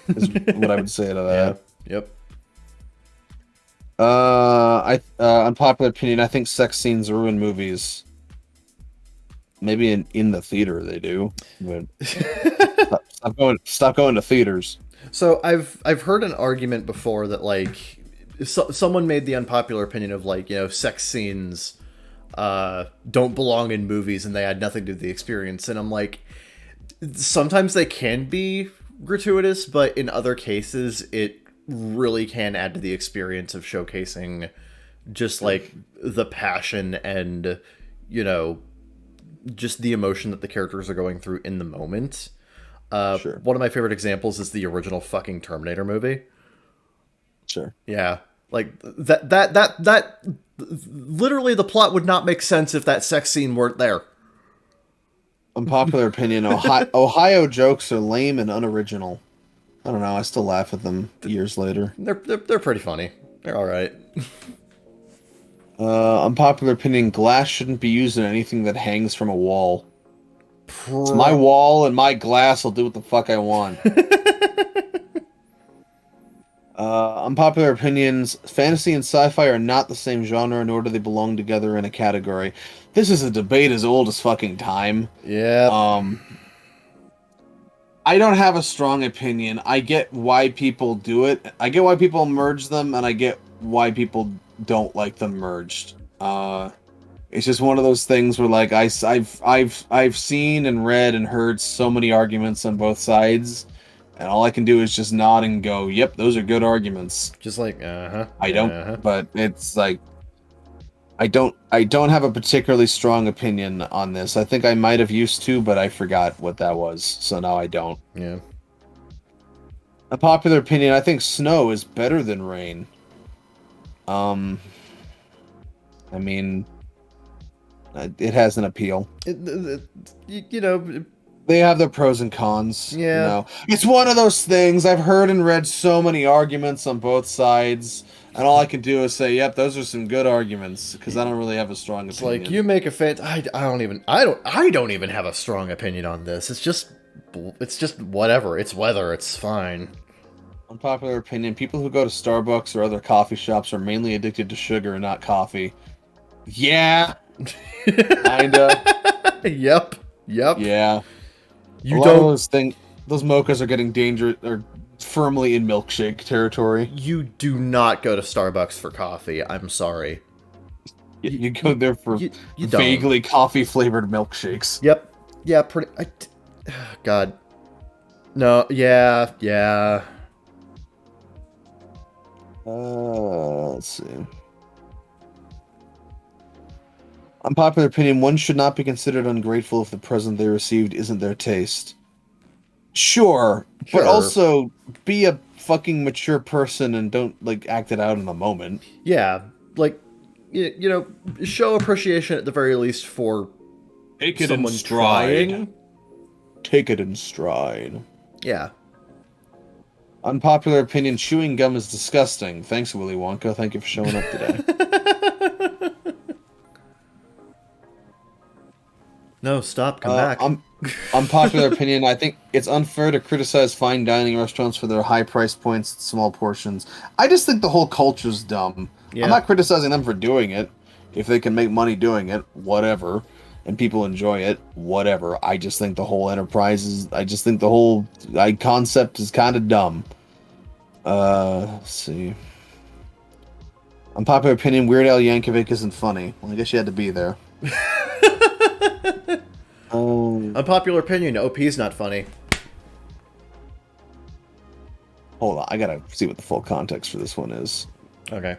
is what I would say to that. Yeah. Yep. Unpopular opinion, I think sex scenes ruin movies. Maybe in the theater they do, but stop going to theaters. So I've heard an argument before that like someone made the unpopular opinion of like, you know, sex scenes don't belong in movies and they add nothing to the experience, and I'm like, sometimes they can be gratuitous, but in other cases it really can add to the experience of showcasing just like the passion and, you know, just the emotion that the characters are going through in the moment. Sure, One of my favorite examples is the original fucking Terminator movie. sure. Yeah, like that literally the plot would not make sense if that sex scene weren't there. Unpopular opinion: Ohio jokes are lame and unoriginal. I don't know. I still laugh at them years later. They're pretty funny. They're all right. Unpopular opinion: glass shouldn't be used in anything that hangs from a wall. It's my Pro- wall and my glass. I'll do what the fuck I want. Unpopular opinions: fantasy and sci-fi are not the same genre, nor do they belong together in a category. This is a debate as old as fucking time. Yep. I don't have a strong opinion. I get why people do it. I get why people merge them, and I get why people don't like them merged. It's just one of those things where, like, I've seen and read and heard so many arguments on both sides, and all I can do is just nod and go, "Yep, those are good arguments." Just like I don't, but it's like I don't have a particularly strong opinion on this. I think I might have used to, but I forgot what that was, so now I don't. Yeah. A popular opinion: I think snow is better than rain. I mean, it has an appeal. You know, They have their pros and cons. yeah. You know, it's one of those things. I've heard and read so many arguments on both sides, and all I can do is say, "Yep, those are some good arguments," because I don't really have a strong It's opinion. like you make a fan. I don't even have a strong opinion on this. It's just whatever. It's weather. It's fine. Unpopular opinion: people who go to Starbucks or other coffee shops are mainly addicted to sugar and not coffee. Yeah, kinda. Yep. Yep. Yeah. You A lot of don't. those mochas are getting dangerous or firmly in milkshake territory. You do not go to Starbucks for coffee. I'm sorry. You go there for You don't. vaguely coffee flavored milkshakes. Yep. Yeah. Pretty. God. No. Yeah. Yeah. Let's see. Unpopular opinion: one should not be considered ungrateful if the present they received isn't their taste. Sure, Sure. but also be a fucking mature person and don't like act it out in the moment. Yeah. Like, you know, show appreciation at the very least for Take it someone in stride. trying. Take it in stride. Yeah. Unpopular opinion: chewing gum is disgusting. Thanks, Willy Wonka. Thank you for showing up today. No, stop. Come back. Unpopular opinion: I think it's unfair to criticize fine dining restaurants for their high price points and small portions. I just think the whole culture's dumb. Yeah. I'm not criticizing them for doing it. If they can make money doing it, whatever. And people enjoy it, whatever. I just think the whole enterprise is... I just think the whole concept is kind of dumb. Let's see. Unpopular opinion: Weird Al Yankovic isn't funny. Well, I guess you had to be there. Unpopular opinion: OP's not funny. Hold on, I gotta see what the full context for this one is. Okay.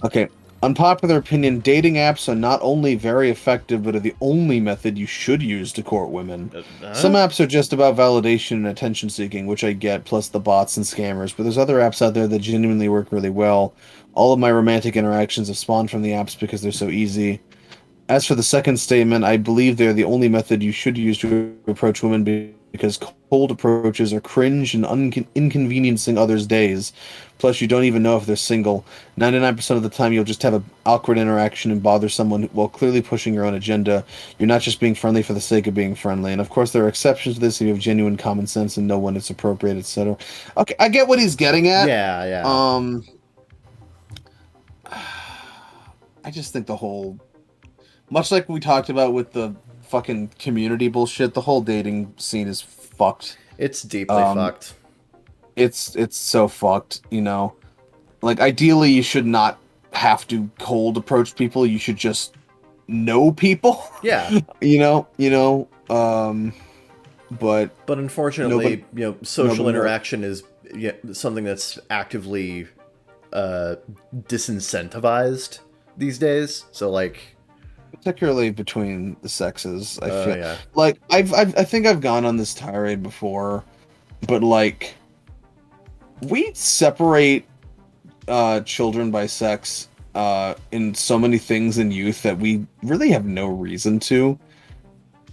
Okay. Unpopular opinion: dating apps are not only very effective, but are the only method you should use to court women. Some apps are just about validation and attention seeking, which I get, plus the bots and scammers, but there's other apps out there that genuinely work really well. All of my romantic interactions have spawned from the apps because they're so easy. As for the second statement, I believe they're the only method you should use to approach women because cold approaches are cringe and inconveniencing others' days. Plus, you don't even know if they're single. 99% of the time, you'll just have an awkward interaction and bother someone while clearly pushing your own agenda. You're not just being friendly for the sake of being friendly. And of course, there are exceptions to this if you have genuine common sense and know when it's appropriate, etc. Okay, I get what he's getting at. Yeah, yeah. I just think the whole... Much like we talked about with the fucking community bullshit. The whole dating scene is fucked. It's deeply fucked. It's so fucked, you know. Like, ideally, you should not have to cold approach people. You should just know people. Yeah. But unfortunately, social interaction is something that's actively disincentivized these days. So, like, particularly between the sexes, I feel yeah. like I think I've gone on this tirade before, but like, we separate children by sex in so many things in youth that we really have no reason to,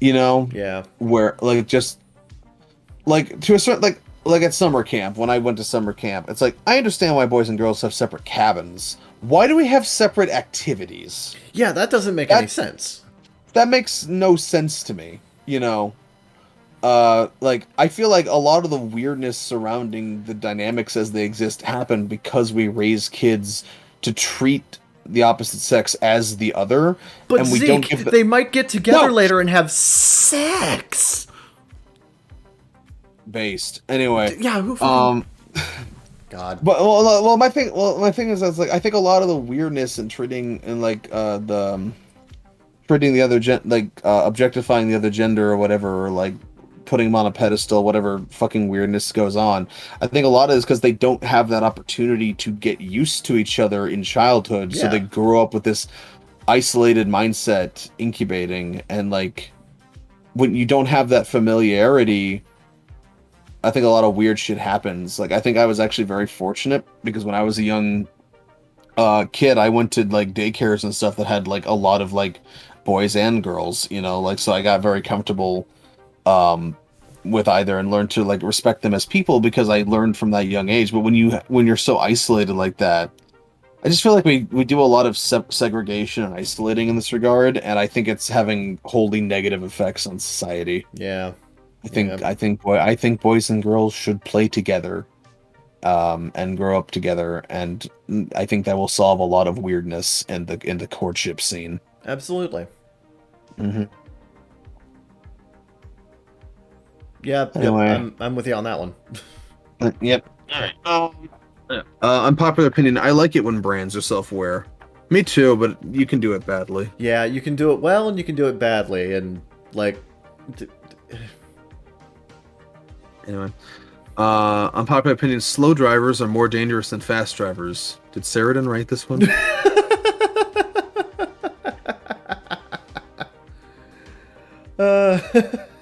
Yeah. where like, just like, to a certain, like at summer camp, when I went to summer camp, it's like, I understand why boys and girls have separate cabins. Why do we have separate activities? Yeah, that doesn't make any sense. That makes no sense to me, like, I feel like a lot of the weirdness surrounding the dynamics as they exist happen because we raise kids to treat the opposite sex as the other, but and we Zeke, don't give they might get together later and have sex. Based anyway. Yeah. Who? God. But well, my thing is, that's like, I think a lot of the weirdness in treating and like treating the other objectifying the other gender or whatever, or like putting them on a pedestal, whatever fucking weirdness goes on, I think a lot of it is because they don't have that opportunity to get used to each other in childhood, so they grow up with this isolated mindset incubating, and like, when you don't have that familiarity, I think a lot of weird shit happens. Like, I think I was actually very fortunate, because when I was a young kid, I went to like daycares and stuff that had like a lot of like boys and girls, like, so I got very comfortable with either, and learned to like respect them as people because I learned from that young age. But when you're so isolated like that, I just feel like we do a lot of segregation and isolating in this regard, and I think it's having wholly negative effects on society. Yeah. I think boys and girls should play together, and grow up together, and I think that will solve a lot of weirdness in the courtship scene. Absolutely. Mm-hmm. Yeah. Anyway. Yep, I'm with you on that one. Yep. All right. Unpopular opinion: I like it when brands are self-aware. Me too, but you can do it badly. Yeah, you can do it well and you can do it badly, and like. Anyway, unpopular opinion: slow drivers are more dangerous than fast drivers. Did Sheridan write this one?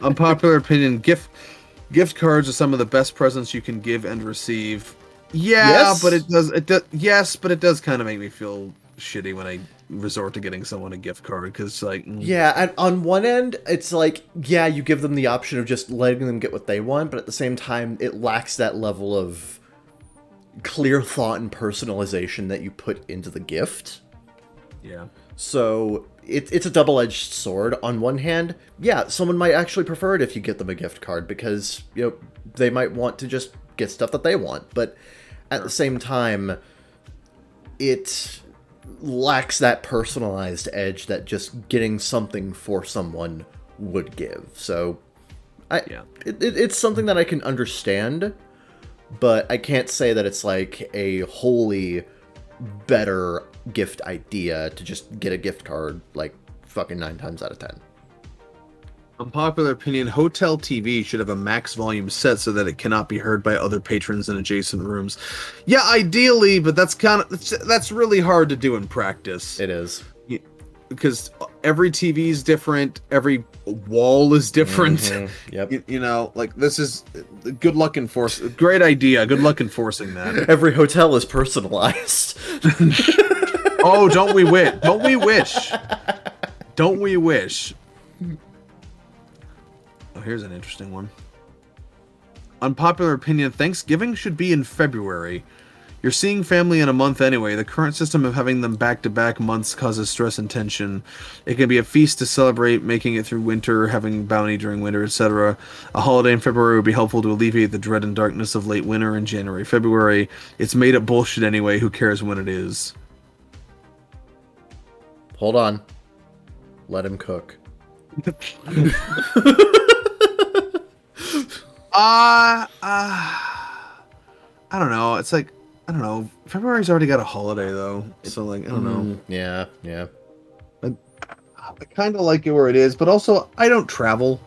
Unpopular opinion: gift cards are some of the best presents you can give and receive. Yeah, yes? but it does. Yes, but it does kind of make me feel shitty when I resort to getting someone a gift card, because like, yeah, and on one end it's like, yeah, you give them the option of just letting them get what they want, but at the same time it lacks that level of clear thought and personalization that you put into the gift. Yeah. So it's a double-edged sword. On one hand, yeah, someone might actually prefer it if you get them a gift card, because they might want to just get stuff that they want, but at the same time it lacks that personalized edge that just getting something for someone would give. So it's something that I can understand, but I can't say that it's like a wholly better gift idea to just get a gift card like fucking 9 times out of 10. Unpopular opinion: hotel TV should have a max volume set so that it cannot be heard by other patrons in adjacent rooms. Yeah, ideally, but that's really hard to do in practice. It is. Because every TV is different, every wall is different. Mm-hmm. Yep. Like, this is good luck great idea. Good luck enforcing that. Every hotel is personalized. Oh, don't we wish? Don't we wish? Don't we wish? Oh, here's an interesting one. Unpopular opinion: Thanksgiving should be in February. You're seeing family in a month anyway. The current system of having them back-to-back months causes stress and tension. It can be a feast to celebrate making it through winter, having bounty during winter, etc. A holiday in February would be helpful to alleviate the dread and darkness of late winter in January, February. It's made up bullshit anyway. Who cares when it is? Hold on. Let him cook. I don't know. It's like, I don't know. February's already got a holiday though, so like I don't know. Yeah, yeah. I kind of like it where it is, but also I don't travel.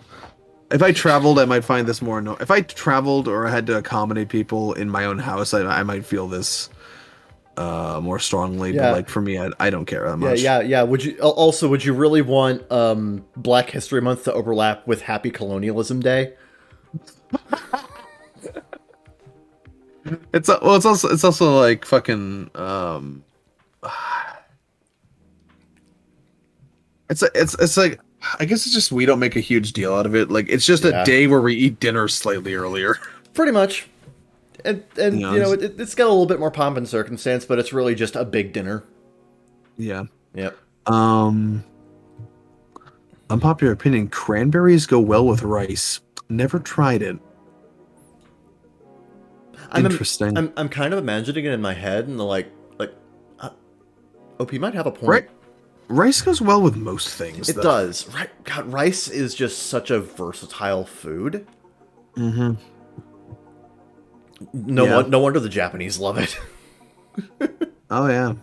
If I traveled, I might find this more. If I traveled or I had to accommodate people in my own house, I might feel this more strongly. Yeah. But like for me, I don't care that Yeah, much. yeah. Would you really want Black History Month to overlap with Happy Colonialism Day? It's also like fucking it's like I guess it's just we don't make a huge deal out of it. Like it's just a Yeah. day where we eat dinner slightly earlier. Pretty much. And You know, you know, it's got a little bit more pomp and circumstance, but it's really just a big dinner. Yeah. Yep. Unpopular opinion: cranberries go well with rice. Never tried it. Interesting. I'm kind of imagining it in my head, and OP might have a point. Rice goes well with most things. It does. Right? God, rice is just such a versatile food. Mm-hmm. No wonder the Japanese love it. Oh yeah.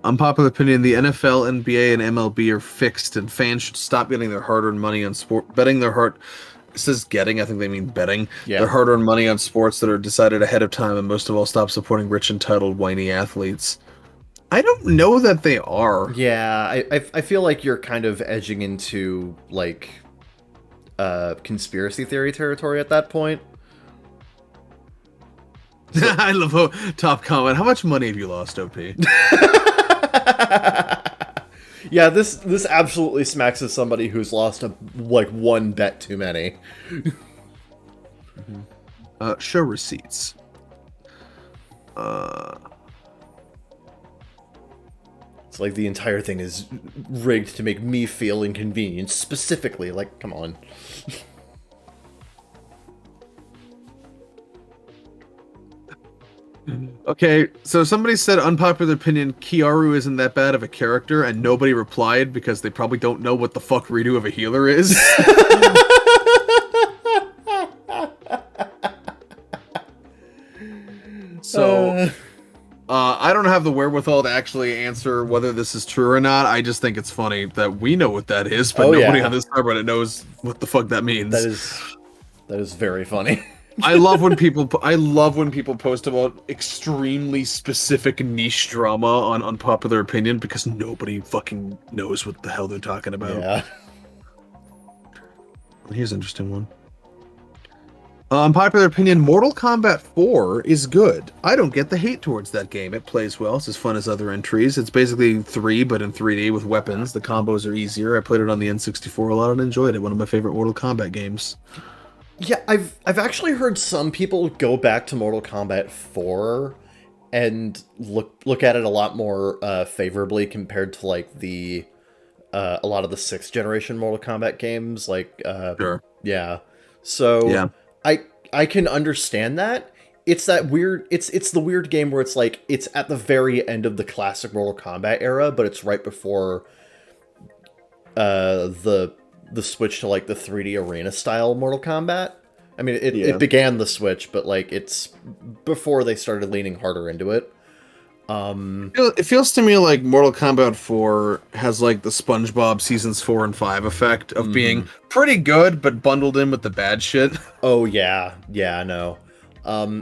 Unpopular opinion: the NFL, NBA, and MLB are fixed, and fans should stop getting their hard-earned money on betting their heart. It says getting, I think they mean betting. Yeah. Their hard-earned money on sports that are decided ahead of time, and most of all, stop supporting rich, entitled, whiny athletes. I don't know that they are. Yeah, I feel like you're kind of edging into like conspiracy theory territory at that point. I love top comment. How much money have you lost, OP? Yeah, this absolutely smacks of somebody who's lost one bet too many. Show receipts. It's like the entire thing is rigged to make me feel inconvenienced specifically. Like, come on. Okay, so somebody said unpopular opinion, Kiaru isn't that bad of a character, and nobody replied because they probably don't know what the fuck redo of a healer is. So, I don't have the wherewithal to actually answer whether this is true or not. I just think it's funny that we know what that is, but nobody on this subreddit knows what the fuck that means. That is very funny. I love when people post about extremely specific niche drama on unpopular opinion because nobody fucking knows what the hell they're talking about. Yeah. Here's an interesting one. Unpopular opinion, Mortal Kombat 4 is good. I don't get the hate towards that game. It plays well. It's as fun as other entries. It's basically 3, but in 3D with weapons. The combos are easier. I played it on the N64 a lot and enjoyed it. One of my favorite Mortal Kombat games. Yeah, I've actually heard some people go back to Mortal Kombat 4 and look at it a lot more favorably compared to like the a lot of the 6th generation Mortal Kombat games. Like, Sure. Yeah. So yeah. I can understand that. It's that weird. It's the weird game where it's like it's at the very end of the classic Mortal Kombat era, but it's right before the switch to like the 3D arena style Mortal Kombat. I mean, it began the switch, but like it's before they started leaning harder into it. It feels to me like Mortal Kombat 4 has like the SpongeBob seasons 4 and 5 effect of being pretty good, but bundled in with the bad shit. Oh yeah, I know.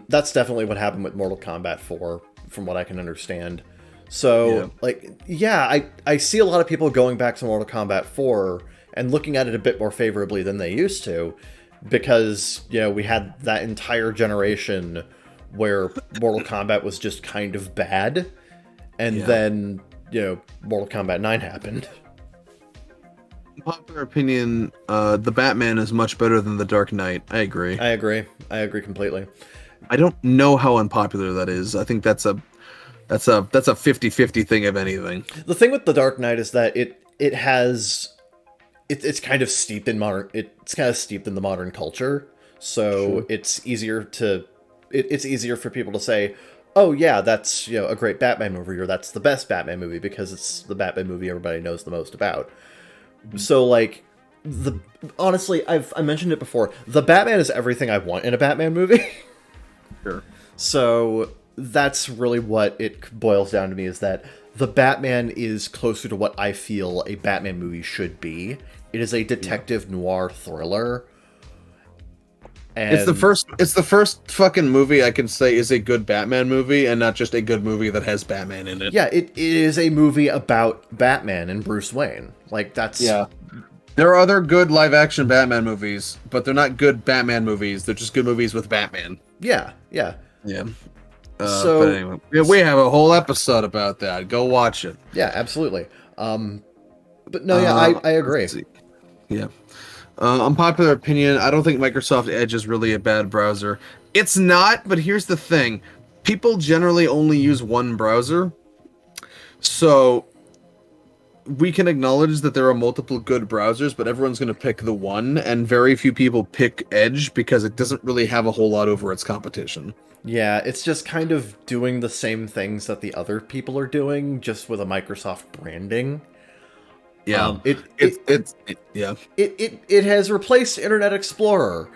That's definitely what happened with Mortal Kombat 4, from what I can understand. So, I see a lot of people going back to Mortal Kombat 4 and looking at it a bit more favorably than they used to, because, we had that entire generation where Mortal Kombat was just kind of bad, and then, Mortal Kombat 9 happened. Popular opinion, the Batman is much better than the Dark Knight. I agree. I agree completely. I don't know how unpopular that is. I think that's a 50-50 thing, if anything. The thing with the Dark Knight is that it's kind of steeped in the modern culture, so it's easier to it's easier for people to say, oh yeah, that's a great Batman movie, or that's the best Batman movie because it's the Batman movie everybody knows the most about. So like honestly, I mentioned it before. The Batman is everything I want in a Batman movie. Sure. So that's really what it boils down to me, is that the Batman is closer to what I feel a Batman movie should be. It is a detective noir thriller. And It's the first fucking movie I can say is a good Batman movie and not just a good movie that has Batman in it. yeah, it is a movie about Batman and Bruce Wayne. Like, that's... Yeah. There are other good live-action Batman movies, but they're not good Batman movies. They're just good movies with Batman. Yeah. Yeah. So but anyway, we have a whole episode about that. Go watch it. Yeah, absolutely. But no, yeah, I agree. Yeah. Unpopular opinion, I don't think Microsoft Edge is really a bad browser. It's not, but here's the thing. People generally only use one browser. So we can acknowledge that there are multiple good browsers, but everyone's going to pick the one, and very few people pick Edge because it doesn't really have a whole lot over its competition. Yeah, it's just kind of doing the same things that the other people are doing, just with a Microsoft branding. Yeah, it has replaced Internet Explorer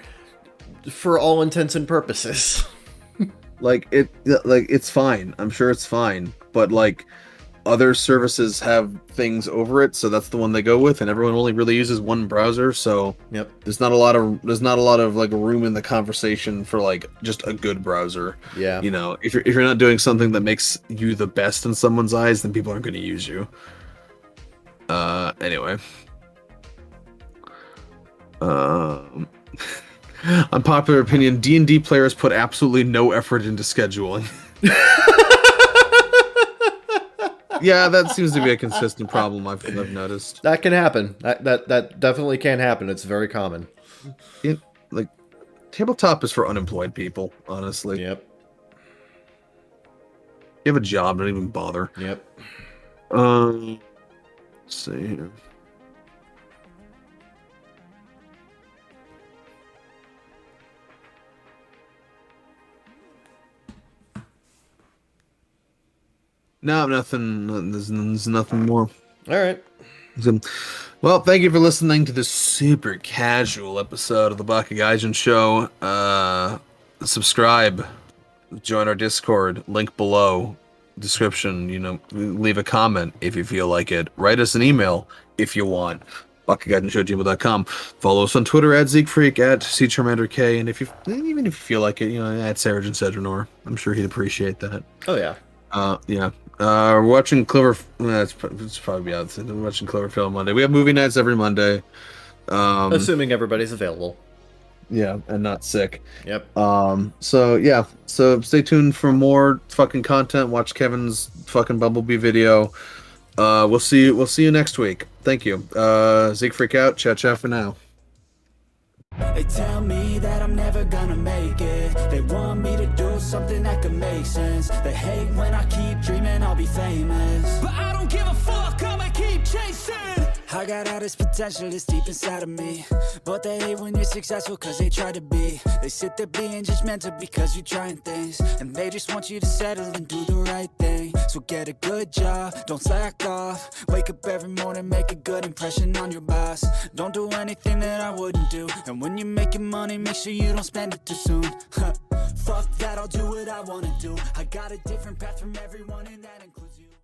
for all intents and purposes. it's fine. I'm sure it's fine, but like other services have things over it, so that's the one they go with, and everyone only really uses one browser. So yep, there's not a lot of like room in the conversation for like just a good browser. Yeah, if you're not doing something that makes you the best in someone's eyes, then people aren't going to use you. Anyway. Unpopular opinion, D&D players put absolutely no effort into scheduling. Yeah, that seems to be a consistent problem I've noticed. That can happen. That definitely can happen. It's very common. Tabletop is for unemployed people, honestly. Yep. You have a job, don't even bother. Yep. Let's see here. No, nothing. There's nothing more. All right. So, well, thank you for listening to this super casual episode of the bakagaijinshow. Subscribe, join our Discord, link below, description. Leave a comment if you feel like it. Write us an email if you want. bakagaijinshow@gmail.com. Follow us on Twitter @ZeekFreak, @CCharmanderK, and even if you feel like it, @Sarajin I'm sure he'd appreciate that. Oh yeah. Yeah. We're watching Clover. It's probably out. We're watching Cloverfield on Monday. We have movie nights every Monday. Assuming everybody's available. Yeah, and not sick. Yep. So yeah. So stay tuned for more fucking content. Watch Kevin's fucking Bumblebee video. We'll see you next week. Thank you. Zeke Freak out. Ciao for now. They tell me that I'm never gonna make it. They want me to do something that could make sense. They hate when I keep dreaming I'll be famous, but I don't give a fuck, I'ma keep chasing. I got all this potential that's deep inside of me, but they hate when you're successful cause they try to be. They sit there being judgmental because you're trying things, and they just want you to settle and do the right thing. So get a good job, don't slack off. Wake up every morning, make a good impression on your boss. Don't do anything that I wouldn't do, and when you're making money, make sure you don't spend it too soon. Fuck that, I'll do what I wanna do. I got a different path from everyone, and that includes you.